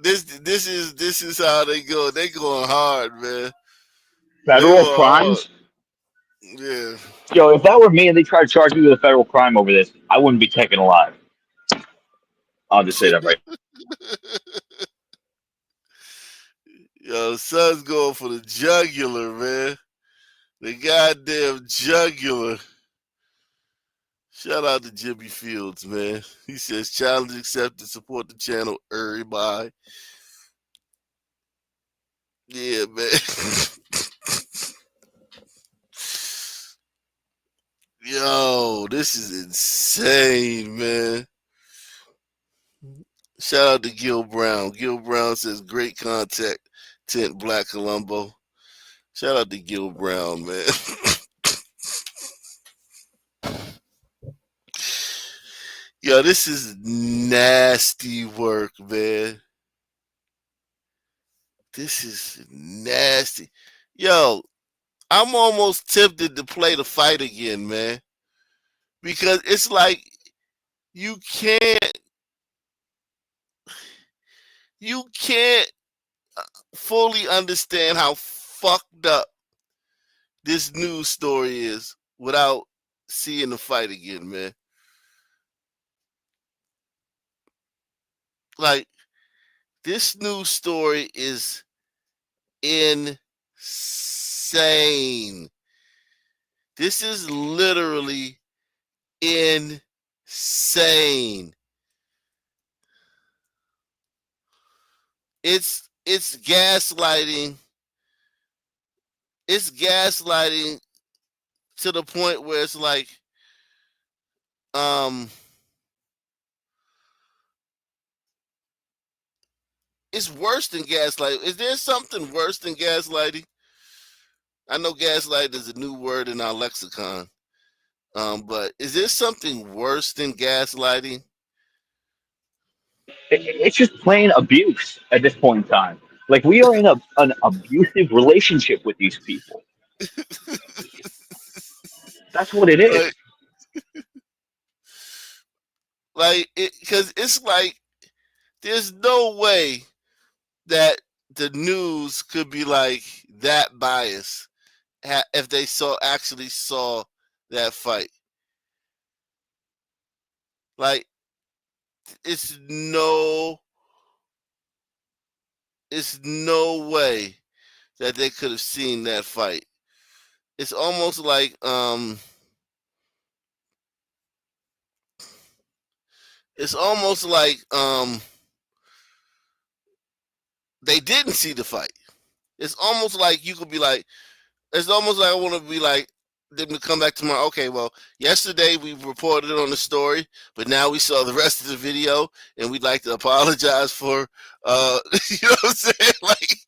This is how they go. They going hard, man. Federal crimes? Yeah. Yo, if that were me and they tried to charge me with a federal crime over this, I wouldn't be taken alive. I'll just say that right. Yo, son's going for the jugular, man. The goddamn jugular. Shout out to Jimmy Fields, man. He says, challenge accepted, support the channel, everybody. Yeah, man. Yo, this is insane, man. Shout out to Gil Brown. Gil Brown says, great contact, Tent Black Colombo. Shout out to Gil Brown, man. Yo, this is nasty work, man. This is nasty. Yo, I'm almost tempted to play the fight again, man. Because it's like you can't fully understand how fucked up this news story is without seeing the fight again, man. Like, This news story is insane. This is literally insane. It's gaslighting. It's gaslighting to the point where it's like, it's worse than gaslighting. Is there something worse than gaslighting? I know gaslighting is a new word in our lexicon. But is there something worse than gaslighting? It's just plain abuse at this point in time. Like we are in an abusive relationship with these people. That's what it is. Because it's like there's no way that the news could be like that biased if they actually saw that fight. Like it's no way that they could have seen that fight. It's almost like they didn't see the fight. It's almost like you could be like, it's almost like I want to be like them to come back tomorrow. Okay, well, yesterday we reported on the story, but now we saw the rest of the video, and we'd like to apologize for, you know what I'm saying? Like,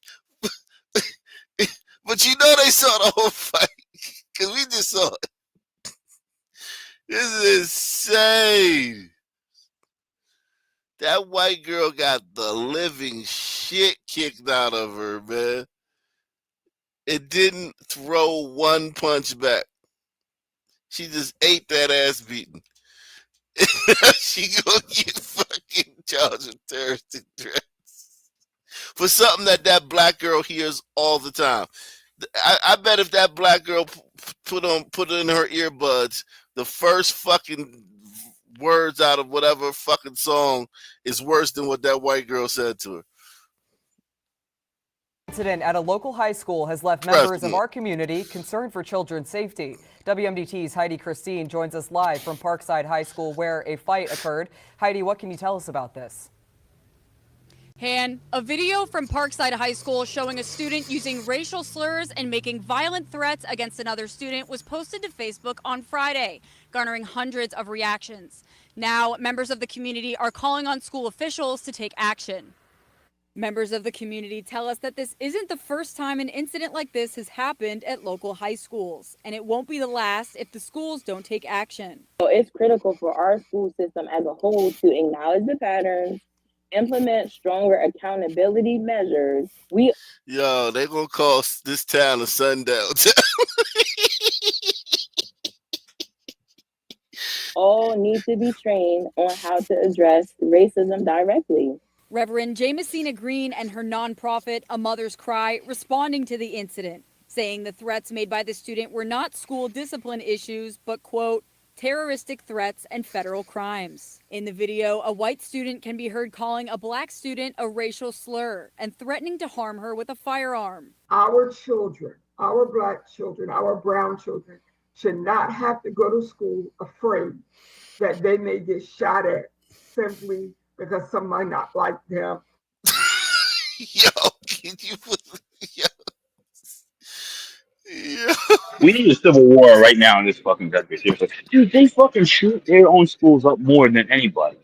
but you know they saw the whole fight because we just saw it. This is insane. That white girl got the living shit kicked out of her, man. It didn't throw one punch back. She just ate that ass beating. She gonna get fucking charged with terroristic threats for something that black girl hears all the time. I bet if that black girl put in her earbuds, the first fucking words out of whatever fucking song is worse than what that white girl said to her. Incident at a local high school has left members of our community concerned for children's safety. WMDT's Heidi Christine joins us live from Parkside High School where a fight occurred. Heidi, what can you tell us about this? Han, a video from Parkside High School showing a student using racial slurs and making violent threats against another student was posted to Facebook on Friday, garnering hundreds of reactions. Now, members of the community are calling on school officials to take action. Members of the community tell us that this isn't the first time an incident like this has happened at local high schools, and it won't be the last if the schools don't take action. So it's critical for our school system as a whole to acknowledge the patterns, implement stronger accountability measures. Yo, they gonna call this town a sundown town. All need to be trained on how to address racism directly. Reverend Jamesina Green and her nonprofit, A Mother's Cry, responding to the incident, saying the threats made by the student were not school discipline issues, but, quote, terroristic threats and federal crimes. In the video, a white student can be heard calling a black student a racial slur and threatening to harm her with a firearm. Our children, our black children, our brown children should not have to go to school afraid that they may get shot at simply because some might not like them. Yo, can you put yo. We need a civil war right now in this fucking country. Seriously. Dude, they fucking shoot their own schools up more than anybody.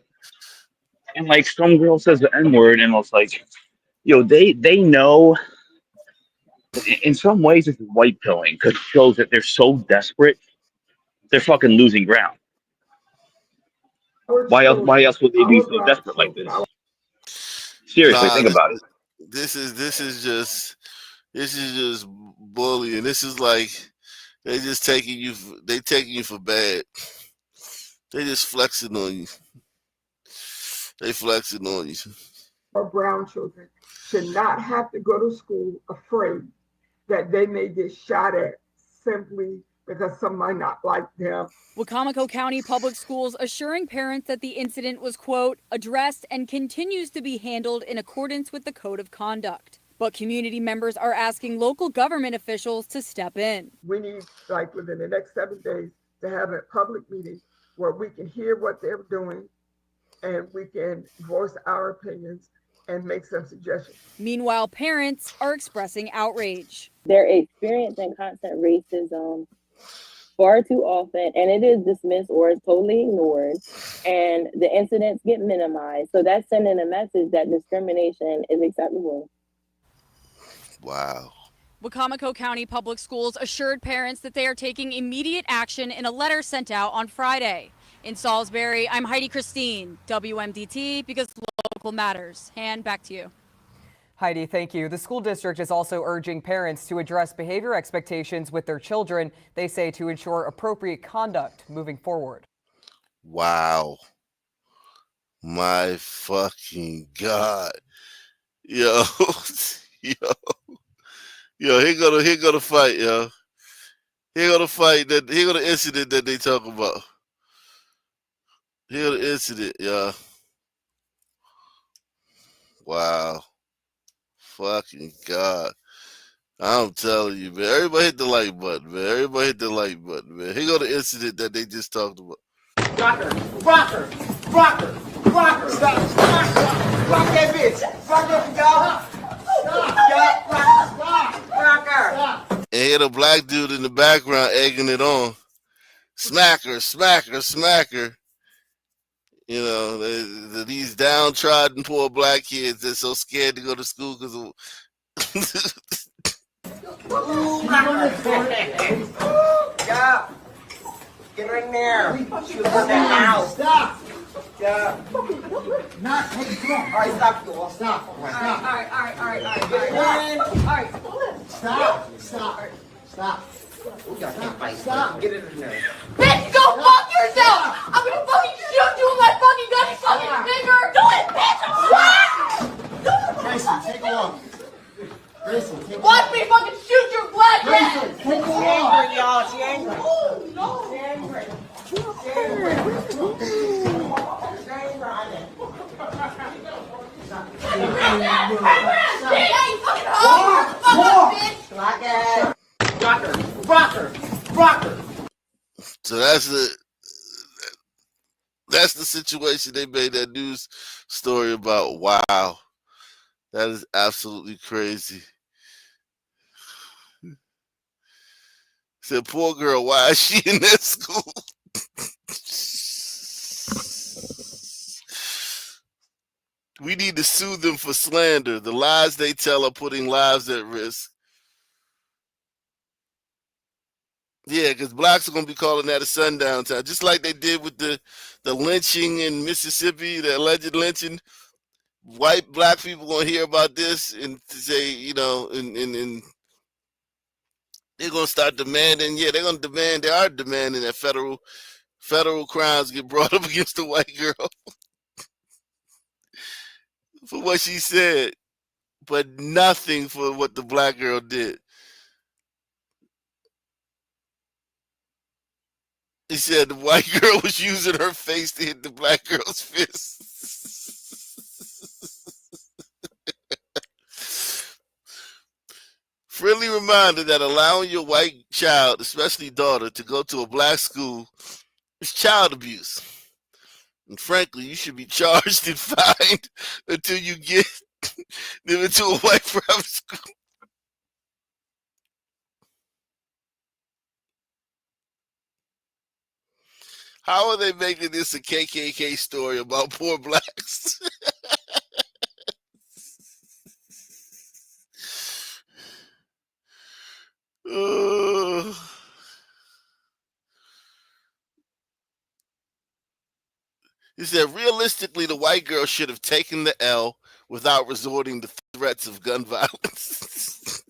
And like some girl says the N-word and it's like, yo, they know in some ways it's white pilling because it shows that they're so desperate, they're fucking losing ground. Why else would they be so desperate like this? Seriously, think about it. This is just bullying. This is like they just taking you for bad. They just flexing on you. They flexing on you. Our brown children should not have to go to school afraid that they may get shot at simply because some might not like them. Wicomico County Public Schools assuring parents that the incident was, quote, addressed and continues to be handled in accordance with the code of conduct. But community members are asking local government officials to step in. We need, like within the next 7 days, to have a public meeting where we can hear what they're doing and we can voice our opinions and make some suggestions. Meanwhile, parents are expressing outrage. They're experiencing constant racism far too often, and it is dismissed or is totally ignored, and the incidents get minimized. So that's sending a message that discrimination is acceptable. Wow. Wicomico County Public Schools assured parents that they are taking immediate action in a letter sent out on Friday. In Salisbury, I'm Heidi Christine, WMDT, because local matters. Hand back to you. Heidi, thank you. The school district is also urging parents to address behavior expectations with their children, they say, to ensure appropriate conduct moving forward. Wow. My fucking God. Yo. Yo, here go the fight, yo. Here go the fight here go the incident that they talk about. Here go the incident, yo. Wow. Fucking God. I'm telling you, man. Everybody hit the like button, man. Everybody hit the like button, man. Here go the incident that they just talked about. Rocker. Stop. Rock that bitch. Rock up, y'all. Rocker. And here the black dude in the background egging it on. Smack her. You know, these downtrodden poor black kids that's so scared to go to school because of... Yeah. Get in there. Shoot that now. Stop. Yeah. Not take it. Come on. All right, stop. Stop. All right. Stop. We got to fight. Stop. Get in there. Bitch, go fuck yourself! I'm gonna fucking shoot you with my fucking gun, you fucking finger! Do it, bitch! Grayson, take a walk. Watch me fucking shoot your black ass! Take a walk. She's angry, y'all. She's angry. Rocker. So that's the situation they made that news story about. Wow. That is absolutely crazy. Said, poor girl, why is she in that school? We need to sue them for slander. The lies they tell are putting lives at risk. Yeah, because blacks are going to be calling that a sundown town, just like they did with the lynching in Mississippi, the alleged lynching. White black people going to hear about this and say, you know, and they're going to start demanding. Yeah, they're going to demand. They are demanding that federal crimes get brought up against the white girl for what she said, but nothing for what the black girl did. He said the white girl was using her face to hit the black girl's fist. Friendly reminder that allowing your white child, especially daughter, to go to a black school is child abuse. And frankly, you should be charged and fined until you get them into a white private school. How are they making this a KKK story about poor blacks? He said, realistically, the white girl should have taken the L without resorting to threats of gun violence.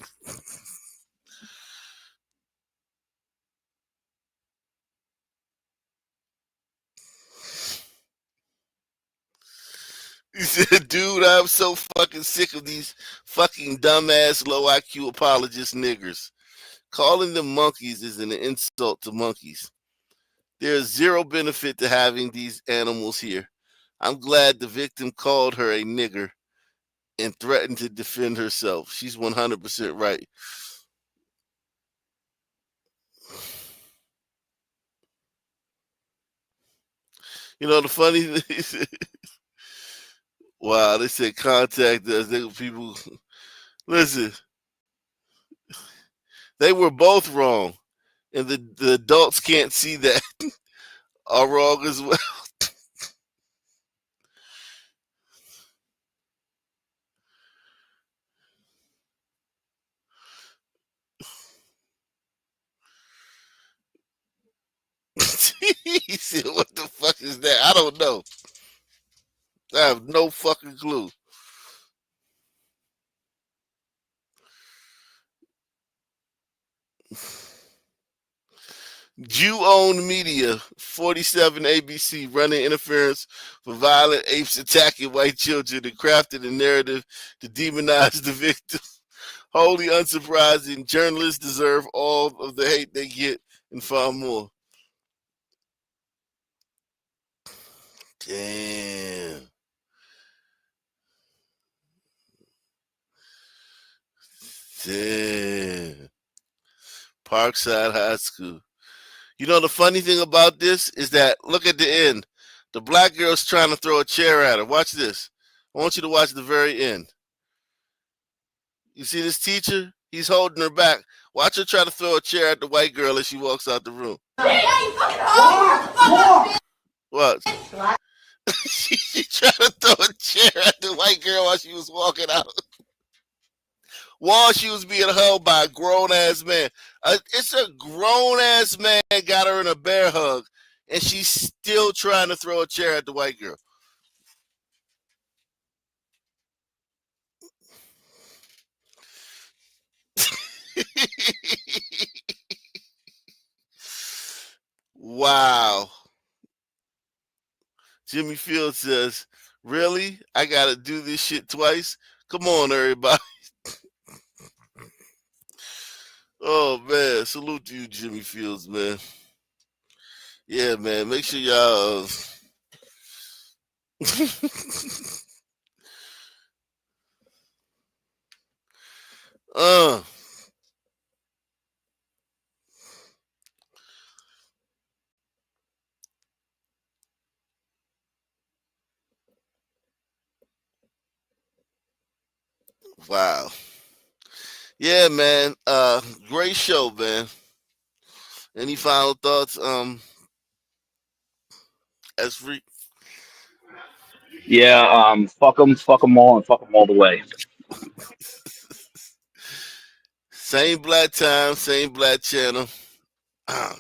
He said, dude, I'm so fucking sick of these fucking dumbass low IQ apologist niggers. Calling them monkeys is an insult to monkeys. There's zero benefit to having these animals here. I'm glad the victim called her a nigger and threatened to defend herself. She's 100% right. You know, the funny thing is, wow, they said contact us. People, listen, they were both wrong. And the adults can't see that are wrong as well. He said, what the fuck is that? I don't know. I have no fucking clue. Jew-owned media, 47 ABC, running interference for violent apes attacking white children and crafted a narrative to demonize the victim. Wholly unsurprising. Journalists deserve all of the hate they get and far more. Damn. Damn. Parkside High School. You know, the funny thing about this is that, look at the end. The black girl's trying to throw a chair at her. Watch this. I want you to watch the very end. You see this teacher? He's holding her back. Watch her try to throw a chair at the white girl as she walks out the room. What? She tried to throw a chair at the white girl while she was walking out. While she was being held by a grown-ass man. It's a grown-ass man got her in a bear hug, and she's still trying to throw a chair at the white girl. Wow. Jimmy Fields says, really? I got to do this shit twice? Come on, everybody. Oh, man. Salute to you, Jimmy Fields, man. Yeah, man. Make sure y'all... Wow. Yeah, man. Great show, man. Any final thoughts? As free. Yeah, fuck them all, and fuck them all the way. Same black time, same black channel. Yeah.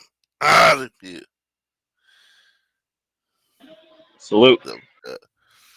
Salute.